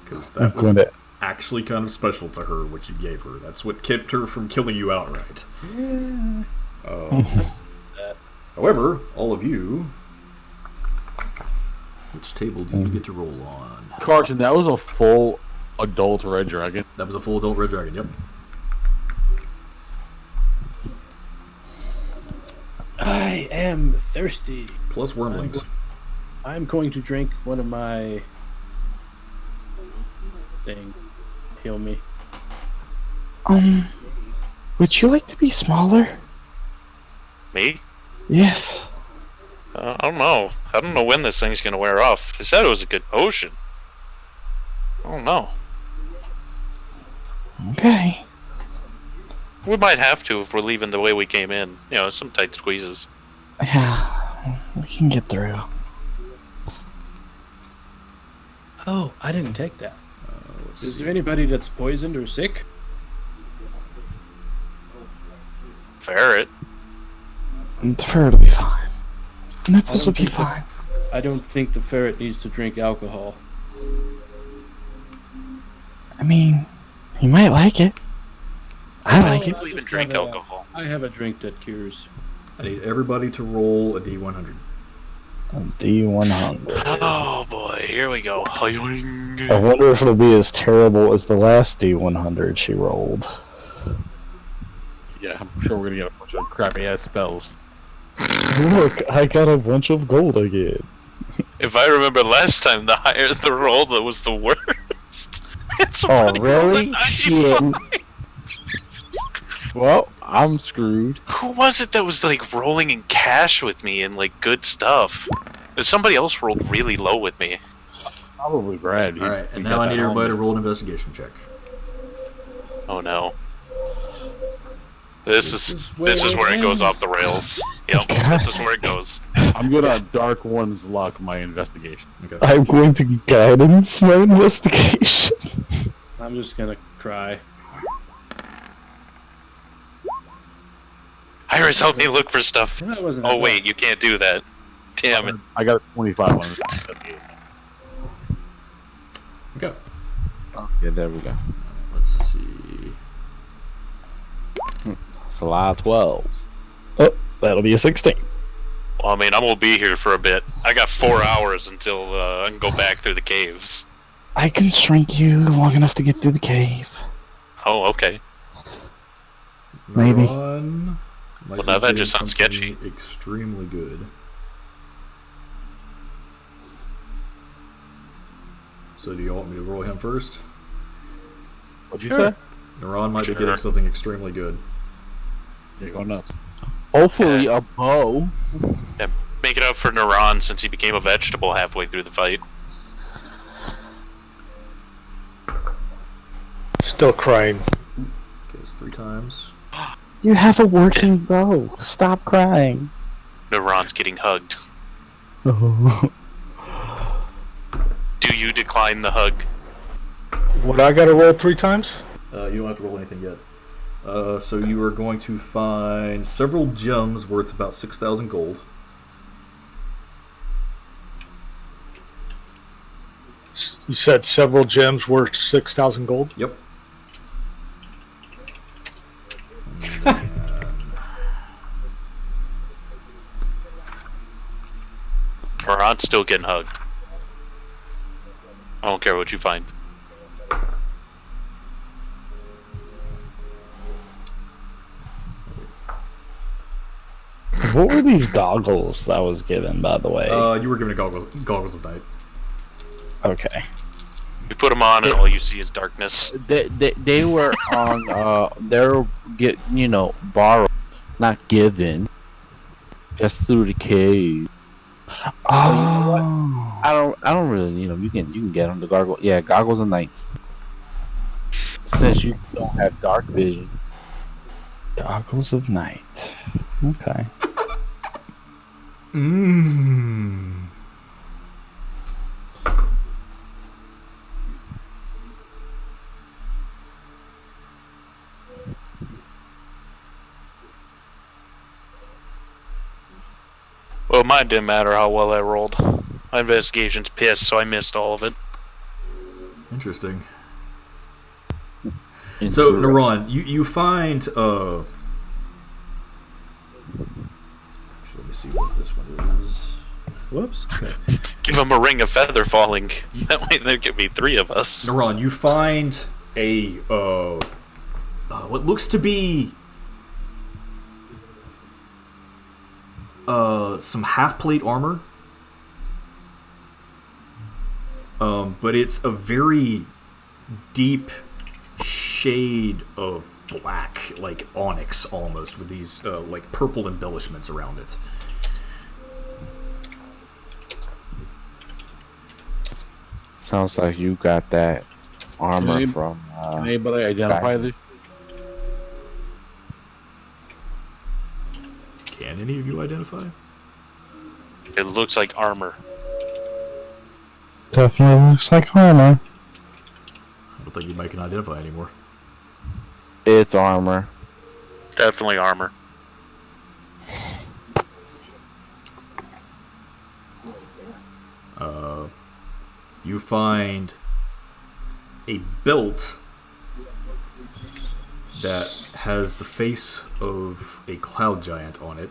Because I'm that was going to. actually kind of special to her, what you gave her. That's what kept her from killing you outright. However, all of you... Which table do you get to roll on? Carson, that was a full adult red dragon. That was a full adult red dragon, yep. I am thirsty. Plus wormlings. I'm going to drink one of my thing. Heal me. Would you like to be smaller? Me? Yes. I don't know. I don't know when this thing's gonna wear off. They said it was a good potion. I don't know. Okay. We might have to if we're leaving the way we came in. You know, some tight squeezes. Yeah, we can get through. Oh, I didn't take that. Is there anybody that's poisoned or sick? Ferret. The ferret will be fine. Nipples will be fine. I don't think the ferret needs to drink alcohol. I mean, he might like it. I like it. People even drink alcohol. I have a drink that cures. I need everybody to roll a D100. A D100. Oh boy, here we go. I wonder if it'll be as terrible as the last D100 she rolled. Yeah, I'm sure we're gonna get a bunch of crappy ass spells. Look, I got a bunch of gold again. If I remember last time, the higher the roll, that was the worst. Oh, really? Shit. Well, I'm screwed. Who was it that was like rolling in cash with me and like good stuff? Somebody else rolled really low with me. Probably Brad. Alright, and now I need everybody to roll an investigation check. Oh no. This is where it goes off the rails. Yep, this is where it goes. I'm gonna Dark One's luck my investigation. Okay. I'm going to guidance my investigation. I'm just gonna cry. Iris, help me look for stuff. That wasn't Oh wait, you can't do that. Damn it. I got a 25 on investigation. Okay. Yeah, there we go. Let's see. It's a lot of 12s. Oh, that'll be a 16. Well, I mean, I'm gonna be here for a bit. I got 4 hours until I can go back through the caves. I can shrink you long enough to get through the cave. Oh, okay. Maybe. Well, now that just sounds sketchy. Extremely good. So do you want me to roll him first? What'd you say? Naran might be getting something extremely good. You're going nuts. Hopefully a bow. Yeah, make it up for Naran since he became a vegetable halfway through the fight. Still crying. Okay, it's 3 times. You have a working bow. Stop crying. Naran's getting hugged. Oh. Do you decline the hug? What, I gotta roll 3 times? You don't have to roll anything yet. So you are going to find several gems worth about 6,000 gold. You said several gems worth 6,000 gold? Yep. And then... Naran's still getting hugged. I don't care what you find. What were these goggles I was given, by the way? you were given goggles of night. Okay. You put them on and all you see is darkness. They were on, they're borrowed, not given. Just through the cave. Oh. I don't really need them. You can get them. The goggles, yeah, goggles of nights. Since you don't have dark vision. Goggles of night. Okay. Mmm. Well, mine didn't matter how well I rolled. My investigation's pissed, so I missed all of it. Interesting. So, Naran, you find, let me see what this one is. Whoops. Okay. Give him a ring of feather falling. That way there could be 3 of us. Naran, you find a, what looks to be, some half-plate armor. But it's a very deep shade of black, like onyx almost, with these like purple embellishments around it. Sounds like you got that armor from. Can anybody identify this? Can any of you identify? It looks like armor. Definitely looks like armor. It'll don't think anybody can identify anymore. It's armor. It's definitely armor. You find a belt that has the face of a cloud giant on it.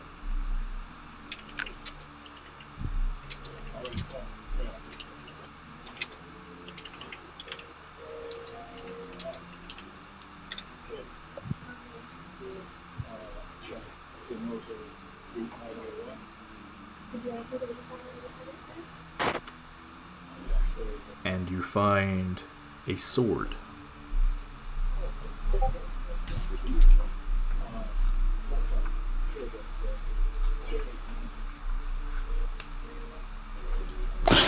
And you find a sword.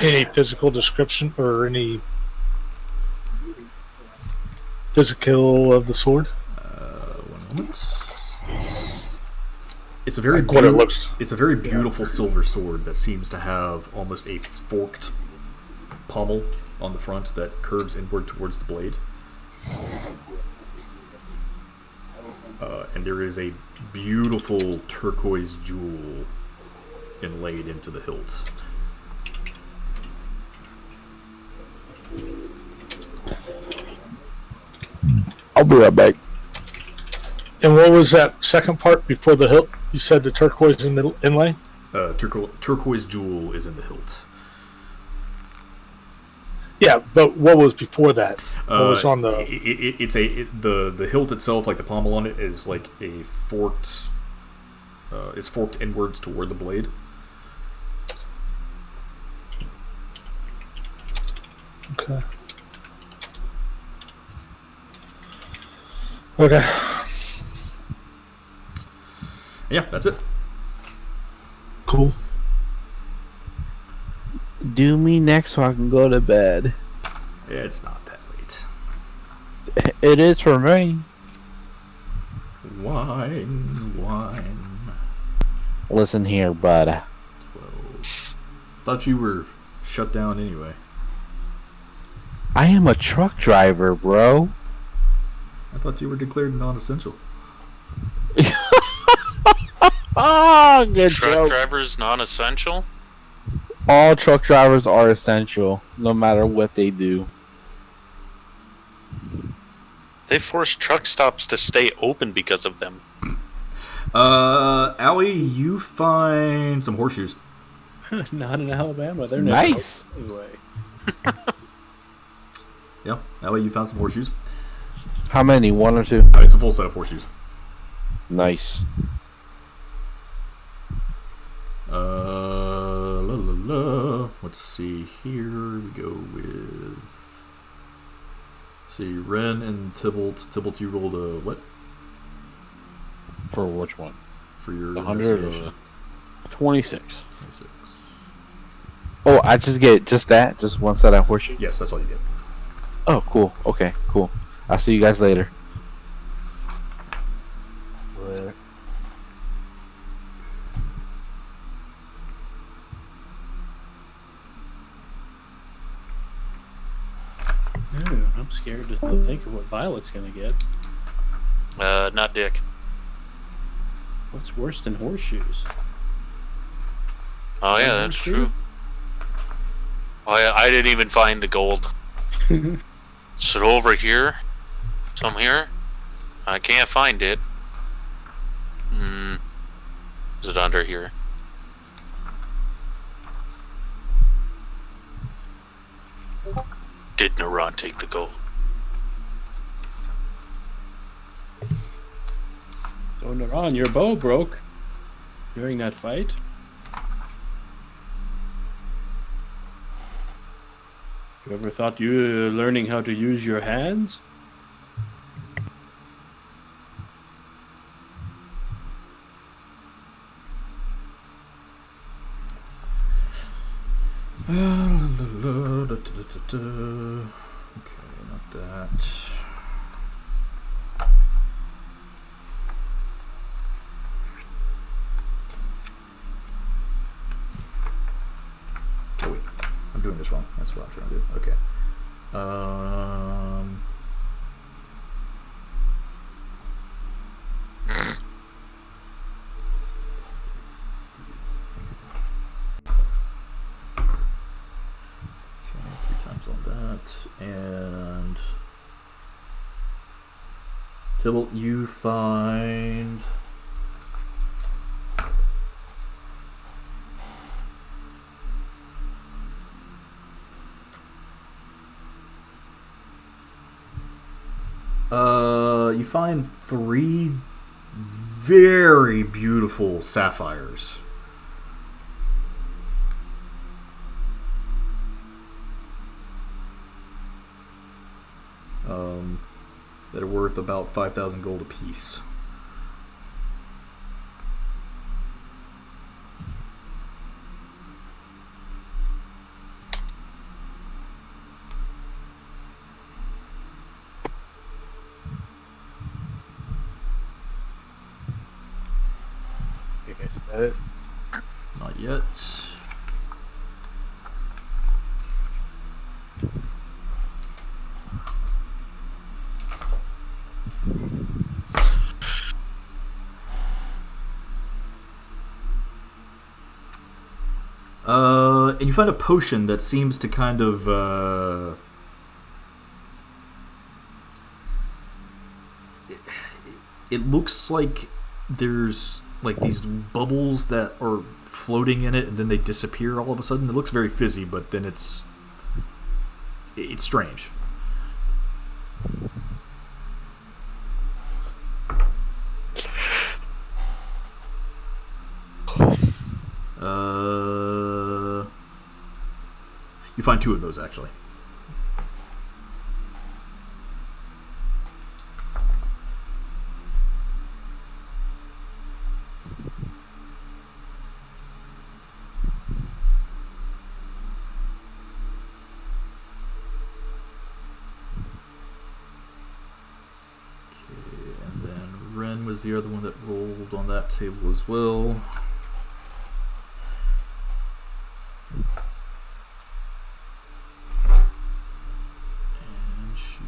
Any physical description or any physical of the sword? One moment. It's a very Like what it looks. It's a very beautiful silver sword that seems to have almost a forked pommel on the front that curves inward towards the blade. And there is a beautiful turquoise jewel inlaid into the hilt. I'll be right back. And what was that second part before the hilt? You said the turquoise inlay? Turquoise jewel is in the hilt. Yeah, but what was before that? What was on the... The hilt itself, like the pommel on it, is like a forked... is forked inwards toward the blade. Okay. Okay. Yeah, that's it. Cool. Do me next so I can go to bed. Yeah, it's not that late. It is for me. Wine. Listen here, bud. 12. Thought you were shut down anyway. I am a truck driver, bro. I thought you were declared non-essential. Oh, good Truck joke. drivers non-essential? All truck drivers are essential, no matter what they do. They force truck stops to stay open because of them. Allie, you find some horseshoes. Not in Alabama. They're never Nice. open anyway. Yeah, Allie, you found some horseshoes. How many? One or two? It's a full set of horseshoes. Nice. Let's see, here we go with... See, Ren and Tybalt. Tybalt, you rolled a what? For which one? For your 100 or investigation. 26. 26. Oh, I just get just that? Just one set of horseshoes? Yes, that's all you get. Oh, cool. Okay, cool. I'll see you guys later. Ooh, I'm scared to think of what Violet's gonna get. Not Dick. What's worse than horseshoes? Oh yeah, that's true. Oh yeah, I didn't even find the gold. Is it over here? Some here? I can't find it. Is it under here? Did Naran take the gold? So Naran, your bow broke during that fight. You ever thought you learning how to use your hands? Okay, not that. Oh wait, I'm doing this wrong. That's what I'm trying to do. Okay. And Tybalt, you find you find 3 very beautiful sapphires. That are worth about 5,000 gold apiece. Not yet. And you find a potion that seems to kind of it looks like there's like these bubbles that are floating in it and then they disappear all of a sudden. It looks very fizzy, but then it's strange. You find 2 of those actually. Was the other one that rolled on that table as well. And she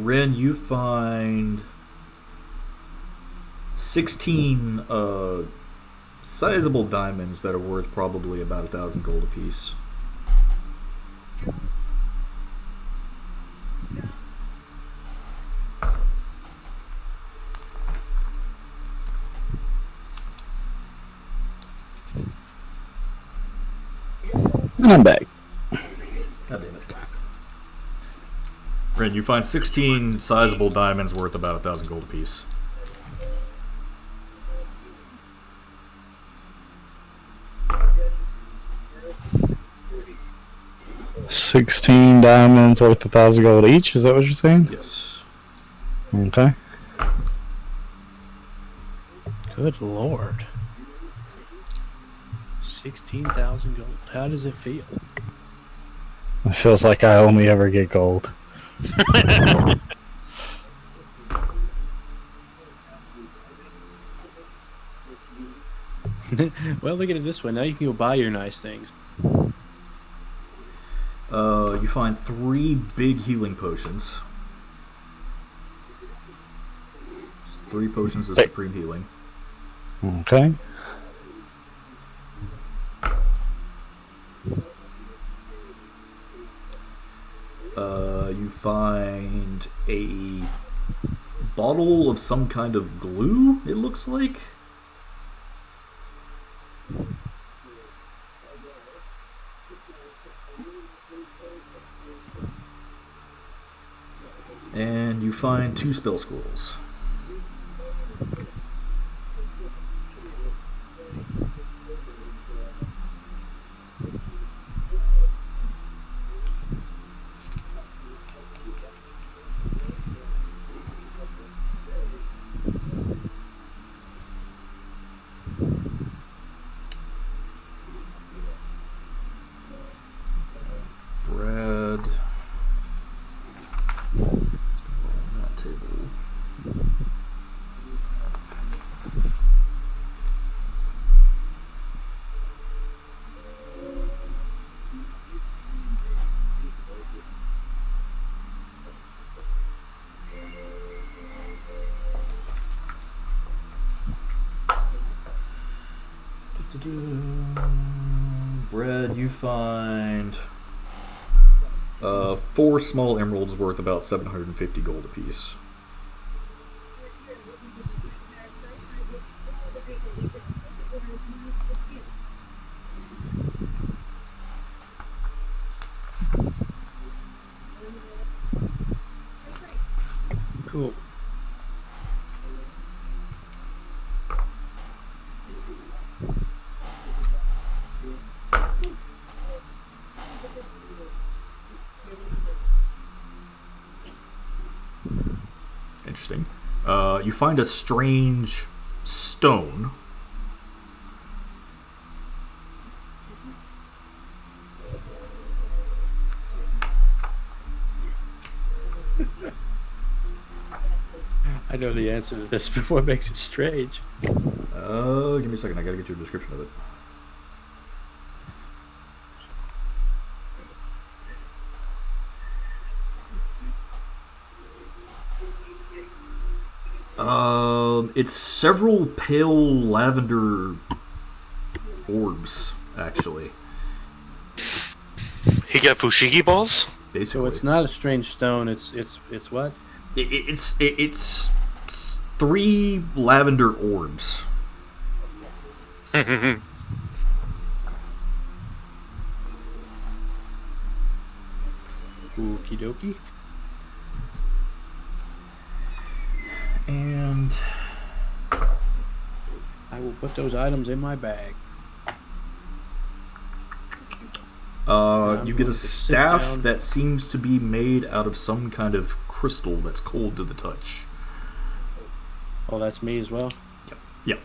Ren, you find 16 sizable diamonds that are worth probably about 1,000 gold apiece. I'm back. God damn it. Ren, you find 16 sizable diamonds worth about 1,000 gold apiece. $16 diamonds worth 1,000 gold each. Is that what you're saying? Yes. Okay. Good lord. 16,000 gold. How does it feel? It feels like I only ever get gold. Well, look at it this way. Now you can go buy your nice things. You find 3 big healing potions. 3 potions of supreme healing. Okay. You find a bottle of some kind of glue, it looks like. And you find 2 spell scrolls. Brad. Let's go on that table. Brad, you find 4 small emeralds worth about 750 gold apiece. Cool. Interesting. You find a strange stone. I know the answer to this, but what makes it strange? Give me a second. I gotta get you a description of it. It's several pale lavender orbs, actually. He got fushigi balls? Basically, So it's not a strange stone. It's what? it's 3 lavender orbs. Okie dokie. And I will put those items in my bag. you get going a to sit staff down. that seems to be made out of some kind of crystal that's cold to the touch. Oh, that's me as well. Yep.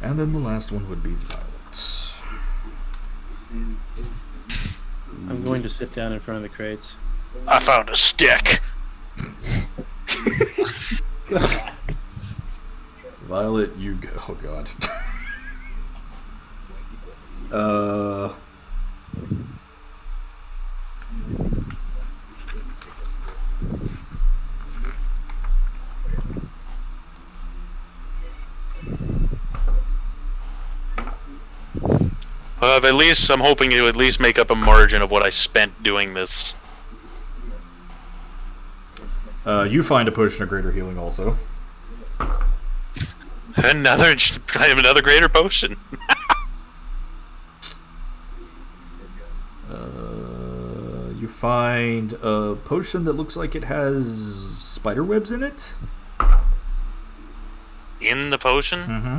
And then the last one would be violets. I'm going to sit down in front of the crates. I found a stick. Violet, you go. Oh god. At least I'm hoping to at least make up a margin of what I spent doing this. You find a potion of greater healing also. I have another greater potion. You find a potion that looks like it has spider webs in it. In the potion? Mm-hmm.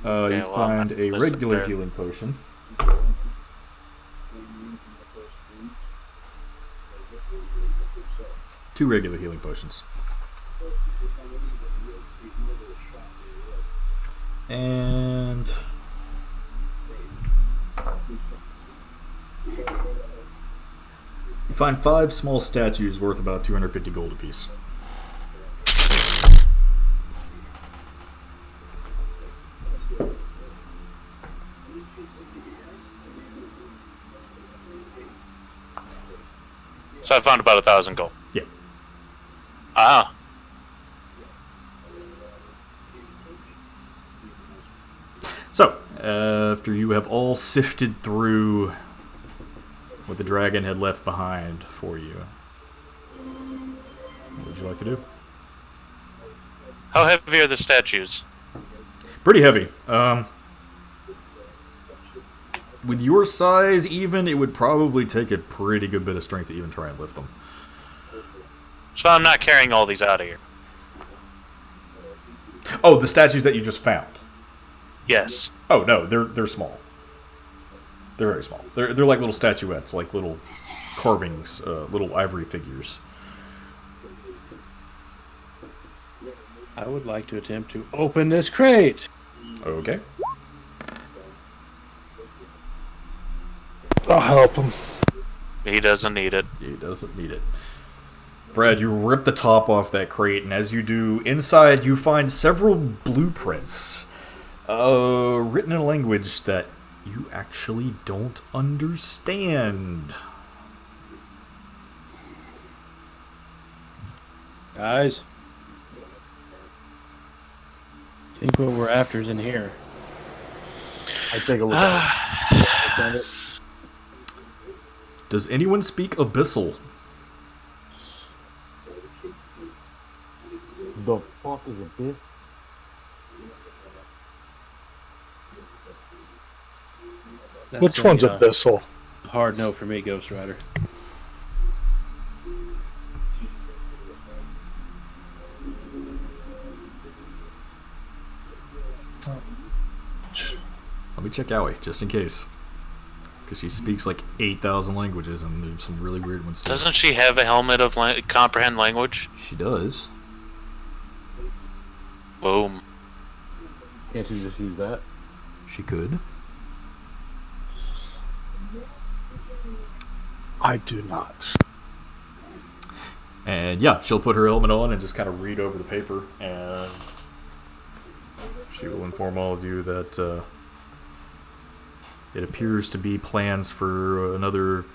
Okay, You well, find I'm a not regular there. healing potion. Two regular healing potions. And you find 5 small statues worth about 250 gold apiece. So I found about 1,000 gold. Yeah. Ah. So, after you have all sifted through what the dragon had left behind for you, what would you like to do? How heavy are the statues? Pretty heavy. With your size, even, it would probably take a pretty good bit of strength to even try and lift them. So I'm not carrying all these out of here. Oh, the statues that you just found. Yes. Oh no, they're small. They're very small. They're like little statuettes, like little carvings, little ivory figures. I would like to attempt to open this crate. Okay. I'll help him. He doesn't need it. He doesn't need it. Brad, you rip the top off that crate, and as you do, inside you find several blueprints, written in a language that you actually don't understand. Guys, I think what we're after is in here. I take a look at it. Does anyone speak Abyssal? The fuck is Abyss? That's Which one's a Abyssal? hard no for me, Ghost Rider. Let me check Aoi, just in case. Because she speaks like 8,000 languages, and there's some really weird ones too. Doesn't she have a helmet of comprehend language? She does. Boom. Can't you just use that? She could. I do not. And yeah, she'll put her helmet on and just kind of read over the paper, and she will inform all of you that it appears to be plans for another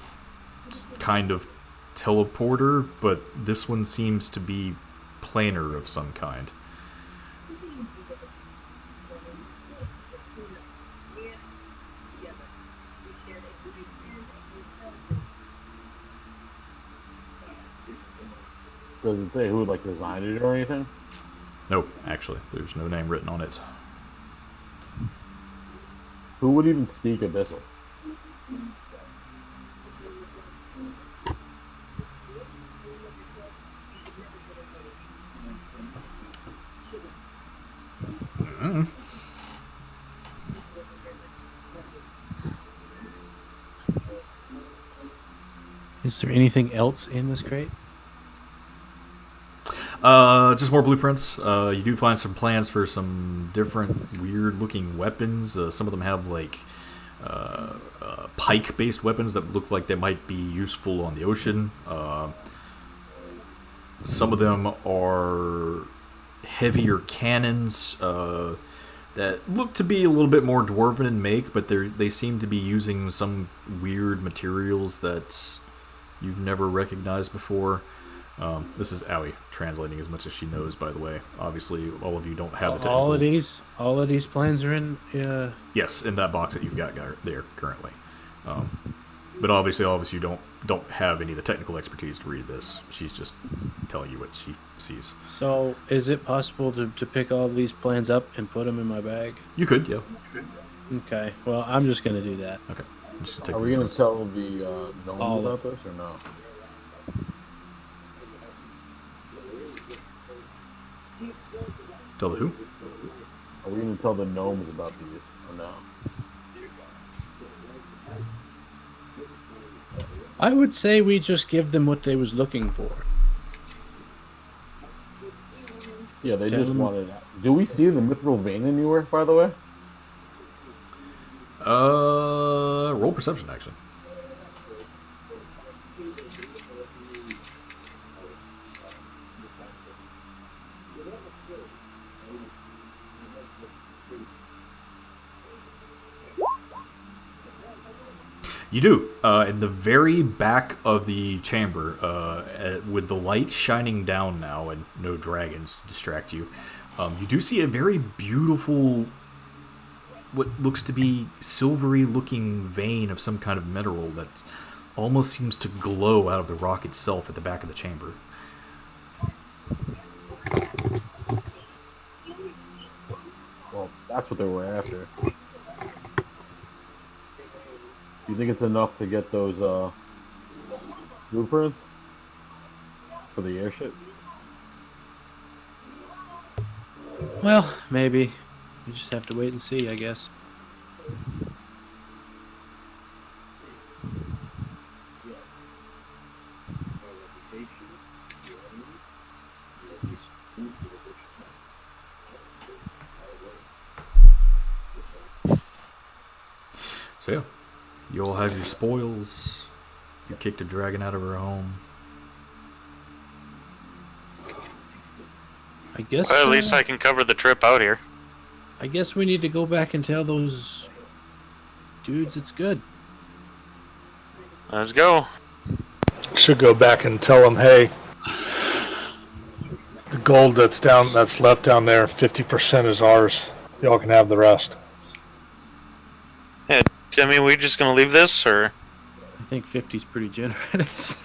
kind of teleporter, but this one seems to be planar of some kind. Does it say who like designed it or anything? No, actually, there's no name written on it. Who would even speak Abyssal? Is there anything else in this crate? Just more blueprints. You do find some plans for some different weird-looking weapons. Some of them have like pike-based weapons that look like they might be useful on the ocean. Some of them are heavier cannons that look to be a little bit more dwarven in make, but they seem to be using some weird materials that you've never recognized before. This is Aoi translating as much as she knows, by the way. Obviously, all of you don't have the technical... All of these plans are in... Yes, in that box that you've got there currently. But obviously, all of you don't have any of the technical expertise to read this. She's just telling you what she sees. So, is it possible to pick all these plans up and put them in my bag? You could, yeah. Okay, well, I'm just going to do that. Okay. Just take Are we going to tell the gnome about this or no? Tell the who? Are we going to tell the gnomes about these or no? I would say we just give them what they was looking for. Yeah, they just wanted... Do we see the mithril vein anywhere, by the way? Roll perception, actually. You do. In the very back of the chamber, with the light shining down now and no dragons to distract you, you do see a very beautiful, what looks to be silvery-looking vein of some kind of mineral that almost seems to glow out of the rock itself at the back of the chamber. Well, that's what they were after. You think it's enough to get those blueprints for the airship? Well, maybe. We just have to wait and see, I guess. So yeah, you all have your spoils. You kicked a dragon out of her home. I guess. Well, at least I can cover the trip out here. I guess we need to go back and tell those dudes it's good. Let's go. Should go back and tell them, hey, The gold that's left down there, 50% is ours. Y'all can have the rest. Yeah, I mean, we're just gonna leave this, or I think 50's pretty generous.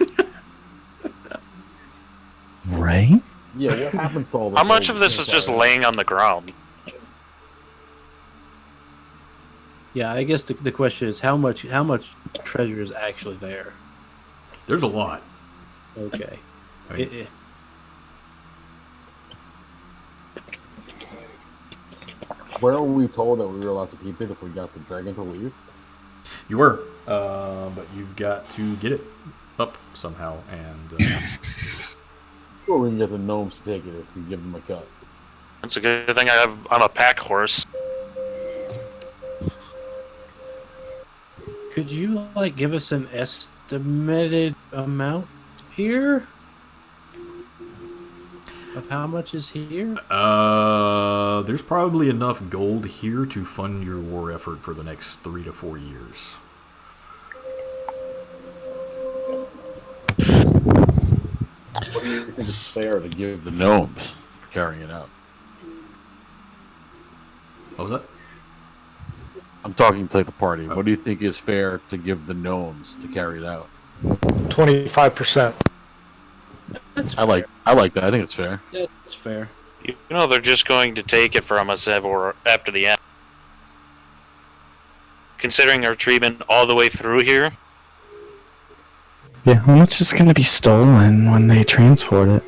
Right? Yeah, what happens to all the how much gold of this we is just carry? laying on the ground? Yeah, I guess the question is how much treasure is actually there? There's a lot. Okay. I mean, Where were we told that we were allowed to keep it if we got the dragon to leave? you were, but you've got to get it up somehow, and Or we can get the gnomes to take it if we give them a cut. It's a good thing I'm a pack horse. Could you like give us an estimated amount here? Of how much is here? there's probably enough gold here to fund your war effort for the next 3 to 4 years. What do you think is fair to give the gnomes for carrying it out? What was that? I'm talking to the party. What do you think is fair to give the gnomes to carry it out? 25%. I like that. I think it's fair. Yeah, that's fair. You know they're just going to take it from us after the end. Considering our treatment all the way through here, Yeah, how much is gonna be stolen when they transport it?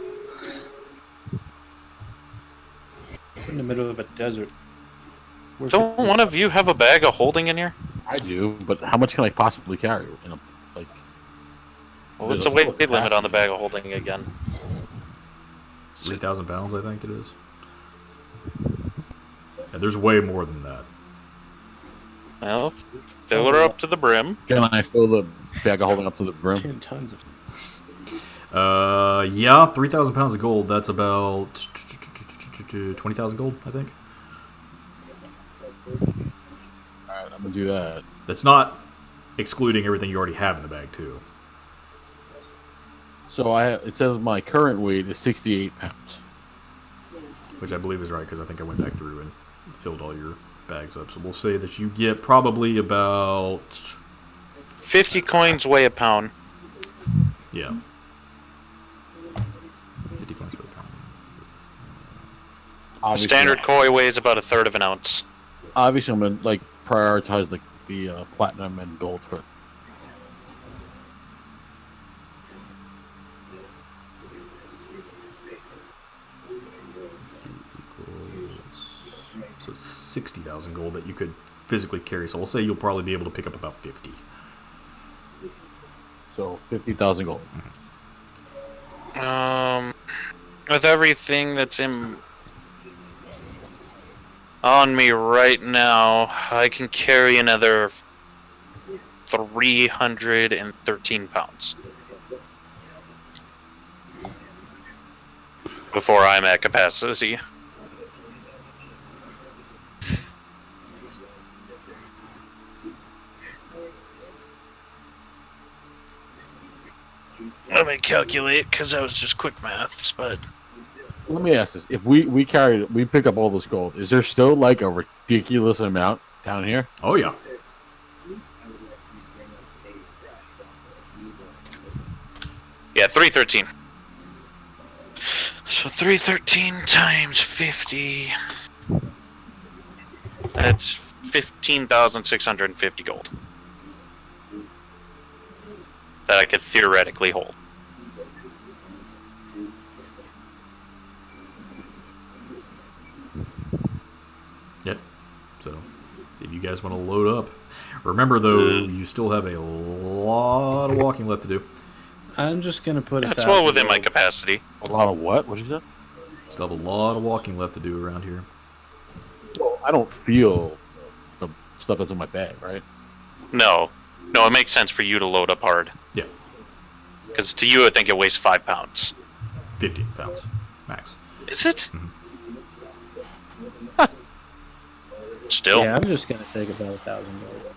We're in the middle of a desert. Where don't could- one of you have a bag of holding in here? I do, but how much can I possibly carry? Well, what's the weight limit on the bag of holding again? 3,000 pounds, I think it is. And there's way more than that. Well, fill her up to the brim. Can I fill the bag of holding up to the brim? 10 tons of. Yeah, 3,000 pounds of gold. That's about 20,000 gold, I think. Alright, I'm gonna do that. That's not excluding everything you already have in the bag, too. So it says my current weight is 68 pounds. Which I believe is right, because I think I went back through and filled all your bags up. So we'll say that you get probably about... 50 coins weigh a pound. Yeah. 50 coins per pound. Obviously, Standard koi weighs about a third of an ounce. Obviously, I'm gonna prioritize the platinum and gold first. So 60,000 gold that you could physically carry. So we'll say you'll probably be able to pick up about 50. So 50,000 gold. With everything that's on me right now, I can carry another 313 pounds before I'm at capacity. Let me calculate, because that was just quick maths, but... Let me ask this: if we pick up all this gold, is there still like a ridiculous amount down here? Oh yeah. Yeah, 313. So 313 times 50. That's 15,650 gold. That I could theoretically hold. Yep. So, if you guys want to load up, remember though, you still have a lot of walking left to do. I'm just gonna put it. That's well within my capacity. A lot of what? What did you say? Still have a lot of walking left to do around here. Well, I don't feel the stuff that's in my bag, right? No, it makes sense for you to load up hard. Yeah. Because to you, I think it weighs 5 pounds. 50 pounds, max. Is it? Huh. Still. Yeah, I'm just gonna take about 1,000 gold.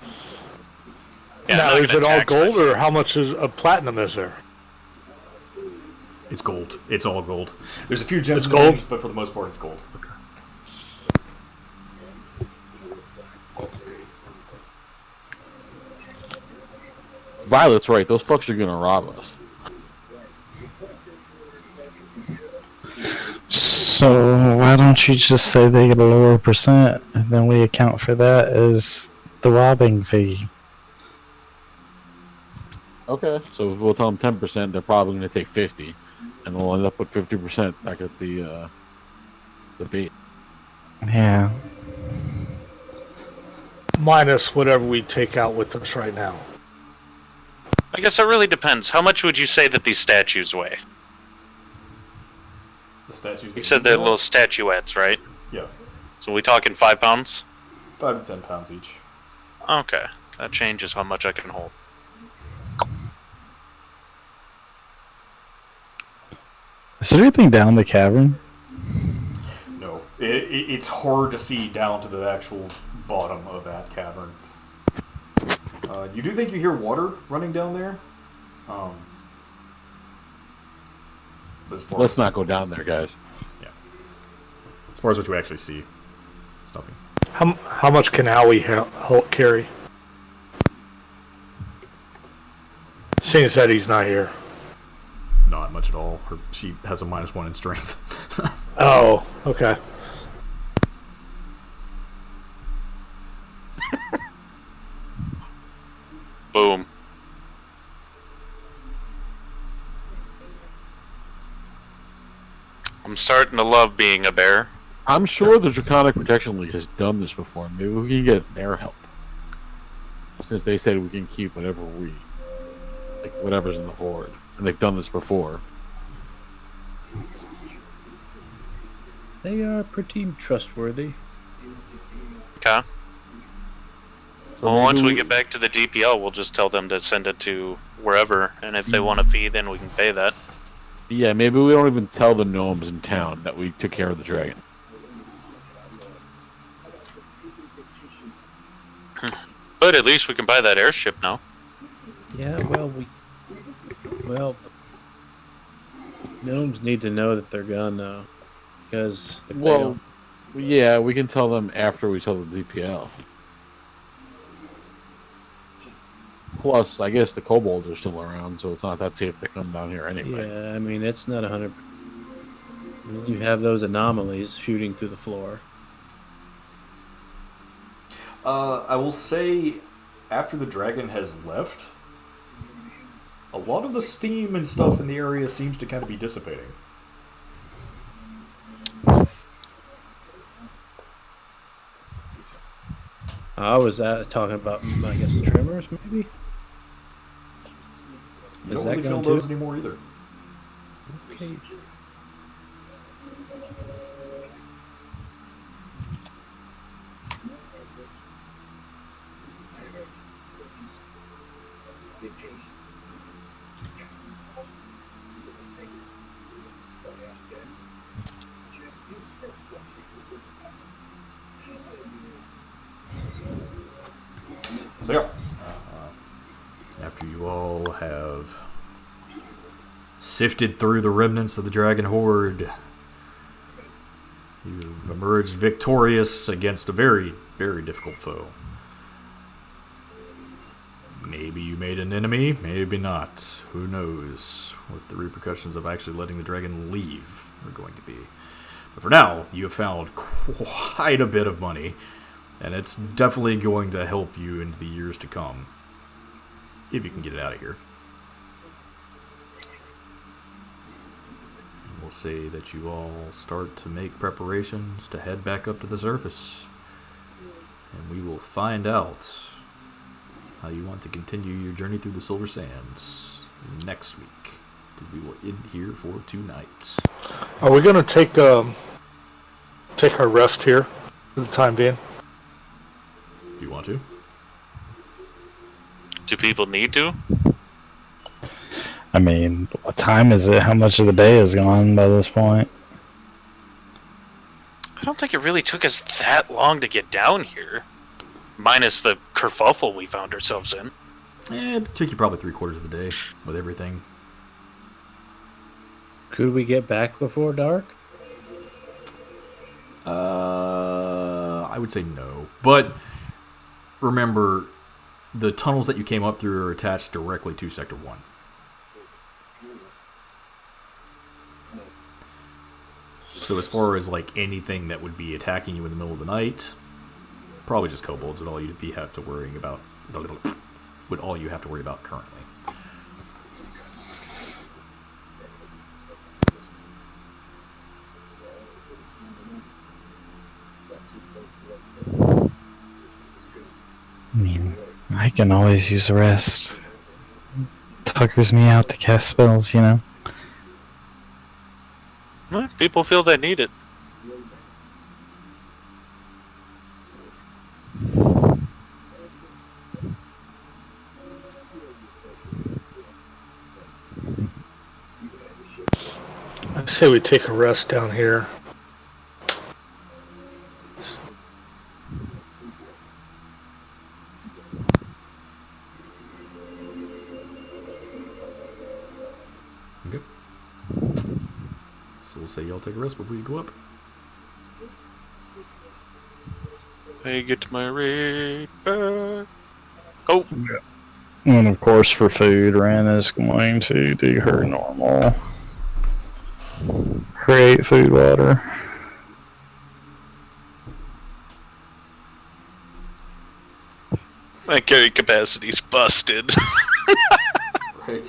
Yeah, Now, I'm not is gonna it all tax gold, myself. or how much is of platinum is there? It's gold. It's all gold. There's a few gems It's and gold? things, but for the most part, it's gold. Violet's right. Those fucks are gonna rob us. So why don't you just say they get a lower percent, and then we account for that as the robbing fee? Okay. So if we'll tell them 10%, they're probably gonna take 50, and we'll end up with 50% back at the bait. Yeah. Minus whatever we take out with us right now. I guess it really depends. How much would you say that these statues weigh? The statues. You said they're little statuettes, right? Yeah, So we talking 5 pounds? 5 to 10 pounds each. Okay, that changes how much I can hold. Is there anything down the cavern? No, it's hard to see down to the actual bottom of that cavern. You do think you hear water running down there? But as far Let's as, not go down there, guys. Yeah. As far as what you actually see, it's nothing. How much can Howie carry? Seeing as that he's not here. Not much at all. She has a -1 in strength. Oh, okay. Boom. I'm starting to love being a bear. I'm sure the Draconic Protection League has done this before. Maybe we can get their help. Since they said we can keep whatever whatever's in the horde. And they've done this before. They are pretty trustworthy. Okay. So Well, maybe once we get back to the DPL, we'll just tell them to send it to wherever, and if they want a fee, then we can pay that. Yeah, maybe we don't even tell the gnomes in town that we took care of the dragon. But at least we can buy that airship now. Yeah, well, gnomes need to know that they're gone now, because if they Well, don't, yeah, we can tell them after we tell the DPL. Plus, I guess the kobolds are still around, so it's not that safe to come down here anyway. yeah, I mean it's not 100. You have those anomalies shooting through the floor. I will say, after the dragon has left, a lot of the steam and stuff in the area seems to kind of be dissipating. I was talking about, I guess, tremors, maybe? You Is don't that really feel gone those too? anymore either. Okay. So yeah, after you all have sifted through the remnants of the dragon horde, you've emerged victorious against a very, very difficult foe. Maybe you made an enemy, maybe not. Who knows what the repercussions of actually letting the dragon leave are going to be. But for now, you have found quite a bit of money, and it's definitely going to help you into the years to come. If you can get it out of here. And we'll say that you all start to make preparations to head back up to the surface. And we will find out how you want to continue your journey through the Silver Sands next week. Because we will end here for 2 nights. Are we gonna take our rest here for the time being? Do you want to? Do people need to? I mean, what time is it? How much of the day is gone by this point? I don't think it really took us that long to get down here. Minus the kerfuffle we found ourselves in. It took you probably 3/4 of a day with everything. Could we get back before dark? I would say no. But remember, the tunnels that you came up through are attached directly to Sector 1. So as far as like anything that would be attacking you in the middle of the night, probably just kobolds would all you'd have to worry about. Would all you have to worry about currently. I mean, I can always use a rest. Tuckers me out to cast spells, you know? Well, people feel they need it. I say we take a rest down here. Okay. So we'll say y'all take a rest before you go up. I get my raid back. Oh, And of course, for food, Ren is going to do her normal. Create food water. my carry capacity's busted. Right.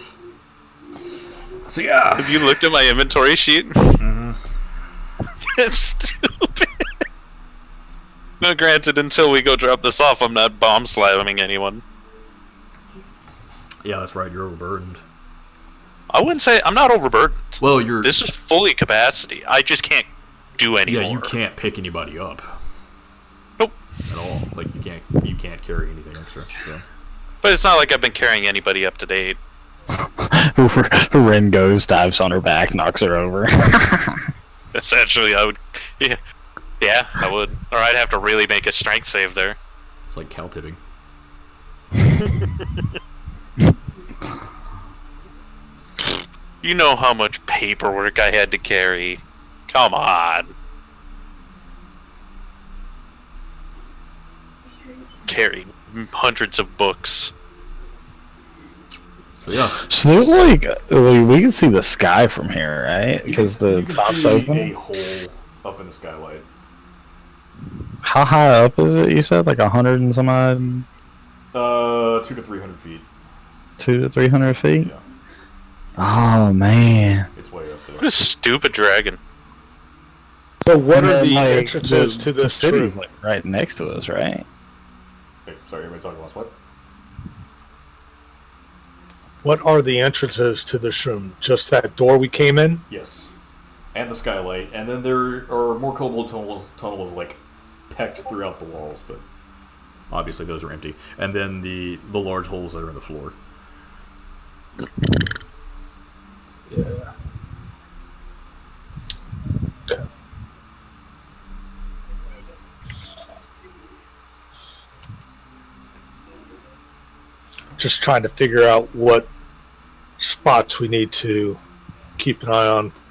So yeah. Have you looked at my inventory sheet? Mm-hmm. That's stupid. No, granted, until we go drop this off, I'm not bomb slamming anyone. Yeah, that's right. You're overburdened. I wouldn't say I'm not overburdened. Well, you're. This is fully capacity. I just can't do any Yeah, more. you can't pick anybody up. Nope. At all. Like you can't carry anything extra. So. But it's not like I've been carrying anybody up to date. Ren goes, dives on her back, knocks her over. Essentially, I would. Yeah, I would. Or I'd have to really make a strength save there. It's like cow tipping. You know how much paperwork I had to carry. Come on. Carried hundreds of books. So yeah. So there's like, we can see the sky from here, right? Because the you can top's see open. a hole up in the skylight. How high up is it? You said like 100 and some odd, 200 to 300 feet. 200 to 300 feet. Yeah, Oh man. it's way up there. What a stupid dragon. So what And are then, the like, entrances to the this city's room? like right next to us, right? Wait, sorry, everybody's talking about what? What are the entrances to this room? Just that door we came in? Yes, and the skylight, and then there are more kobold tunnels like pecked throughout the walls, but obviously those are empty. And then the large holes that are in the floor. Yeah. Just trying to figure out what spots we need to keep an eye on